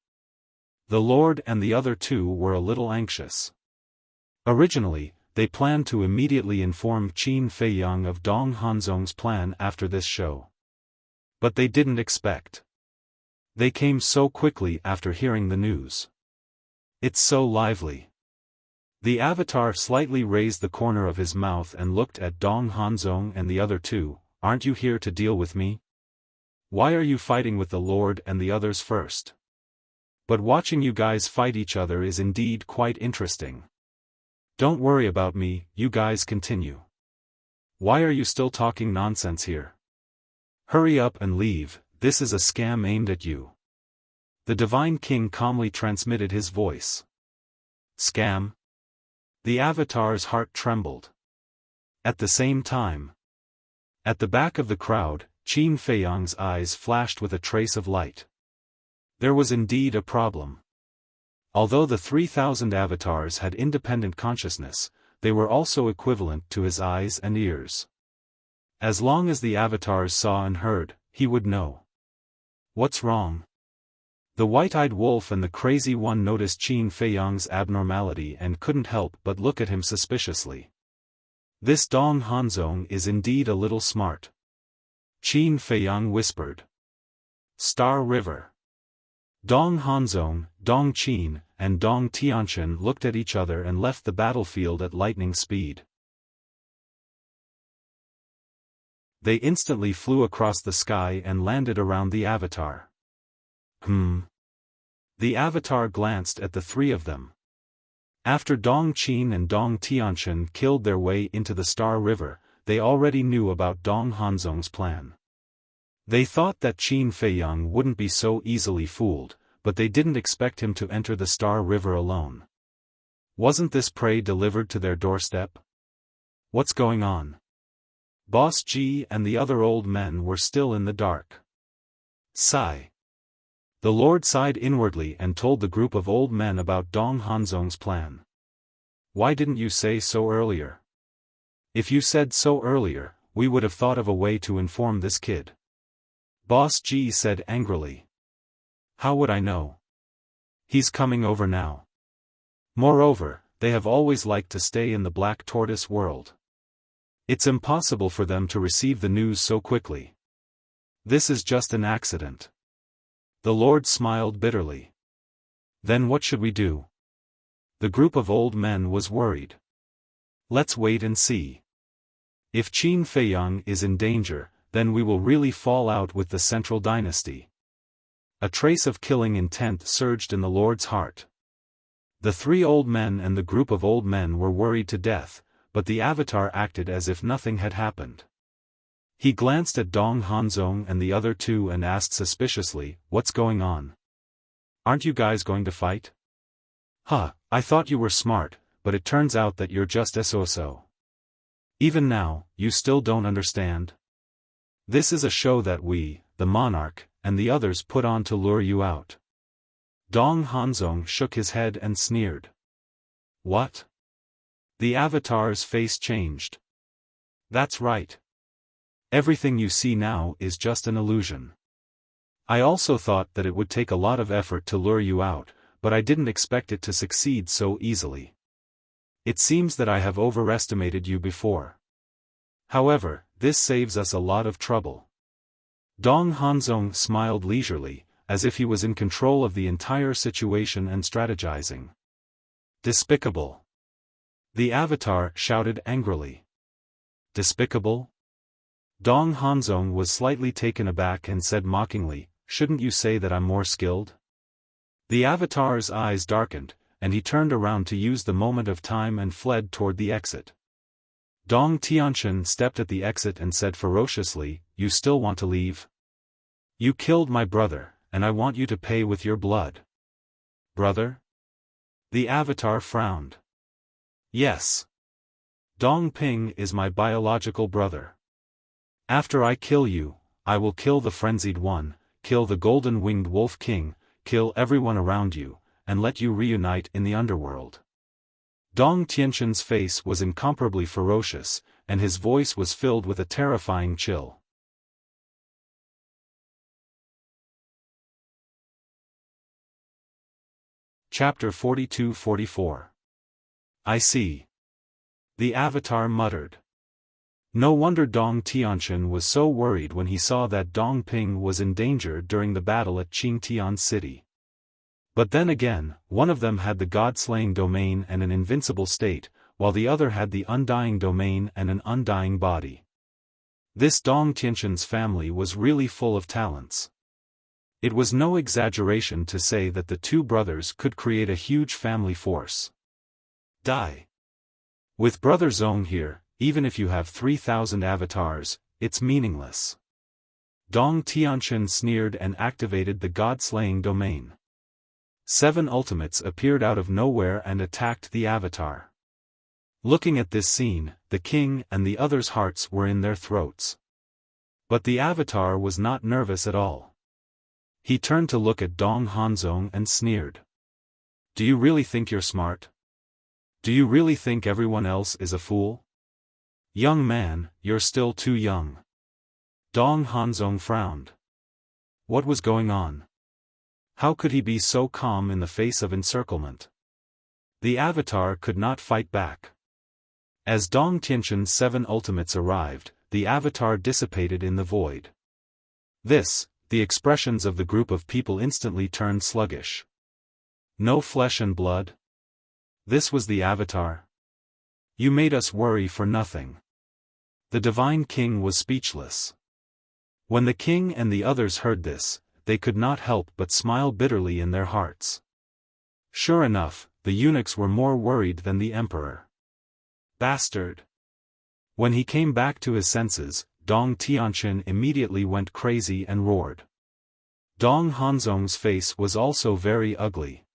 The Lord and the other two were a little anxious. Originally, they planned to immediately inform Qin Feiyang of Dong Hanzong's plan after this show. But they didn't expect. They came so quickly after hearing the news. It's so lively. The avatar slightly raised the corner of his mouth and looked at Dong Hanzong and the other two. Aren't you here to deal with me? Why are you fighting with the Lord and the others first? But watching you guys fight each other is indeed quite interesting. Don't worry about me, you guys continue. Why are you still talking nonsense here? Hurry up and leave, this is a scam aimed at you. The Divine King calmly transmitted his voice. Scam? The avatar's heart trembled. At the same time, at the back of the crowd, Qin Feiyang's eyes flashed with a trace of light. There was indeed a problem. Although the 3,000 avatars had independent consciousness, they were also equivalent to his eyes and ears. As long as the avatars saw and heard, he would know. What's wrong? The white-eyed wolf and the crazy one noticed Qin Feiyang's abnormality and couldn't help but look at him suspiciously. This Dong Hanzong is indeed a little smart. Qin Feiyang whispered. Star River. Dong Hanzong, Dong Qin, and Dong Tianqian looked at each other and left the battlefield at lightning speed. They instantly flew across the sky and landed around the avatar. The avatar glanced at the three of them. After Dong Qin and Dong Tianqian killed their way into the Star River, they already knew about Dong Hanzong's plan. They thought that Qin Feiyang wouldn't be so easily fooled, but they didn't expect him to enter the Star River alone. Wasn't this prey delivered to their doorstep? What's going on? Boss Ji and the other old men were still in the dark. Sigh. The Lord sighed inwardly and told the group of old men about Dong Hanzong's plan. Why didn't you say so earlier? If you said so earlier, we would have thought of a way to inform this kid. Boss Ji said angrily. How would I know? He's coming over now. Moreover, they have always liked to stay in the Black Tortoise world. It's impossible for them to receive the news so quickly. This is just an accident. The Lord smiled bitterly. Then what should we do? The group of old men was worried. Let's wait and see. If Qin Feiyang is in danger, then we will really fall out with the central dynasty. A trace of killing intent surged in the Lord's heart. The three old men and the group of old men were worried to death, but the avatar acted as if nothing had happened. He glanced at Dong Hanzong and the other two and asked suspiciously, "What's going on? Aren't you guys going to fight?" I thought you were smart, but it turns out that you're just so. Even now, you still don't understand? This is a show that we, the monarch, and the others put on to lure you out. Dong Hanzong shook his head and sneered. What? The avatar's face changed. That's right. Everything you see now is just an illusion. I also thought that it would take a lot of effort to lure you out, but I didn't expect it to succeed so easily. It seems that I have overestimated you before. However, this saves us a lot of trouble. Dong Hanzong smiled leisurely, as if he was in control of the entire situation and strategizing. Despicable! The avatar shouted angrily. Despicable? Dong Hanzong was slightly taken aback and said mockingly, shouldn't you say that I'm more skilled? The avatar's eyes darkened, and he turned around to use the moment of time and fled toward the exit. Dong Tianqian stepped at the exit and said ferociously, you still want to leave? You killed my brother, and I want you to pay with your blood. Brother? The avatar frowned. Yes. Dong Ping is my biological brother. After I kill you, I will kill the frenzied one, kill the golden-winged wolf king, kill everyone around you, and let you reunite in the underworld. Dong Tianqian's face was incomparably ferocious, and his voice was filled with a terrifying chill. Chapter 42-44. I see. The avatar muttered. No wonder Dong Tianqian was so worried when he saw that Dong Ping was in danger during the battle at Qingtian City. But then again, one of them had the god-slaying domain and an invincible state, while the other had the undying domain and an undying body. This Dong Tianqian's family was really full of talents. It was no exaggeration to say that the two brothers could create a huge family force. Die. With Brother Zong here, even if you have 3,000 avatars, it's meaningless. Dong Tianqian sneered and activated the god-slaying domain. 7 ultimates appeared out of nowhere and attacked the avatar. Looking at this scene, the king and the others' hearts were in their throats. But the avatar was not nervous at all. He turned to look at Dong Hanzong and sneered. Do you really think you're smart? Do you really think everyone else is a fool? Young man, you're still too young. Dong Hanzong frowned. What was going on? How could he be so calm in the face of encirclement? The avatar could not fight back. As Dong Tianqian's 7 ultimates arrived, the avatar dissipated in the void. The expressions of the group of people instantly turned sluggish. No flesh and blood? This was the avatar? You made us worry for nothing. The divine king was speechless. When the king and the others heard this, they could not help but smile bitterly in their hearts. Sure enough, the eunuchs were more worried than the emperor. Bastard! When he came back to his senses, Dong Tianqian immediately went crazy and roared. Dong Hanzong's face was also very ugly.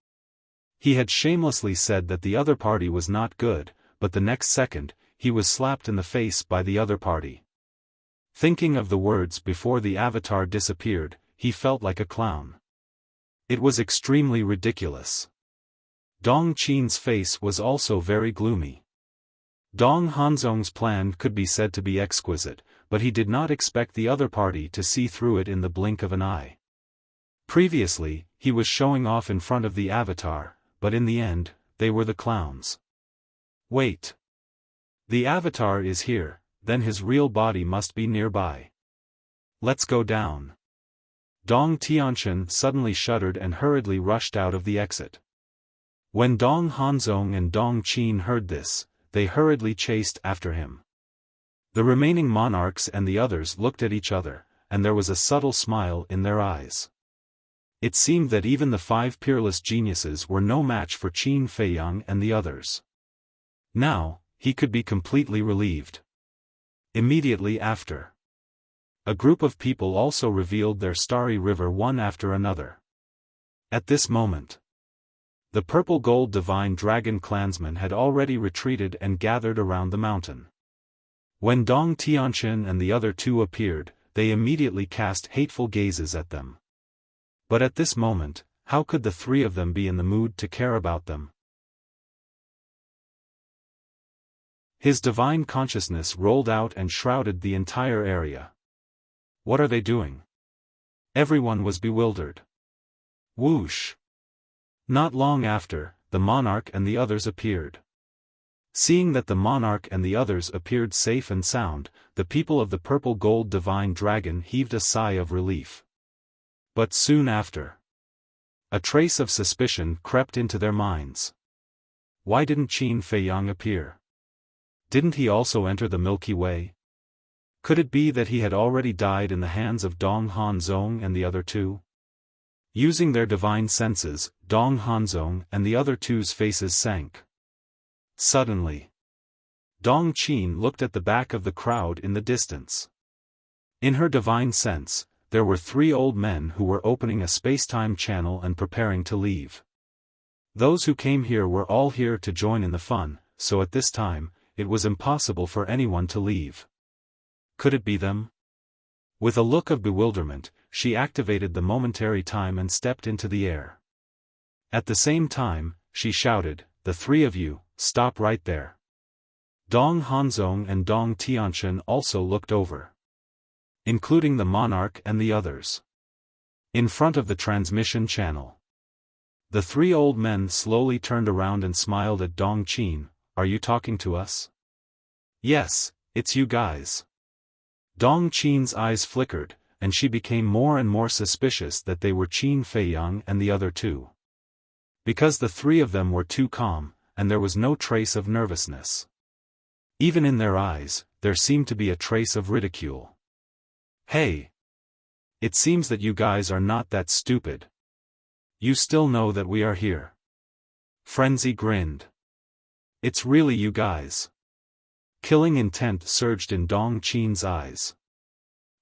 He had shamelessly said that the other party was not good, but the next second, he was slapped in the face by the other party. Thinking of the words before the avatar disappeared, he felt like a clown. It was extremely ridiculous. Dong Qin's face was also very gloomy. Dong Hanzong's plan could be said to be exquisite, but he did not expect the other party to see through it in the blink of an eye. Previously, he was showing off in front of the avatar, but in the end, they were the clowns. Wait. The avatar is here, then his real body must be nearby. Let's go down. Dong Tianqian suddenly shuddered and hurriedly rushed out of the exit. When Dong Hanzong and Dong Qin heard this, they hurriedly chased after him. The remaining monarchs and the others looked at each other, and there was a subtle smile in their eyes. It seemed that even the 5 peerless geniuses were no match for Qin Feiyang and the others. Now, he could be completely relieved. Immediately after, a group of people also revealed their starry river one after another. At this moment, The purple-gold divine dragon clansmen had already retreated and gathered around the mountain. When Dong Tianqian and the other two appeared, they immediately cast hateful gazes at them. But at this moment, how could the three of them be in the mood to care about them? His divine consciousness rolled out and shrouded the entire area. What are they doing? Everyone was bewildered. Whoosh! Not long after, the monarch and the others appeared. Seeing that the monarch and the others appeared safe and sound, the people of the purple-gold divine dragon heaved a sigh of relief. But soon after, a trace of suspicion crept into their minds. Why didn't Qin Feiyang appear? Didn't he also enter the Milky Way? Could it be that he had already died in the hands of Dong Hanzong and the other two? Using their divine senses, Dong Hanzong and the other two's faces sank. Suddenly, Dong Qin looked at the back of the crowd in the distance. In her divine sense, there were three old men who were opening a space-time channel and preparing to leave. Those who came here were all here to join in the fun, so at this time, it was impossible for anyone to leave. Could it be them? With a look of bewilderment, she activated the momentary time and stepped into the air. At the same time, she shouted, "The three of you, stop right there." Dong Hanzong and Dong Tianqian also looked over, including the monarch and the others. In front of the transmission channel, the three old men slowly turned around and smiled at Dong Qin. "Are you talking to us?" "Yes, it's you guys." Dong Qin's eyes flickered, and she became more and more suspicious that they were Qin Feiyang and the other two. Because the three of them were too calm, and there was no trace of nervousness. Even in their eyes, there seemed to be a trace of ridicule. "Hey! It seems that you guys are not that stupid. You still know that we are here." Frenzy grinned. "It's really you guys." Killing intent surged in Dong Qin's eyes.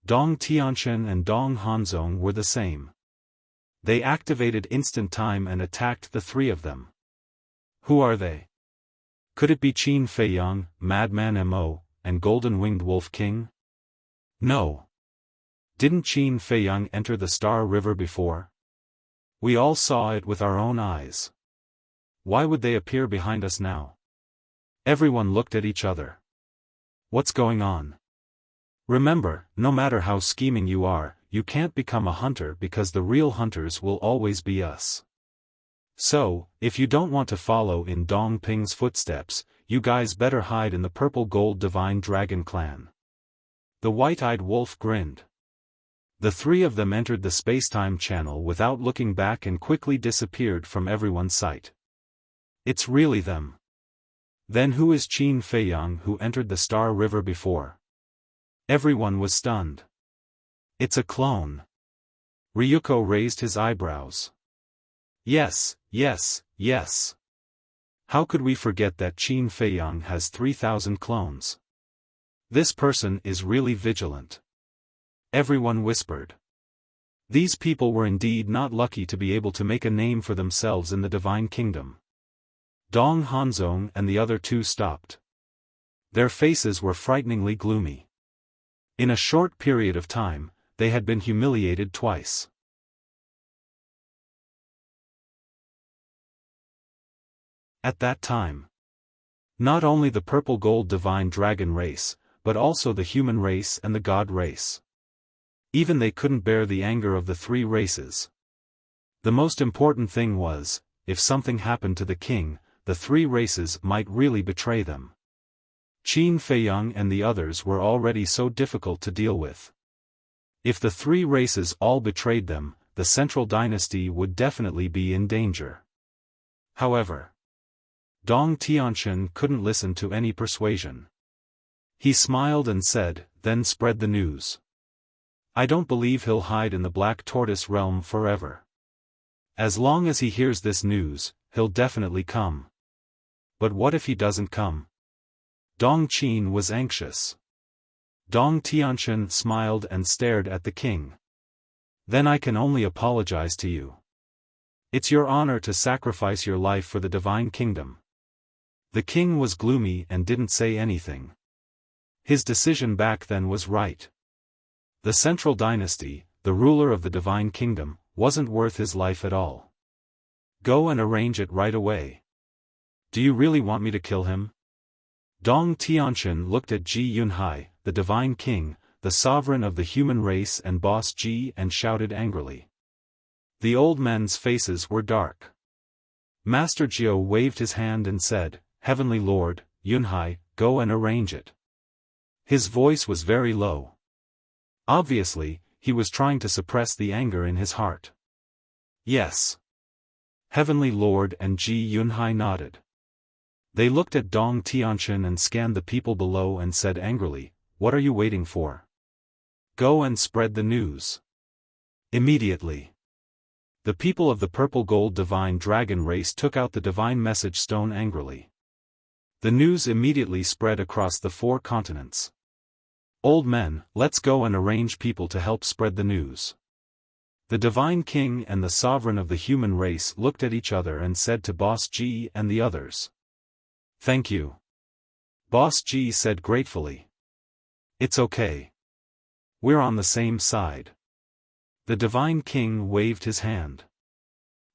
Dong Tianqian and Dong Hanzong were the same. They activated instant time and attacked the three of them. Who are they? Could it be Qin Feiyang, Madman Mo, and Golden-Winged Wolf King? No. Didn't Qin Feiyang enter the Star River before? We all saw it with our own eyes. Why would they appear behind us now? Everyone looked at each other. What's going on? Remember, no matter how scheming you are, you can't become a hunter because the real hunters will always be us. So, if you don't want to follow in Dong Ping's footsteps, you guys better hide in the purple-gold divine dragon clan. The white-eyed wolf grinned. The three of them entered the space-time channel without looking back and quickly disappeared from everyone's sight. It's really them. Then who is Qin Feiyang who entered the Star River before? Everyone was stunned. It's a clone. Ryuko raised his eyebrows. Yes, yes, yes. How could we forget that Qin Feiyang has 3,000 clones? This person is really vigilant. Everyone whispered. These people were indeed not lucky to be able to make a name for themselves in the Divine Kingdom. Dong Hanzong and the other two stopped. Their faces were frighteningly gloomy. In a short period of time, they had been humiliated twice. At that time, not only the purple-gold divine dragon race, but also the human race and the god race. Even they couldn't bear the anger of the three races. The most important thing was, if something happened to the king, the three races might really betray them. Qin Feiyang and the others were already so difficult to deal with. If the three races all betrayed them, the central dynasty would definitely be in danger. However, Dong Tianqian couldn't listen to any persuasion. He smiled and said, "Then spread the news. I don't believe he'll hide in the Black Tortoise realm forever. As long as he hears this news, he'll definitely come. But what if he doesn't come?" Dong Qin was anxious. Dong Tianqian smiled and stared at the king. "Then I can only apologize to you. It's your honor to sacrifice your life for the divine kingdom. The king was gloomy and didn't say anything. His decision back then was right. The central dynasty, the ruler of the divine kingdom, wasn't worth his life at all. Go and arrange it right away. Do you really want me to kill him? Dong Tianqian looked at Ji Yunhai, the divine king, the sovereign of the human race and boss Ji, and shouted angrily. The old men's faces were dark. Master Jiao waved his hand and said, Heavenly Lord, Yunhai, go and arrange it. His voice was very low. Obviously, he was trying to suppress the anger in his heart. Yes. Heavenly Lord and Ji Yunhai nodded. They looked at Dong Tianqian and scanned the people below and said angrily, What are you waiting for? Go and spread the news. Immediately. The people of the purple gold divine dragon race took out the divine message stone angrily. The news immediately spread across the 4 continents. Old men, let's go and arrange people to help spread the news. The divine king and the sovereign of the human race looked at each other and said to Boss Ji and the others. Thank you. Boss Ji said gratefully. It's okay. We're on the same side. The divine king waved his hand.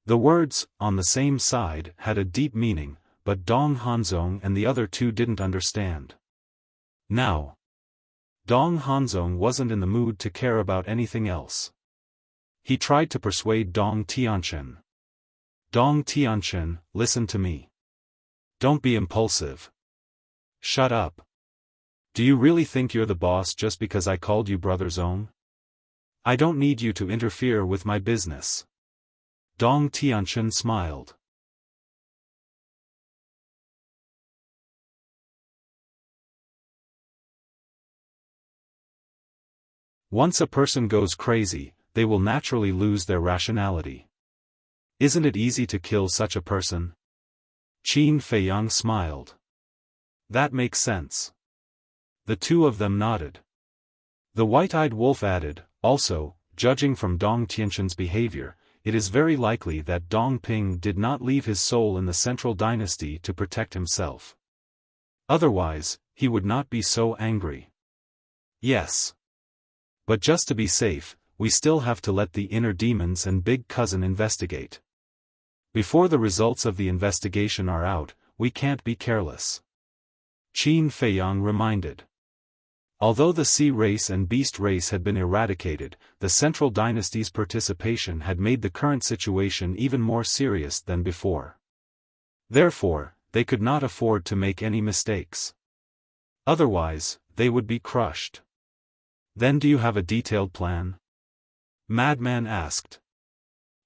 The words, on the same side, had a deep meaning, but Dong Hanzong and the other 2 didn't understand. Now, Dong Hanzong wasn't in the mood to care about anything else. He tried to persuade Dong Tianqian. Dong Tianqian, listen to me. Don't be impulsive. Shut up. Do you really think you're the boss just because I called you brother's own? I don't need you to interfere with my business. Dong Tianqian smiled. Once a person goes crazy, they will naturally lose their rationality. Isn't it easy to kill such a person? Qin Feiyang smiled. That makes sense. The 2 of them nodded. The white-eyed wolf added, also, judging from Dong Tianqian's behavior, it is very likely that Dong Ping did not leave his soul in the central dynasty to protect himself. Otherwise, he would not be so angry. Yes. But just to be safe, we still have to let the inner demons and big cousin investigate. Before the results of the investigation are out, we can't be careless. Qin Feiyang reminded. Although the sea race and beast race had been eradicated, the central dynasty's participation had made the current situation even more serious than before. Therefore, they could not afford to make any mistakes. Otherwise, they would be crushed. Then do you have a detailed plan? Madman asked.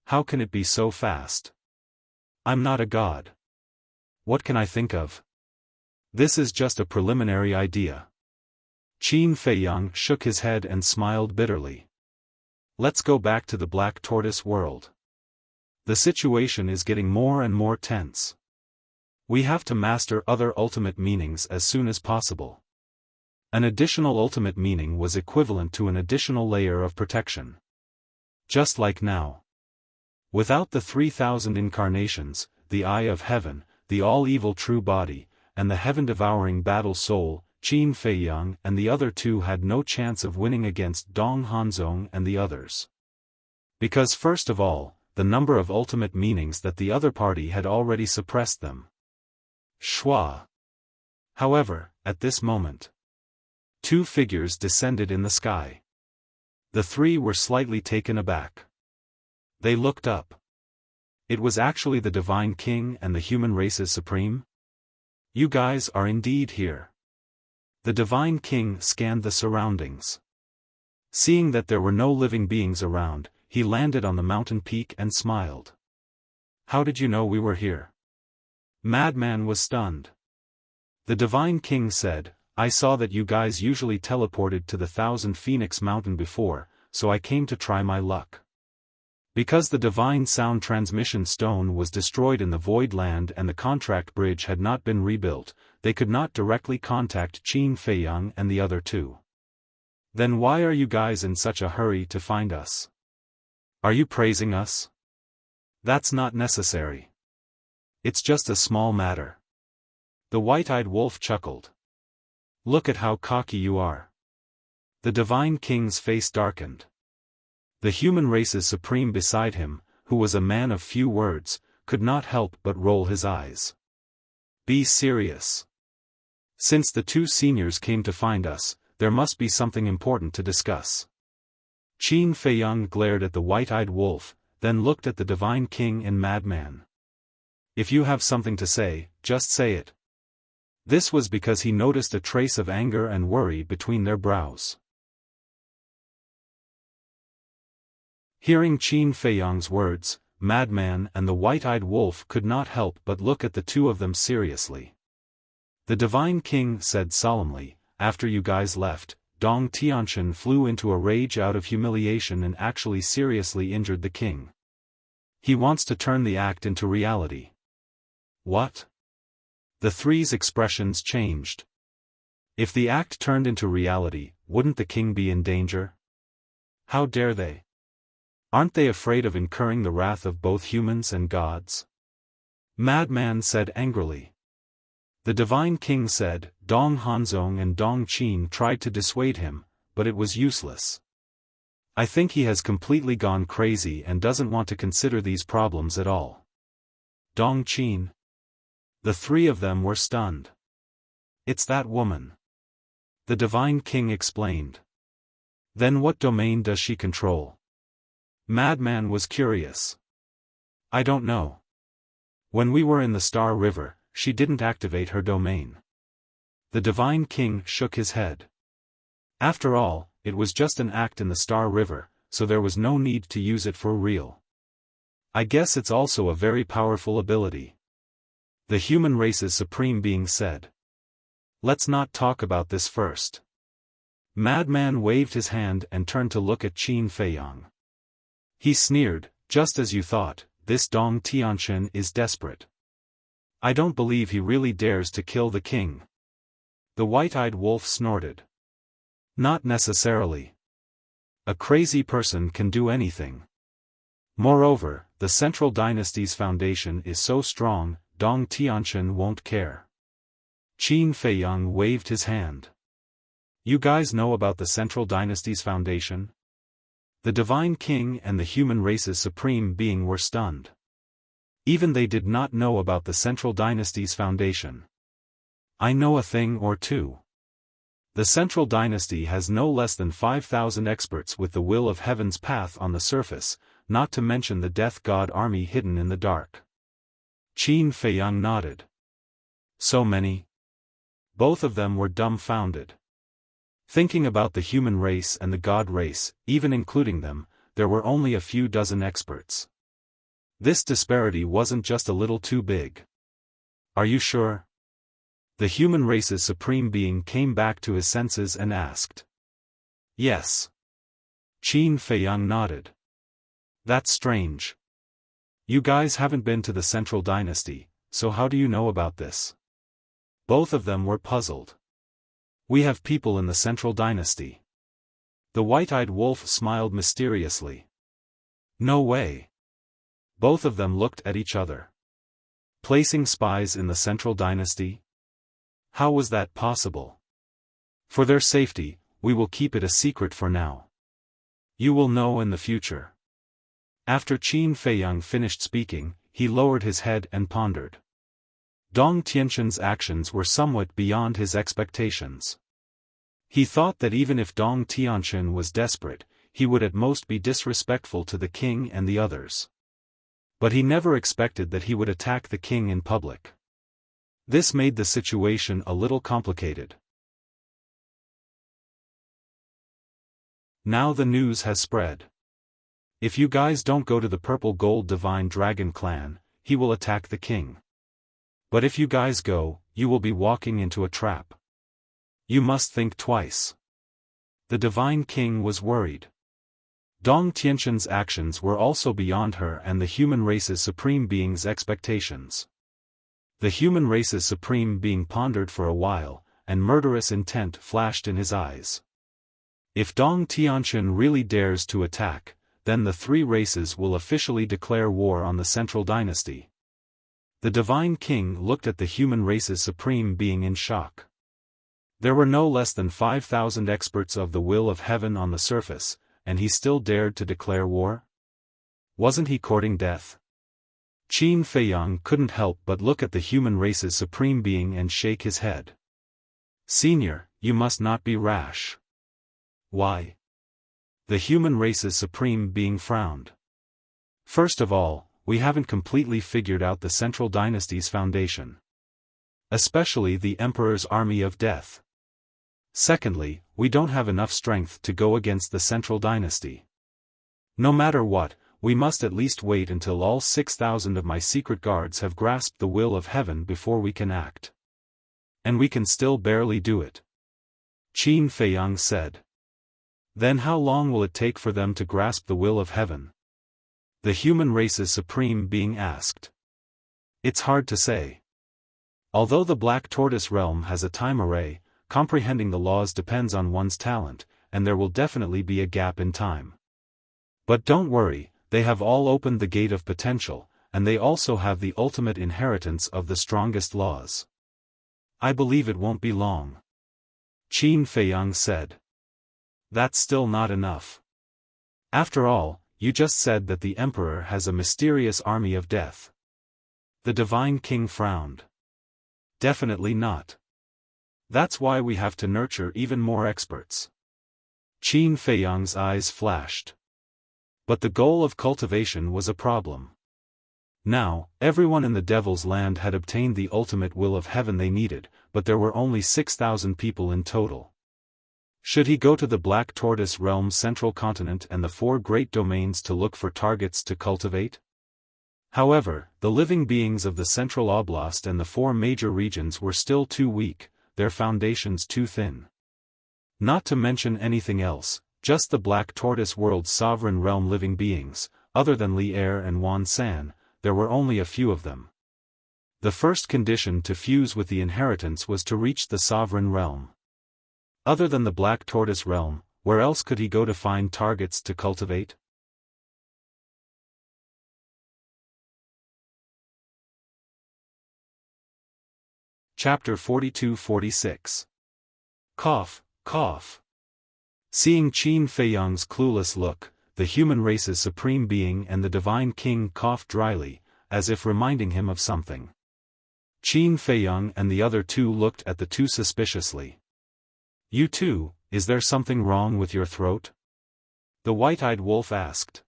How can it be so fast? I'm not a god. What can I think of? This is just a preliminary idea. Qin Feiyang shook his head and smiled bitterly. Let's go back to the Black Tortoise world. The situation is getting more and more tense. We have to master other ultimate meanings as soon as possible. An additional ultimate meaning was equivalent to an additional layer of protection. Just like now. Without the 3,000 incarnations, the Eye of Heaven, the all-evil true body, and the heaven-devouring battle soul, Qin Feiyang and the other 2 had no chance of winning against Dong Hanzong and the others. Because first of all, the number of ultimate meanings that the other party had already suppressed them. Schwa. However, at this moment, 2 figures descended in the sky. The 3 were slightly taken aback. They looked up. It was actually the Divine King and the human race's supreme? You guys are indeed here. The Divine King scanned the surroundings. Seeing that there were no living beings around, he landed on the mountain peak and smiled. How did you know we were here? Madman was stunned. The Divine King said, I saw that you guys usually teleported to the 1,000 Phoenix Mountain before, so I came to try my luck. Because the Divine Sound Transmission Stone was destroyed in the Void Land and the contract bridge had not been rebuilt, they could not directly contact Qin Feiyang and the other 2. Then why are you guys in such a hurry to find us? Are you praising us? That's not necessary. It's just a small matter. The white-eyed wolf chuckled. Look at how cocky you are. The divine king's face darkened. The human race's supreme beside him, who was a man of few words, could not help but roll his eyes. Be serious. Since the two seniors came to find us, there must be something important to discuss. Qin Feiyang glared at the white-eyed wolf, then looked at the divine king and madman. If you have something to say, just say it. This was because he noticed a trace of anger and worry between their brows. Hearing Qin Feiyang's words, madman and the white-eyed wolf could not help but look at the two of them seriously. The divine king said solemnly, after you guys left, Dong Tianqian flew into a rage out of humiliation and actually seriously injured the king. He wants to turn the act into reality. What? The three's expressions changed. If the act turned into reality, wouldn't the king be in danger? How dare they? Aren't they afraid of incurring the wrath of both humans and gods? Madman said angrily. The divine king said, Dong Hanzong and Dong Qin tried to dissuade him, but it was useless. I think he has completely gone crazy and doesn't want to consider these problems at all. Dong Qin. The three of them were stunned. It's that woman. The divine king explained. Then what domain does she control? Madman was curious. I don't know. When we were in the Star River, she didn't activate her domain. The divine king shook his head. After all, it was just an act in the Star River, so there was no need to use it for real. I guess it's also a very powerful ability. The human race's supreme being said. Let's not talk about this first. Madman waved his hand and turned to look at Qin Feiyang. He sneered, just as you thought, this Dong Tianqian is desperate. I don't believe he really dares to kill the king. The white-eyed wolf snorted. Not necessarily. A crazy person can do anything. Moreover, the Central Dynasty's foundation is so strong, Dong Tianqian won't care. Qin Feiyang waved his hand. You guys know about the Central Dynasty's foundation? The divine king and the human race's supreme being were stunned. Even they did not know about the Central Dynasty's foundation. I know a thing or two. The Central Dynasty has no less than 5,000 experts with the will of heaven's path on the surface, not to mention the death god army hidden in the dark. Qin Feiyang nodded. So many? Both of them were dumbfounded. Thinking about the human race and the god race, even including them, there were only a few dozen experts. This disparity wasn't just a little too big. Are you sure? The human race's supreme being came back to his senses and asked. Yes. Qin Feiyang nodded. That's strange. You guys haven't been to the Central Dynasty, so how do you know about this? Both of them were puzzled. We have people in the Central Dynasty. The white-eyed wolf smiled mysteriously. No way. Both of them looked at each other. Placing spies in the Central Dynasty? How was that possible? For their safety, we will keep it a secret for now. You will know in the future. After Qin Feiyang finished speaking, he lowered his head and pondered. Dong Tianqian's actions were somewhat beyond his expectations. He thought that even if Dong Tianqian was desperate, he would at most be disrespectful to the king and the others. But he never expected that he would attack the king in public. This made the situation a little complicated. Now the news has spread. If you guys don't go to the Purple Gold Divine Dragon Clan, he will attack the king. But if you guys go, you will be walking into a trap. You must think twice. The Divine King was worried. Dong Tianqian's actions were also beyond her and the human race's supreme being's expectations. The human race's supreme being pondered for a while, and murderous intent flashed in his eyes. If Dong Tianqian really dares to attack, then the three races will officially declare war on the central dynasty. The Divine King looked at the human race's supreme being in shock. There were no less than 5,000 experts of the will of heaven on the surface, and he still dared to declare war? Wasn't he courting death? Qin Feiyang couldn't help but look at the human race's supreme being and shake his head. Senior, you must not be rash. Why? The human race's supreme being frowned. First of all, we haven't completely figured out the central dynasty's foundation. Especially the Emperor's army of death. Secondly, we don't have enough strength to go against the central dynasty. No matter what, we must at least wait until all 6,000 of my secret guards have grasped the will of heaven before we can act. And we can still barely do it. Qin Feiyang said. Then how long will it take for them to grasp the will of heaven? The human race's supreme being asked. It's hard to say. Although the Black Tortoise realm has a time array, comprehending the laws depends on one's talent, and there will definitely be a gap in time. But don't worry, they have all opened the gate of potential, and they also have the ultimate inheritance of the strongest laws. I believe it won't be long. Qin Feiyang said. That's still not enough. After all, you just said that the Emperor has a mysterious army of death. The Divine King frowned. Definitely not. That's why we have to nurture even more experts. Qin Feiyang's eyes flashed. But the goal of cultivation was a problem. Now, everyone in the Devil's Land had obtained the ultimate will of heaven they needed, but there were only 6,000 people in total. Should he go to the Black Tortoise realm's central continent and the 4 great domains to look for targets to cultivate? However, the living beings of the Central Oblast and the 4 major regions were still too weak, their foundations too thin. Not to mention anything else, just the Black Tortoise world's sovereign realm living beings, other than Li Er and Wan San, there were only a few of them. The first condition to fuse with the inheritance was to reach the sovereign realm. Other than the Black Tortoise realm, where else could he go to find targets to cultivate? Chapter 42-46. Cough, cough. Seeing Qin Feiyang's clueless look, the human race's supreme being and the Divine King coughed dryly, as if reminding him of something. Qin Feiyang and the other 2 looked at the 2 suspiciously. You too, is there something wrong with your throat? The white-eyed wolf asked.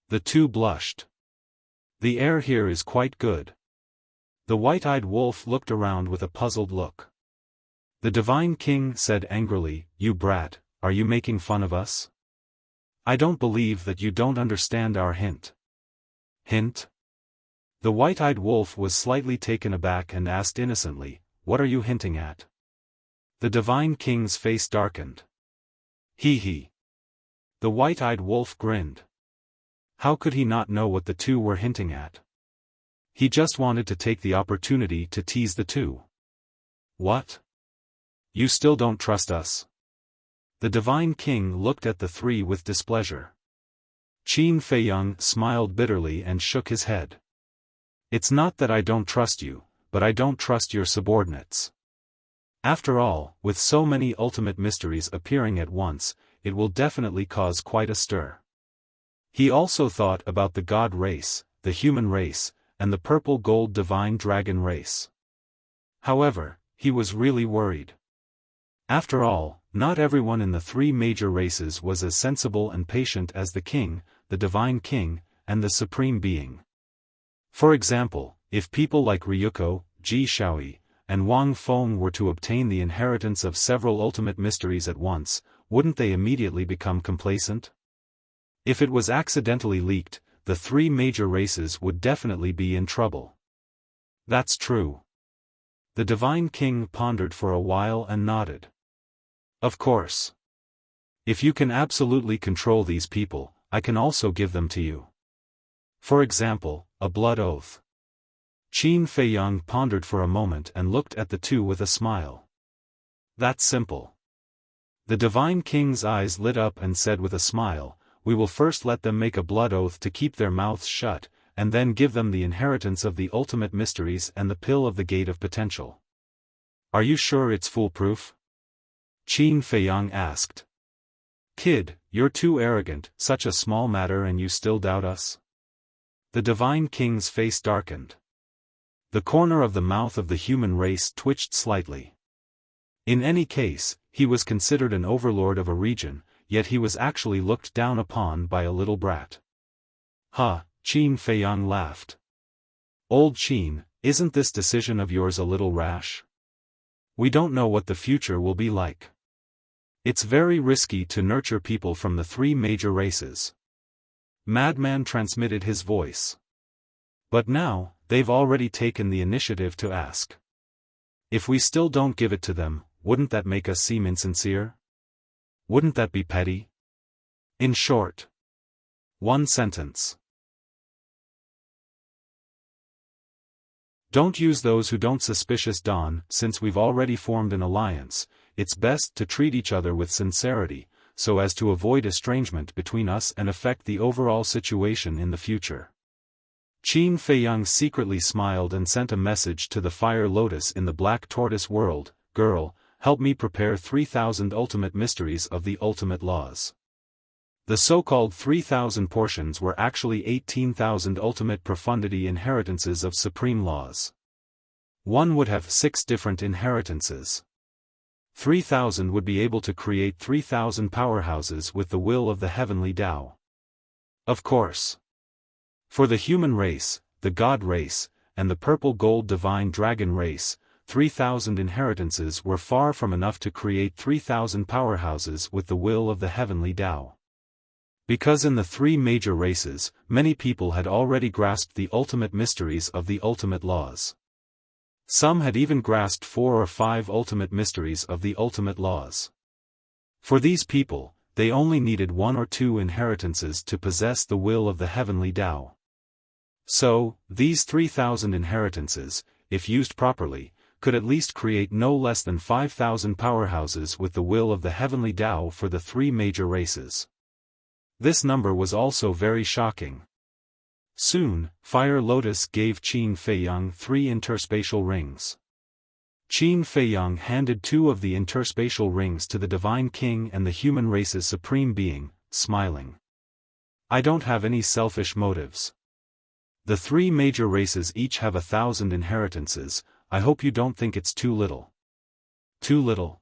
The 2 blushed. The air here is quite good. The white-eyed wolf looked around with a puzzled look. The Divine King said angrily, You brat, are you making fun of us? I don't believe that you don't understand our hint. Hint? The white-eyed wolf was slightly taken aback and asked innocently, What are you hinting at? The Divine King's face darkened. Hee. The white-eyed wolf grinned. How could he not know what the 2 were hinting at? He just wanted to take the opportunity to tease the 2. What? You still don't trust us? The Divine King looked at the 3 with displeasure. Qin Feiyang smiled bitterly and shook his head. It's not that I don't trust you, but I don't trust your subordinates. After all, with so many ultimate mysteries appearing at once, it will definitely cause quite a stir. He also thought about the God race, the human race, and the purple-gold divine dragon race. However, he was really worried. After all, not everyone in the 3 major races was as sensible and patient as the king, the Divine King, and the Supreme Being. For example, if people like Ryuko, Ji Shaoi, and Wang Feng were to obtain the inheritance of several ultimate mysteries at once, wouldn't they immediately become complacent? If it was accidentally leaked, the 3 major races would definitely be in trouble. That's true. The Divine King pondered for a while and nodded. Of course. If you can absolutely control these people, I can also give them to you. For example, a blood oath. Qin Feiyang pondered for a moment and looked at the 2 with a smile. That's simple. The Divine King's eyes lit up and said with a smile, we will first let them make a blood oath to keep their mouths shut, and then give them the inheritance of the ultimate mysteries and the pill of the gate of potential. Are you sure it's foolproof? Qin Feiyang asked. Kid, you're too arrogant, such a small matter and you still doubt us? The Divine King's face darkened. The corner of the mouth of the human race twitched slightly. In any case, he was considered an overlord of a region, yet he was actually looked down upon by a little brat. Ha, Qin Feiyang laughed. Old Qin, isn't this decision of yours a little rash? We don't know what the future will be like. It's very risky to nurture people from the three major races. Madman transmitted his voice. But now, they've already taken the initiative to ask. If we still don't give it to them, wouldn't that make us seem insincere? Wouldn't that be petty? In short. One sentence. Don't use those who don't suspicious Don. Since we've already formed an alliance, it's best to treat each other with sincerity, so as to avoid estrangement between us and affect the overall situation in the future. Qin Feiyang secretly smiled and sent a message to the Fire Lotus in the Black Tortoise world, Girl, help me prepare 3,000 ultimate mysteries of the ultimate laws. The so-called 3,000 portions were actually 18,000 ultimate profundity inheritances of supreme laws. One would have 6 different inheritances. 3,000 would be able to create 3,000 powerhouses with the will of the heavenly Tao. Of course. For the human race, the God race, and the purple gold divine dragon race, 3,000 inheritances were far from enough to create 3,000 powerhouses with the will of the heavenly Tao. Because in the three major races, many people had already grasped the ultimate mysteries of the ultimate laws. Some had even grasped 4 or 5 ultimate mysteries of the ultimate laws. For these people, they only needed 1 or 2 inheritances to possess the will of the heavenly Tao. So, these 3,000 inheritances, if used properly, could at least create no less than 5,000 powerhouses with the will of the heavenly Tao for the 3 major races. This number was also very shocking. Soon, Fire Lotus gave Qin Feiyang 3 interspatial rings. Qin Feiyang handed 2 of the interspatial rings to the Divine King and the human race's supreme being, smiling. I don't have any selfish motives. The 3 major races each have 1,000 inheritances. I hope you don't think it's too little. Too little?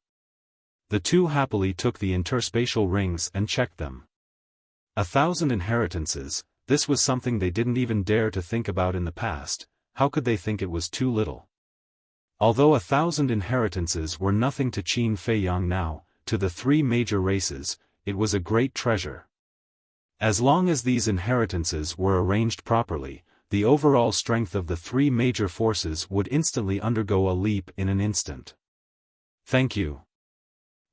The 2 happily took the interspatial rings and checked them. 1,000 inheritances, this was something they didn't even dare to think about in the past. How could they think it was too little? Although 1,000 inheritances were nothing to Qin Feiyang now, to the 3 major races, it was a great treasure. As long as these inheritances were arranged properly, the overall strength of the 3 major forces would instantly undergo a leap in an instant. Thank you.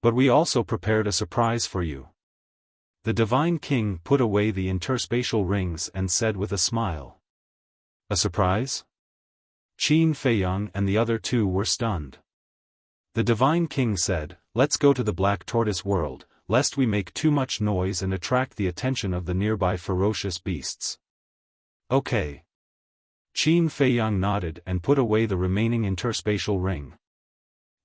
But we also prepared a surprise for you. The Divine King put away the interspatial rings and said with a smile. A surprise? Qin Feiyang and the other 2 were stunned. The Divine King said, let's go to the Black Tortoise world, lest we make too much noise and attract the attention of the nearby ferocious beasts. Okay. Qin Feiyang nodded and put away the remaining interspatial ring.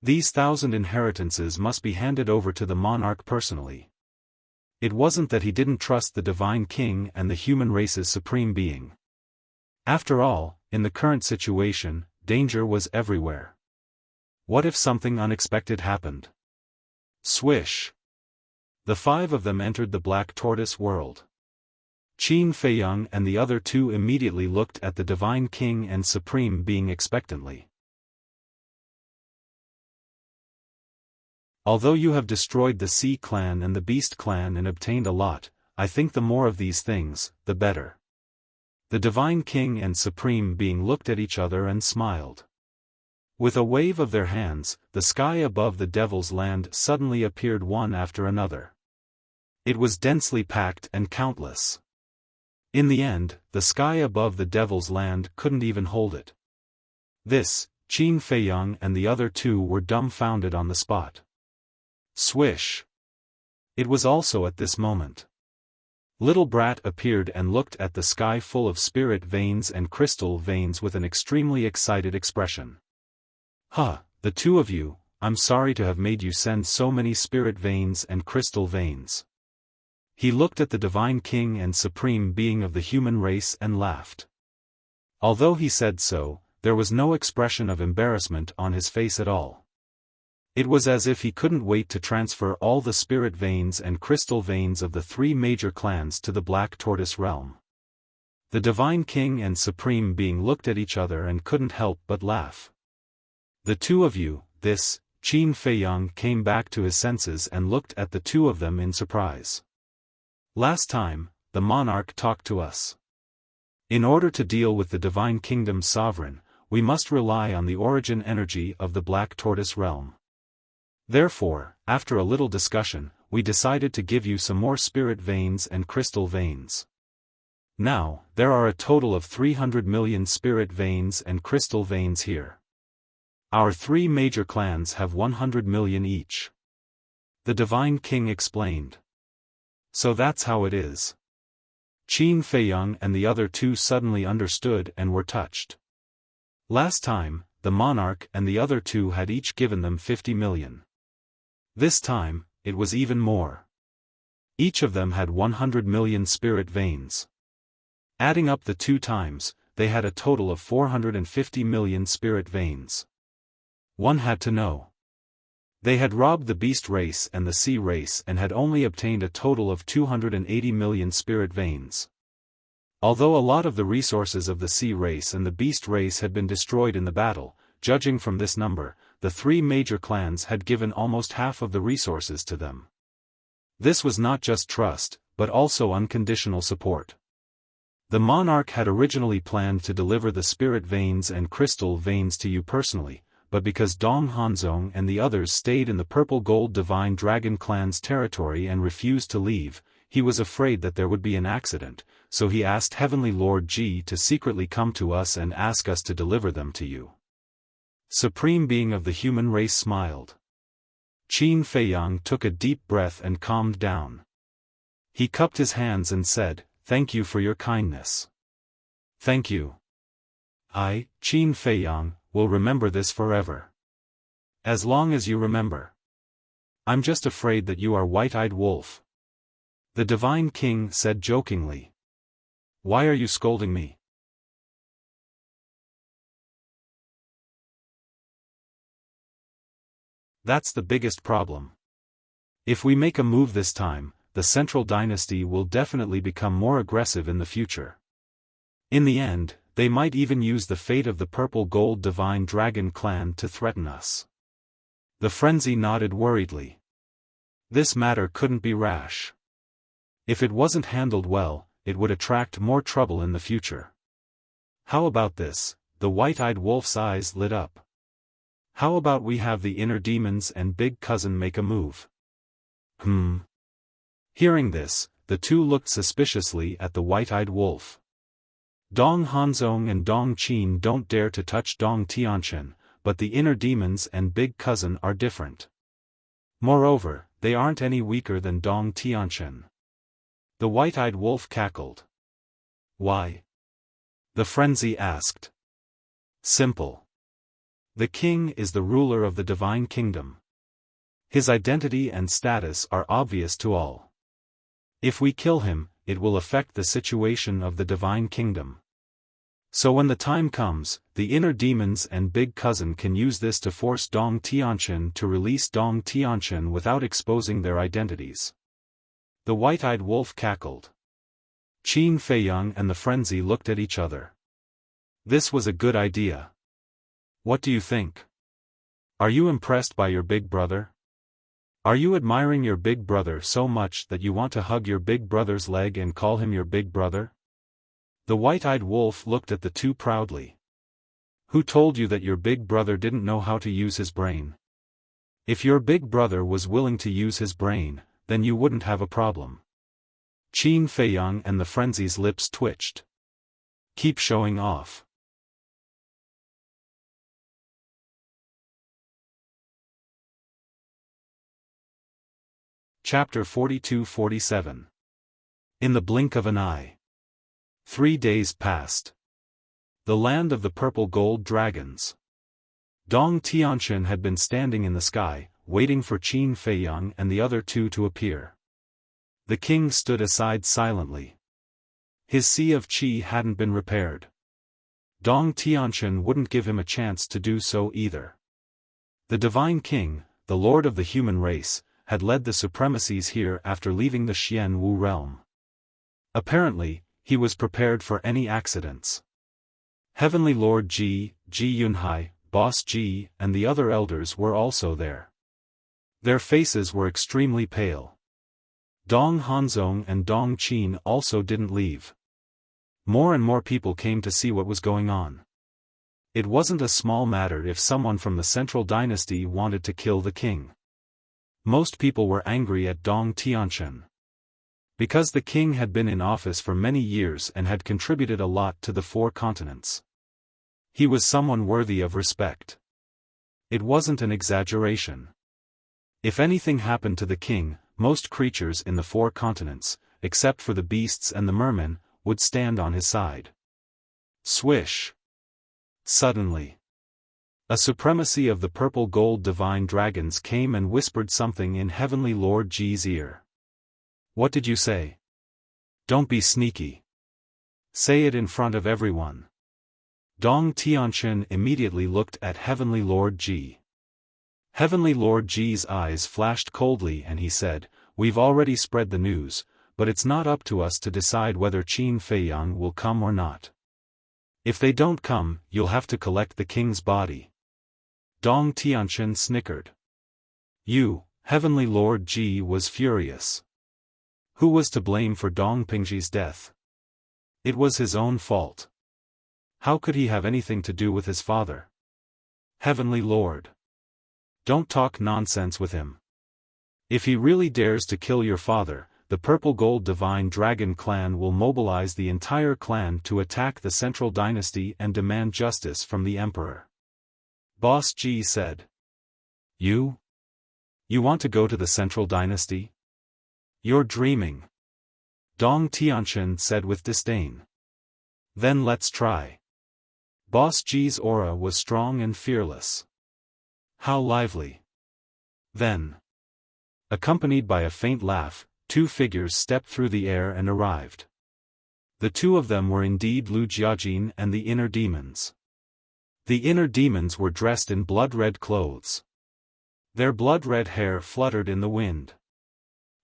These 1,000 inheritances must be handed over to the monarch personally. It wasn't that he didn't trust the Divine King and the human race's supreme being. After all, in the current situation, danger was everywhere. What if something unexpected happened? Swish! The 5 of them entered the Black Tortoise world. Qin Feiyang and the other 2 immediately looked at the Divine King and Supreme Being expectantly. Although you have destroyed the Sea Clan and the Beast Clan and obtained a lot, I think the more of these things, the better. The Divine King and Supreme Being looked at each other and smiled. With a wave of their hands, the sky above the Devil's Land suddenly appeared one after another. It was densely packed and countless. In the end, the sky above the Devil's Land couldn't even hold it. This, Qin Feiyang and the other 2 were dumbfounded on the spot. Swish! It was also at this moment. Little Brat appeared and looked at the sky full of spirit veins and crystal veins with an extremely excited expression. Huh, the two of you, I'm sorry to have made you send so many spirit veins and crystal veins. He looked at the divine king and supreme being of the human race and laughed. Although he said so, there was no expression of embarrassment on his face at all. It was as if he couldn't wait to transfer all the spirit veins and crystal veins of the three major clans to the Black Tortoise realm. The divine king and supreme being looked at each other and couldn't help but laugh. The two of you, this, Qin Feiyang came back to his senses and looked at the two of them in surprise. Last time, the monarch talked to us. In order to deal with the divine kingdom's sovereign, we must rely on the origin energy of the Black Tortoise realm. Therefore, after a little discussion, we decided to give you some more spirit veins and crystal veins. Now, there are a total of 300 million spirit veins and crystal veins here. Our three major clans have 100 million each. The Divine King explained. So that's how it is. Qin Feiyang and the other two suddenly understood and were touched. Last time, the monarch and the other two had each given them 50 million. This time, it was even more. Each of them had 100 million spirit veins. Adding up the two times, they had a total of 450 million spirit veins. One had to know. They had robbed the beast race and the sea race and had only obtained a total of 280 million spirit veins. Although a lot of the resources of the sea race and the beast race had been destroyed in the battle, judging from this number, the three major clans had given almost half of the resources to them. This was not just trust, but also unconditional support. The monarch had originally planned to deliver the spirit veins and crystal veins to you personally, but because Dong Hanzong and the others stayed in the Purple Gold Divine Dragon clan's territory and refused to leave, he was afraid that there would be an accident, so he asked Heavenly Lord Ji to secretly come to us and ask us to deliver them to you. Supreme Being of the human race smiled. Qin Feiyang took a deep breath and calmed down. He cupped his hands and said, "Thank you for your kindness." "Thank you. I, Qin Feiyang, will remember this forever. As long as you remember. I'm just afraid that you are White-Eyed Wolf." The Divine King said jokingly. "Why are you scolding me?" That's the biggest problem. If we make a move this time, the Central Dynasty will definitely become more aggressive in the future. In the end, they might even use the fate of the Purple Gold Divine Dragon clan to threaten us. The Frenzy nodded worriedly. This matter couldn't be rash. If it wasn't handled well, it would attract more trouble in the future. How about this? The White-Eyed Wolf's eyes lit up. How about we have the inner demons and Big Cousin make a move? Hearing this, the two looked suspiciously at the White-Eyed Wolf. Dong Hanzong and Dong Qin don't dare to touch Dong Tianchen, but the inner demons and Big Cousin are different. Moreover, they aren't any weaker than Dong Tianchen. The White-Eyed Wolf cackled. Why? The Frenzy asked. Simple. The king is the ruler of the divine kingdom. His identity and status are obvious to all. If we kill him, it will affect the situation of the divine kingdom. So when the time comes, the inner demons and Big Cousin can use this to force Dong Tianchen to release Dong Tianchen without exposing their identities. The White-Eyed Wolf cackled. Qin Feiyang and the Frenzy looked at each other. This was a good idea. What do you think? Are you impressed by your big brother? Are you admiring your big brother so much that you want to hug your big brother's leg and call him your big brother? The White-Eyed Wolf looked at the two proudly. Who told you that your big brother didn't know how to use his brain? If your big brother was willing to use his brain, then you wouldn't have a problem. Qin Feiyang and the Frenzy's lips twitched. Keep showing off. Chapter 42-47. In the blink of an eye. 3 days passed. The land of the purple gold dragons. Dong Tianqian had been standing in the sky, waiting for Qin Feiyang and the other two to appear. The king stood aside silently. His sea of qi hadn't been repaired. Dong Tianqian wouldn't give him a chance to do so either. The divine king, the lord of the human race, had led the supremacies here after leaving the Xian Wu realm. Apparently, he was prepared for any accidents. Heavenly Lord Ji, Ji Yunhai, Boss Ji, and the other elders were also there. Their faces were extremely pale. Dong Hanzong and Dong Qin also didn't leave. More and more people came to see what was going on. It wasn't a small matter if someone from the central dynasty wanted to kill the king. Most people were angry at Dong Tianqian. Because the king had been in office for many years and had contributed a lot to the 4 continents. He was someone worthy of respect. It wasn't an exaggeration. If anything happened to the king, most creatures in the 4 continents, except for the beasts and the mermen, would stand on his side. Swish! Suddenly, a supremacy of the purple gold divine dragons came and whispered something in Heavenly Lord Ji's ear. What did you say? Don't be sneaky. Say it in front of everyone. Dong Tianqian immediately looked at Heavenly Lord Ji. Heavenly Lord Ji's eyes flashed coldly and he said, "We've already spread the news, but it's not up to us to decide whether Qin Feiyang will come or not. If they don't come, you'll have to collect the king's body." Dong Tianqian snickered. You, Heavenly Lord Ji was furious. Who was to blame for Dong Pingji's death? It was his own fault. How could he have anything to do with his father? Heavenly Lord. Don't talk nonsense with him. If he really dares to kill your father, the Purple Gold Divine Dragon clan will mobilize the entire clan to attack the central dynasty and demand justice from the emperor. Boss Ji said. You? You want to go to the central dynasty? You're dreaming. Dong Tianqian said with disdain. Then let's try. Boss Ji's aura was strong and fearless. How lively. Then, accompanied by a faint laugh, 2 figures stepped through the air and arrived. The 2 of them were indeed Lu Jiajin and the inner demons. The inner demons were dressed in blood-red clothes. Their blood-red hair fluttered in the wind.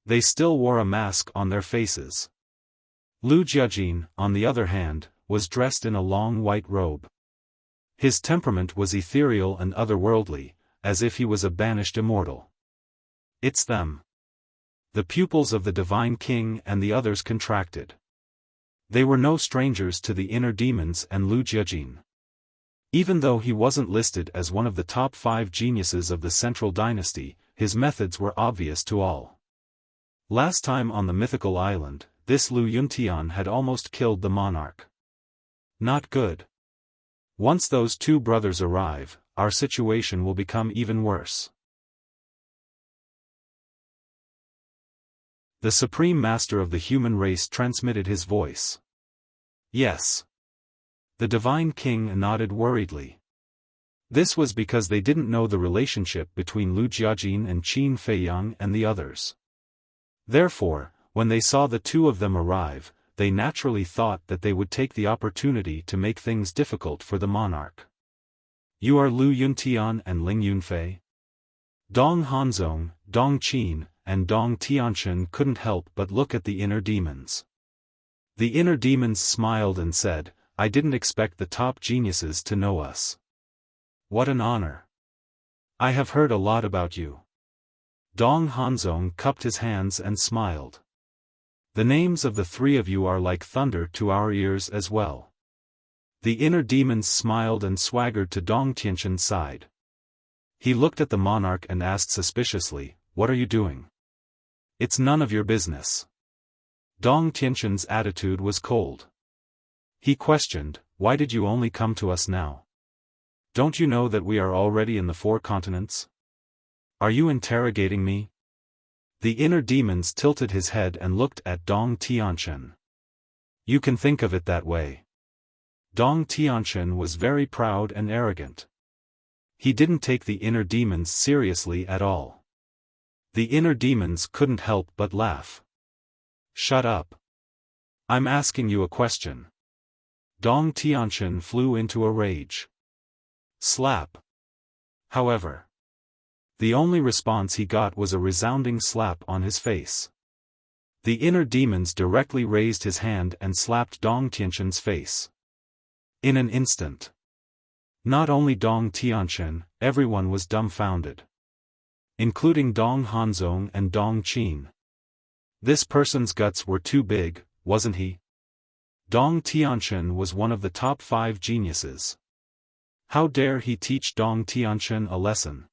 They still wore a mask on their faces. Lu Jiajin, on the other hand, was dressed in a long white robe. His temperament was ethereal and otherworldly, as if he was a banished immortal. It's them. The pupils of the Divine King and the others contracted. They were no strangers to the inner demons and Lu Jiajin. Even though he wasn't listed as one of the top 5 geniuses of the Central Dynasty, his methods were obvious to all. Last time on the mythical island, this Lu Yuntian had almost killed the monarch. Not good. Once those 2 brothers arrive, our situation will become even worse. The Supreme Master of the human race transmitted his voice. Yes. The Divine King nodded worriedly. This was because they didn't know the relationship between Lu Jiajin and Qin Feiyang and the others. Therefore, when they saw the 2 of them arrive, they naturally thought that they would take the opportunity to make things difficult for the monarch. You are Lu Yuntian and Ling Yunfei? Dong Hanzong, Dong Qin, and Dong Tianqian couldn't help but look at the inner demons. The inner demons smiled and said, I didn't expect the top geniuses to know us. What an honor. I have heard a lot about you. Dong Hanzong cupped his hands and smiled. The names of the 3 of you are like thunder to our ears as well. The inner demons smiled and swaggered to Dong Tianqian's side. He looked at the monarch and asked suspiciously, What are you doing? It's none of your business. Dong Tianqian's attitude was cold. He questioned, Why did you only come to us now? Don't you know that we are already in the 4 continents? Are you interrogating me? The inner demons tilted his head and looked at Dong Tianchen. You can think of it that way. Dong Tianchen was very proud and arrogant. He didn't take the inner demons seriously at all. The inner demons couldn't help but laugh. Shut up. I'm asking you a question. Dong Tianchen flew into a rage. Slap. However, the only response he got was a resounding slap on his face. The inner demons directly raised his hand and slapped Dong Tianchen's face. In an instant. Not only Dong Tianchen, everyone was dumbfounded. Including Dong Hanzong and Dong Qin. This person's guts were too big, wasn't he? Dong Tianchen was one of the top 5 geniuses. How dare he teach Dong Tianchen a lesson?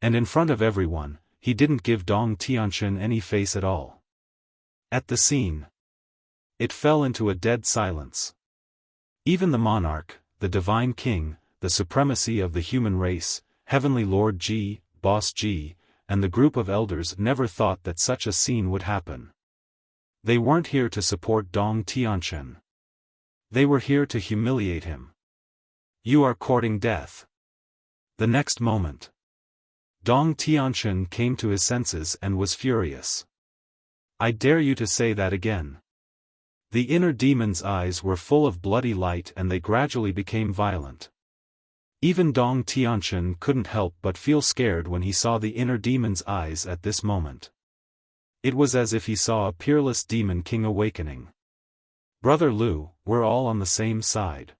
And in front of everyone, he didn't give Dong Tianchen any face at all. At the scene, it fell into a dead silence. Even the monarch, the divine king, the supremacy of the human race, Heavenly Lord Ji, Boss Ji, and the group of elders never thought that such a scene would happen. They weren't here to support Dong Tianchen. They were here to humiliate him. You are courting death. The next moment, Dong Tianchen came to his senses and was furious. I dare you to say that again. The inner demon's eyes were full of bloody light and they gradually became violent. Even Dong Tianchen couldn't help but feel scared when he saw the inner demon's eyes at this moment. It was as if he saw a peerless demon king awakening. Brother Lu, we're all on the same side.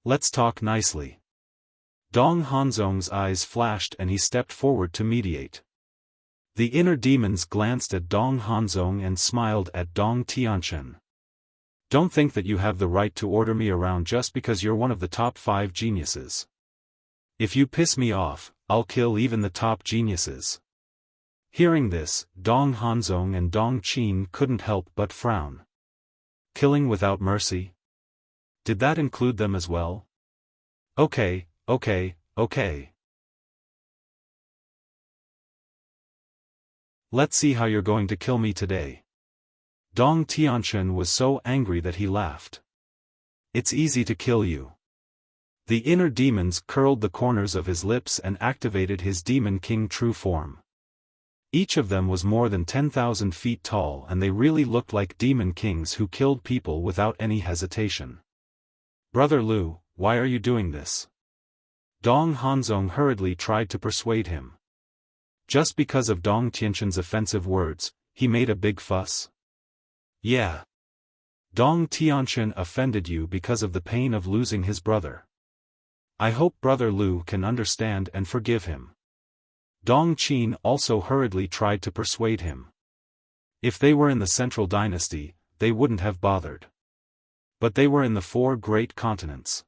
Let's talk nicely. Dong Hanzong's eyes flashed and he stepped forward to mediate. The inner demons glanced at Dong Hanzong and smiled at Dong Tianchen. Don't think that you have the right to order me around just because you're one of the top 5 geniuses. If you piss me off, I'll kill even the top geniuses. Hearing this, Dong Hanzong and Dong Qin couldn't help but frown. Killing without mercy? Did that include them as well? Okay. Let's see how you're going to kill me today. Dong Tianchen was so angry that he laughed. It's easy to kill you. The inner demons curled the corners of his lips and activated his Demon King true form. Each of them was more than 10,000 feet tall and they really looked like demon kings who killed people without any hesitation. Brother Lu, why are you doing this? Dong Hanzong hurriedly tried to persuade him. Just because of Dong Tianchen's offensive words, he made a big fuss? Yeah. Dong Tianchen offended you because of the pain of losing his brother. I hope Brother Lu can understand and forgive him. Dong Qin also hurriedly tried to persuade him. If they were in the Central Dynasty, they wouldn't have bothered. But they were in the 4 great continents.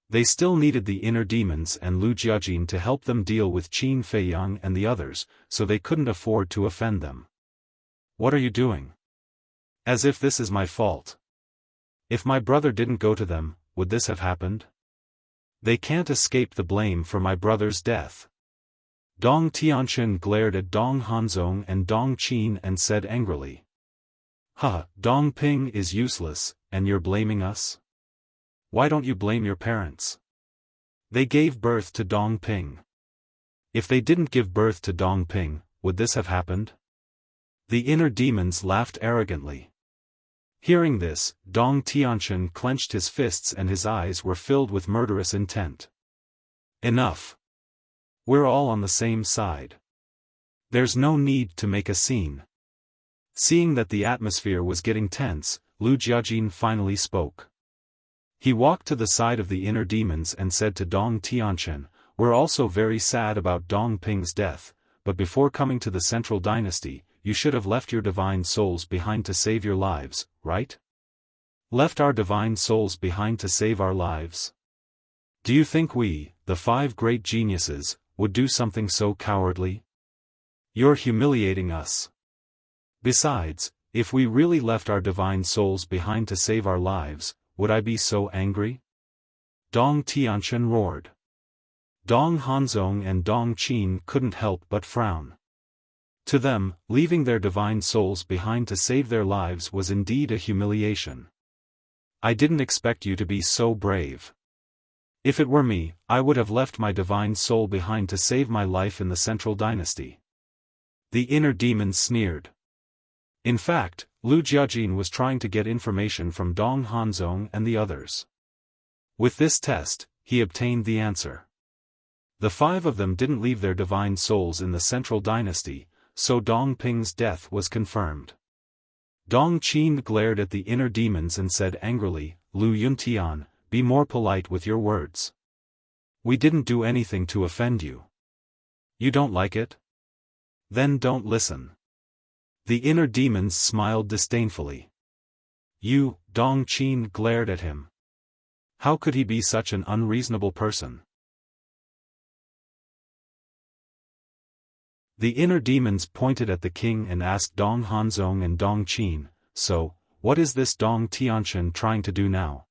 They still needed the inner demons and Lu Jiajin to help them deal with Qin Feiyang and the others, so they couldn't afford to offend them. What are you doing? As if this is my fault. If my brother didn't go to them, would this have happened? They can't escape the blame for my brother's death. Dong Tianchen glared at Dong Hanzong and Dong Qin and said angrily. Dong Ping is useless, and you're blaming us? Why don't you blame your parents? They gave birth to Dong Ping. If they didn't give birth to Dong Ping, would this have happened? The inner demons laughed arrogantly. Hearing this, Dong Tianchen clenched his fists and his eyes were filled with murderous intent. Enough. We're all on the same side. There's no need to make a scene. Seeing that the atmosphere was getting tense, Lu Jiajin finally spoke. He walked to the side of the inner demons and said to Dong Tianchen, we're also very sad about Dong Ping's death, but before coming to the Central Dynasty, you should have left your divine souls behind to save your lives, right? Left our divine souls behind to save our lives? Do you think we, the 5 great geniuses, would do something so cowardly? You're humiliating us. Besides, if we really left our divine souls behind to save our lives, would I be so angry? Dong Tianchen roared. Dong Hanzong and Dong Qin couldn't help but frown. To them, leaving their divine souls behind to save their lives was indeed a humiliation. I didn't expect you to be so brave. If it were me, I would have left my divine soul behind to save my life in the Central Dynasty. The inner demon sneered. In fact, Lu Jiajin was trying to get information from Dong Hanzong and the others. With this test, he obtained the answer. The 5 of them didn't leave their divine souls in the Central Dynasty, so Dong Ping's death was confirmed. Dong Qin glared at the inner demons and said angrily, Lu Yuntian, be more polite with your words. We didn't do anything to offend you. You don't like it? Then don't listen. The inner demons smiled disdainfully. You, Dong Qin glared at him. How could he be such an unreasonable person? The inner demons pointed at the king and asked Dong Hanzong and Dong Qin, so, what is this Dong Tianqian trying to do now?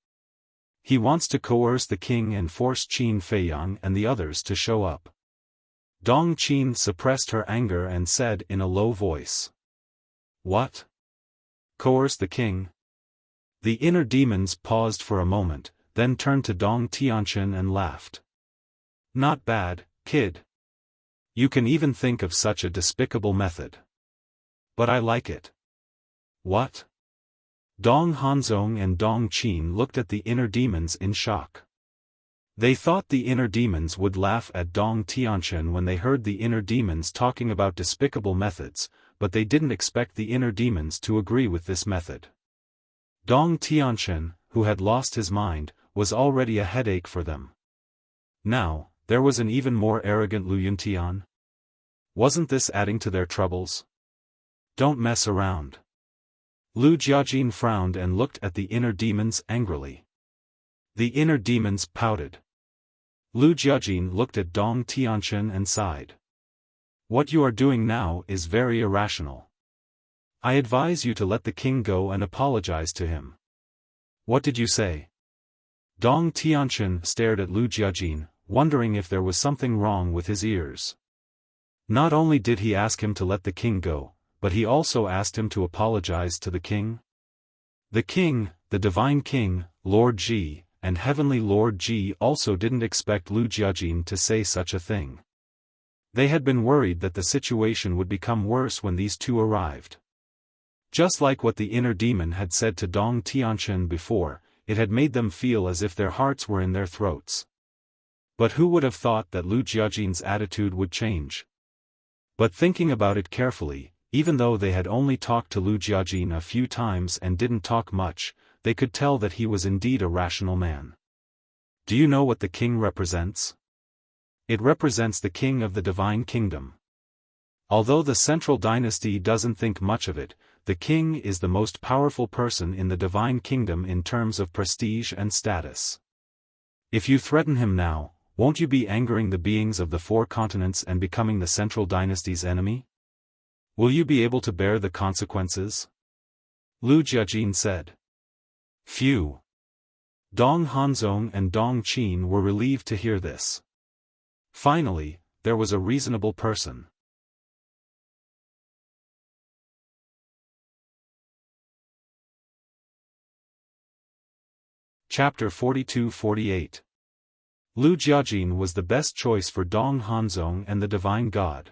He wants to coerce the king and force Qin Feiyang and the others to show up. Dong Qin suppressed her anger and said in a low voice. What? Coerce the king? The inner demons paused for a moment, then turned to Dong Tianqian and laughed. Not bad, kid. You can even think of such a despicable method. But I like it. What? Dong Hanzong and Dong Qin looked at the inner demons in shock. They thought the inner demons would laugh at Dong Tianqian when they heard the inner demons talking about despicable methods, but they didn't expect the inner demons to agree with this method. Dong Tianqian, who had lost his mind, was already a headache for them. Now, there was an even more arrogant Lu Yuntian. Wasn't this adding to their troubles? Don't mess around. Lu Jiajin frowned and looked at the inner demons angrily. The inner demons pouted. Lu Jiajin looked at Dong Tianqian and sighed. What you are doing now is very irrational. I advise you to let the king go and apologize to him. What did you say? Dong Tianqian stared at Lu Jiajin, wondering if there was something wrong with his ears. Not only did he ask him to let the king go, but he also asked him to apologize to the king. The king, the divine king, Lord Ji, and heavenly Lord Ji also didn't expect Lu Jiajin to say such a thing. They had been worried that the situation would become worse when these two arrived. Just like what the inner demon had said to Dong Tianqian before, it had made them feel as if their hearts were in their throats. But who would have thought that Lu Jiajin's attitude would change? But thinking about it carefully, even though they had only talked to Lu Jiajin a few times and didn't talk much, they could tell that he was indeed a rational man. Do you know what the king represents? It represents the king of the divine kingdom. Although the Central Dynasty doesn't think much of it, the king is the most powerful person in the divine kingdom in terms of prestige and status. If you threaten him now, won't you be angering the beings of the 4 continents and becoming the Central Dynasty's enemy? Will you be able to bear the consequences? Lu Jiajin said. Phew. Dong Hanzong and Dong Qin were relieved to hear this. Finally, there was a reasonable person. Chapter 42-48. Lu Jiajin was the best choice for Dong Hanzong and the Divine God.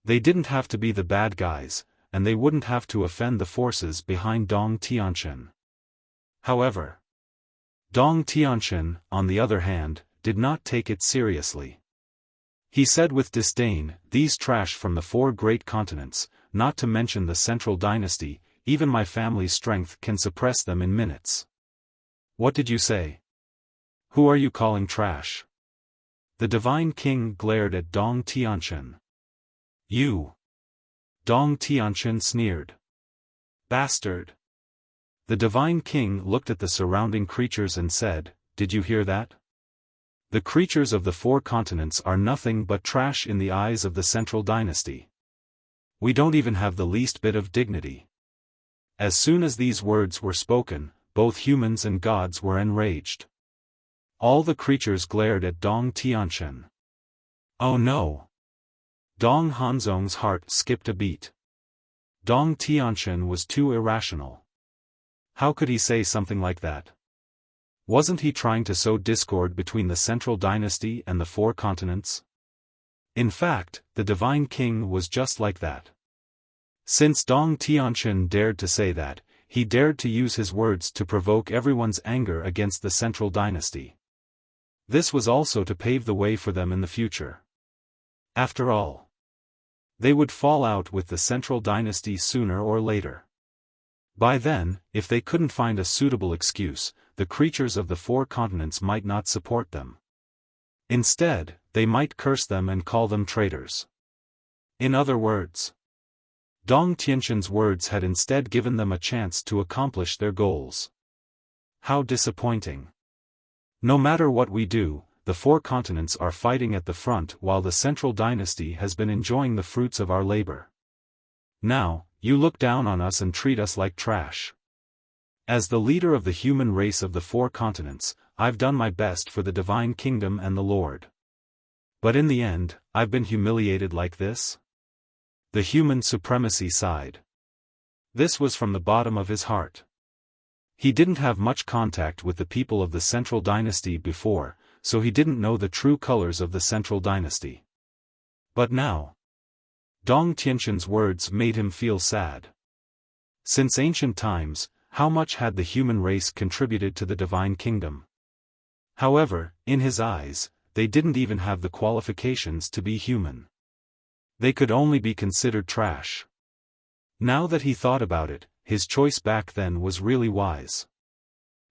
They didn't have to be the bad guys, and they wouldn't have to offend the forces behind Dong Tianqian. However, Dong Tianqian, on the other hand, did not take it seriously. He said with disdain, these trash from the 4 great continents, not to mention the Central Dynasty, even my family's strength can suppress them in minutes. What did you say? Who are you calling trash? The divine king glared at Dong Tianqian. You. Dong Tianqian sneered. Bastard. The divine king looked at the surrounding creatures and said, did you hear that? The creatures of the 4 continents are nothing but trash in the eyes of the Central Dynasty. We don't even have the least bit of dignity. As soon as these words were spoken, both humans and gods were enraged. All the creatures glared at Dong Tianqian. Oh no! Dong Hanzong's heart skipped a beat. Dong Tianchen was too irrational. How could he say something like that? Wasn't he trying to sow discord between the central dynasty and the four continents? In fact, the divine king was just like that. Since Dong Tianchen dared to say that, he dared to use his words to provoke everyone's anger against the central dynasty. This was also to pave the way for them in the future. After all, they would fall out with the central dynasty sooner or later. By then, if they couldn't find a suitable excuse, the creatures of the four continents might not support them. Instead, they might curse them and call them traitors. In other words, Dong Tianchen's words had instead given them a chance to accomplish their goals. How disappointing. No matter what we do, the four continents are fighting at the front while the central dynasty has been enjoying the fruits of our labor. Now, you look down on us and treat us like trash. As the leader of the human race of the four continents, I've done my best for the divine kingdom and the Lord. But in the end, I've been humiliated like this? The human supremacy sighed. This was from the bottom of his heart. He didn't have much contact with the people of the central dynasty before, so he didn't know the true colors of the central dynasty. But now, Dong Tianchen's words made him feel sad. Since ancient times, how much had the human race contributed to the divine kingdom? However, in his eyes, they didn't even have the qualifications to be human. They could only be considered trash. Now that he thought about it, his choice back then was really wise.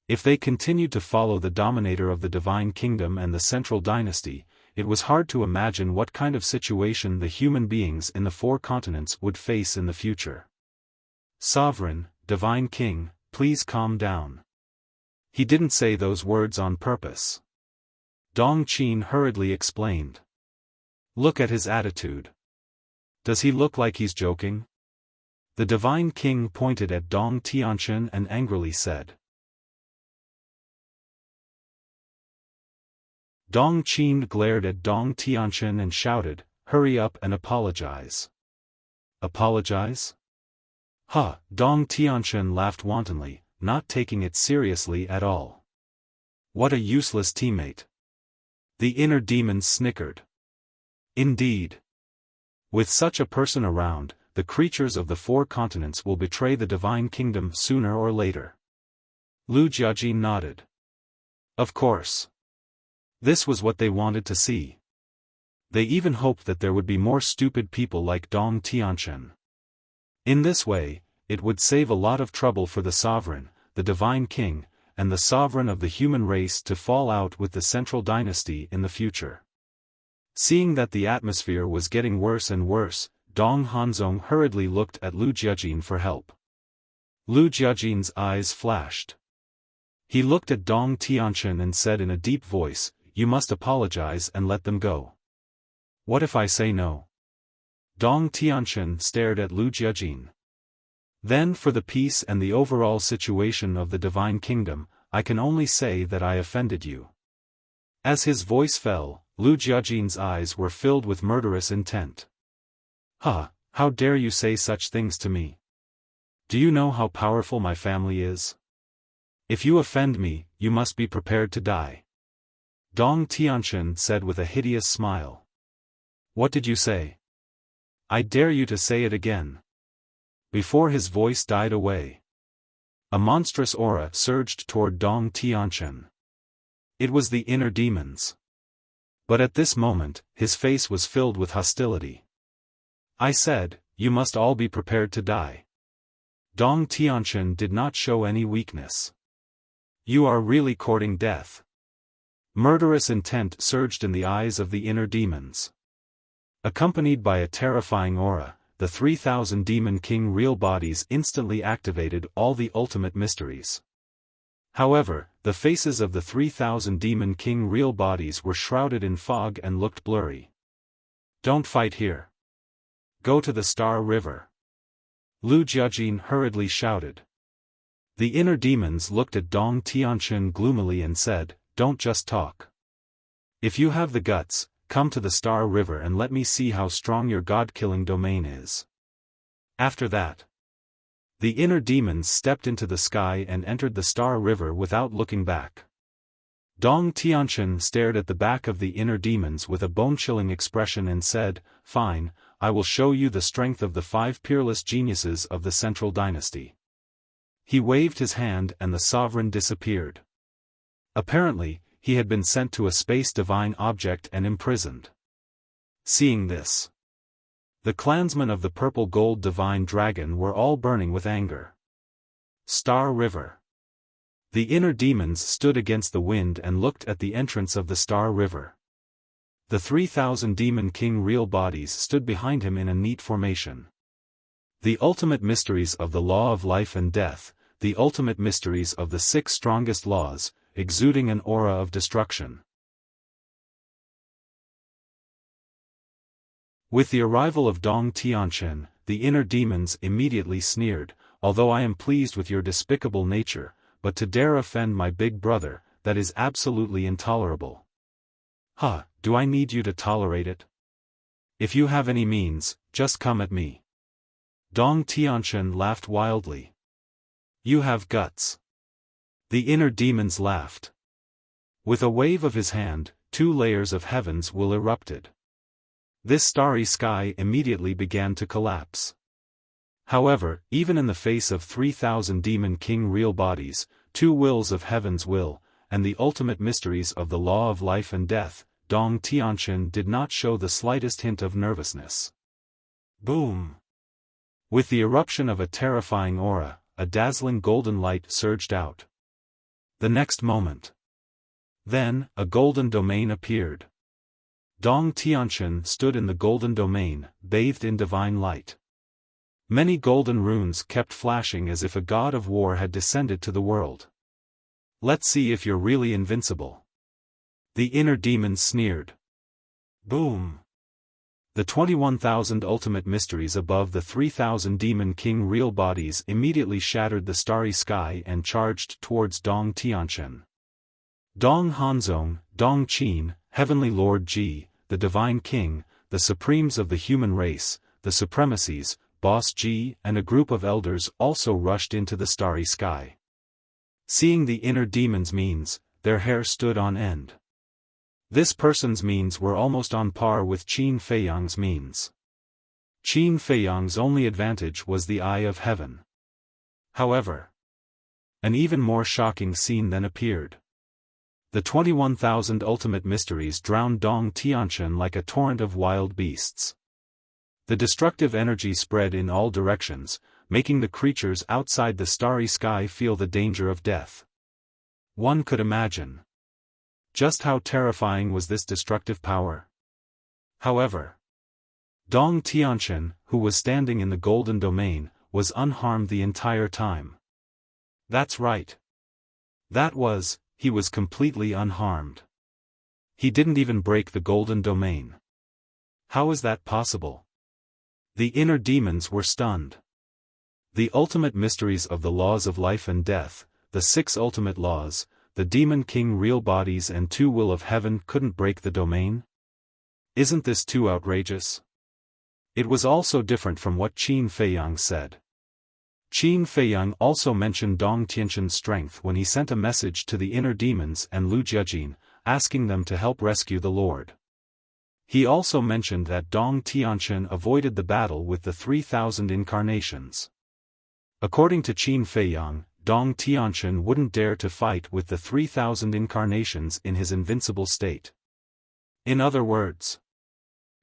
If they continued to follow the dominator of the divine kingdom and the central dynasty, it was hard to imagine what kind of situation the human beings in the four continents would face in the future. Sovereign, divine king, please calm down. He didn't say those words on purpose. Dong Qin hurriedly explained. Look at his attitude. Does he look like he's joking? The divine king pointed at Dong Tianchen and angrily said. Dong Qin glared at Dong Tianchen and shouted, hurry up and apologize. Apologize? Huh, Dong Tianchen laughed wantonly, not taking it seriously at all. What a useless teammate. The inner demons snickered. Indeed. With such a person around, the creatures of the four continents will betray the divine kingdom sooner or later. Lu Jiajin nodded. Of course. This was what they wanted to see. They even hoped that there would be more stupid people like Dong Tianchen. In this way, it would save a lot of trouble for the sovereign, the divine king, and the sovereign of the human race to fall out with the central dynasty in the future. Seeing that the atmosphere was getting worse and worse, Dong Hanzong hurriedly looked at Lu Jiajin for help. Lu Jiajin's eyes flashed. He looked at Dong Tianchen and said in a deep voice, you must apologize and let them go. What if I say no? Dong Tianchen stared at Lu Jiajin. Then for the peace and the overall situation of the divine kingdom, I can only say that I offended you. As his voice fell, Lu Jiajin's eyes were filled with murderous intent. Huh, how dare you say such things to me? Do you know how powerful my family is? If you offend me, you must be prepared to die. Dong Tianchen said with a hideous smile. What did you say? I dare you to say it again. Before his voice died away, a monstrous aura surged toward Dong Tianchen. It was the inner demons. But at this moment, his face was filled with hostility. I said, you must all be prepared to die. Dong Tianchen did not show any weakness. You are really courting death. Murderous intent surged in the eyes of the inner demons. Accompanied by a terrifying aura, the 3,000 Demon King real bodies instantly activated all the ultimate mysteries. However, the faces of the 3,000 Demon King real bodies were shrouded in fog and looked blurry. Don't fight here. Go to the Star River. Lu Jiajin hurriedly shouted. The inner demons looked at Dong Tianchen gloomily and said, don't just talk. If you have the guts, come to the Star River and let me see how strong your god-killing domain is. After that, the inner demons stepped into the sky and entered the Star River without looking back. Dong Tianquan stared at the back of the inner demons with a bone-chilling expression and said, "Fine, I will show you the strength of the 5 peerless geniuses of the Central Dynasty." He waved his hand and the sovereign disappeared. Apparently, he had been sent to a space divine object and imprisoned. Seeing this, the clansmen of the purple gold divine dragon were all burning with anger. Star River. The inner demons stood against the wind and looked at the entrance of the Star River. The 3,000 demon king real bodies stood behind him in a neat formation. The ultimate mysteries of the law of life and death, the ultimate mysteries of the 6 strongest laws, exuding an aura of destruction. With the arrival of Dong Tianquan, the inner demons immediately sneered, "Although I am pleased with your despicable nature, but to dare offend my big brother, that is absolutely intolerable." "Huh, do I need you to tolerate it? If you have any means, just come at me." Dong Tianquan laughed wildly. "You have guts." The inner demons laughed. With a wave of his hand, 2 layers of heavens will erupted. This starry sky immediately began to collapse. However, even in the face of 3,000 demon king real bodies, 2 wills of heaven's will, and the ultimate mysteries of the law of life and death, Dong Tianquan did not show the slightest hint of nervousness. Boom! With the eruption of a terrifying aura, a dazzling golden light surged out. The next moment, then, a golden domain appeared. Dong Tianquan stood in the golden domain, bathed in divine light. Many golden runes kept flashing as if a god of war had descended to the world. "Let's see if you're really invincible." The inner demons sneered. Boom! The 21,000 ultimate mysteries above the 3,000 demon king real bodies immediately shattered the starry sky and charged towards Dong Tianquan. Dong Hanzong, Dong Qin, Heavenly Lord Ji, the Divine King, the Supremes of the human race, the Supremacies, Boss Ji and a group of elders also rushed into the starry sky. Seeing the inner demons' means, their hair stood on end. This person's means were almost on par with Qin Feiyang's means. Qin Feiyang's only advantage was the Eye of Heaven. However, an even more shocking scene then appeared. The 21,000 ultimate mysteries drowned Dong Tianquan like a torrent of wild beasts. The destructive energy spread in all directions, making the creatures outside the starry sky feel the danger of death. One could imagine just how terrifying was this destructive power. However, Dong Tianquan, who was standing in the golden domain, was unharmed the entire time. That's right. He was completely unharmed. He didn't even break the golden domain. How is that possible? The inner demons were stunned. The ultimate mysteries of the laws of life and death, the 6 ultimate laws, the demon king real bodies and 2 will of heaven couldn't break the domain? Isn't this too outrageous? It was also different from what Qin Feiyang said. Qin Feiyang also mentioned Dong Tianquan's strength when he sent a message to the inner demons and Lu Jiajin, asking them to help rescue the Lord. He also mentioned that Dong Tianquan avoided the battle with the 3,000 incarnations. According to Qin Feiyang, Dong Tianquan wouldn't dare to fight with the 3,000 incarnations in his invincible state. In other words,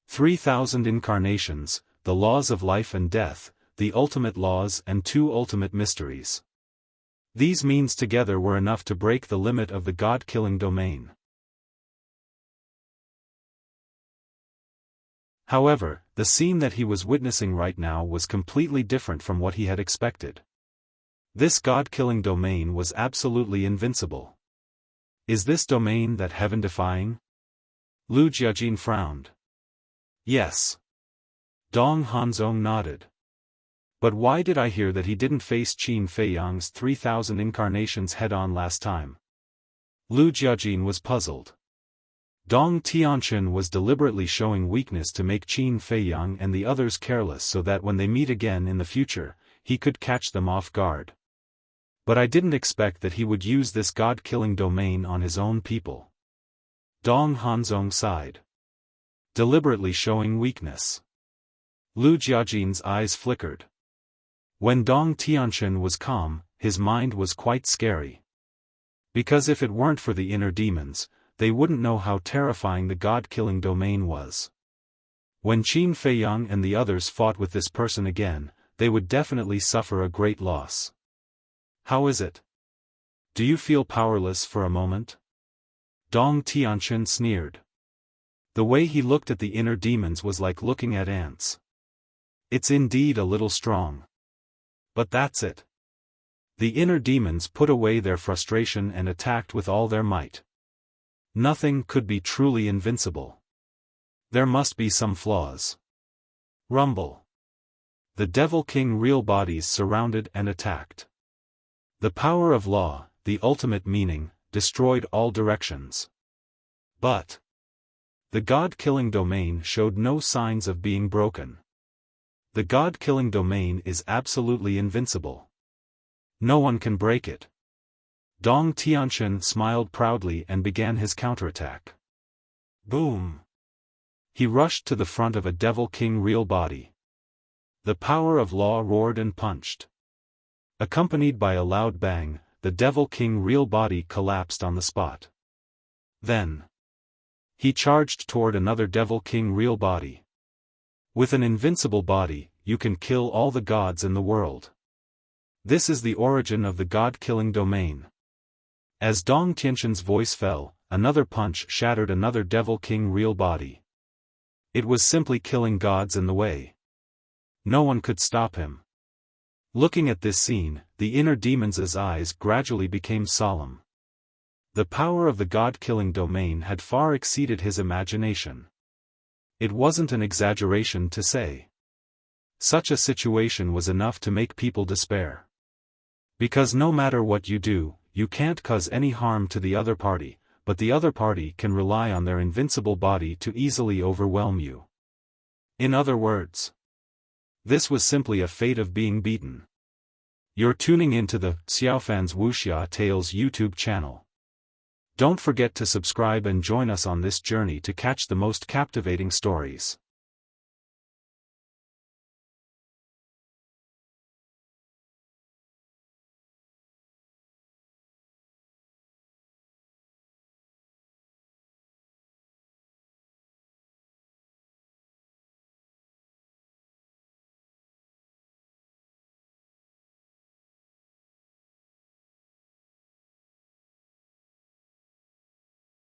3,000 incarnations, the laws of life and death, the ultimate laws and 2 ultimate mysteries. These means together were enough to break the limit of the god-killing domain. However, the scene that he was witnessing right now was completely different from what he had expected. This god-killing domain was absolutely invincible. Is this domain that heaven-defying? Lu Jiajin frowned. Yes. Dong Hanzong nodded. But why did I hear that he didn't face Qin Feiyang's 3,000 incarnations head-on last time? Lu Jiajin was puzzled. Dong Tianchen was deliberately showing weakness to make Qin Feiyang and the others careless so that when they meet again in the future, he could catch them off guard. But I didn't expect that he would use this god-killing domain on his own people. Dong Hanzong sighed. Deliberately showing weakness. Lu Jiajin's eyes flickered. When Dong Tianchen was calm, his mind was quite scary. Because if it weren't for the inner demons, they wouldn't know how terrifying the god-killing domain was. When Qin Feiyang and the others fought with this person again, they would definitely suffer a great loss. How is it? Do you feel powerless for a moment? Dong Tianchen sneered. The way he looked at the inner demons was like looking at ants. It's indeed a little strong. But that's it. The inner demons put away their frustration and attacked with all their might. Nothing could be truly invincible. There must be some flaws. Rumble. The Devil King real bodies surrounded and attacked. The power of law, the ultimate meaning, destroyed all directions. But the god-killing domain showed no signs of being broken. The god-killing domain is absolutely invincible. No one can break it. Dong Tianchen smiled proudly and began his counterattack. Boom! He rushed to the front of a Devil King real body. The power of law roared and punched. Accompanied by a loud bang, the Devil King real body collapsed on the spot. Then he charged toward another Devil King real body. With an invincible body, you can kill all the gods in the world. This is the origin of the god-killing domain. As Dong Tianchen's voice fell, another punch shattered another Devil King real body. It was simply killing gods in the way. No one could stop him. Looking at this scene, the inner demon's eyes gradually became solemn. The power of the god-killing domain had far exceeded his imagination. It wasn't an exaggeration to say. Such a situation was enough to make people despair. Because no matter what you do, you can't cause any harm to the other party, but the other party can rely on their invincible body to easily overwhelm you. In other words, this was simply a fate of being beaten. You're tuning into the Xiaofan's Wuxia Tales YouTube channel. Don't forget to subscribe and join us on this journey to catch the most captivating stories.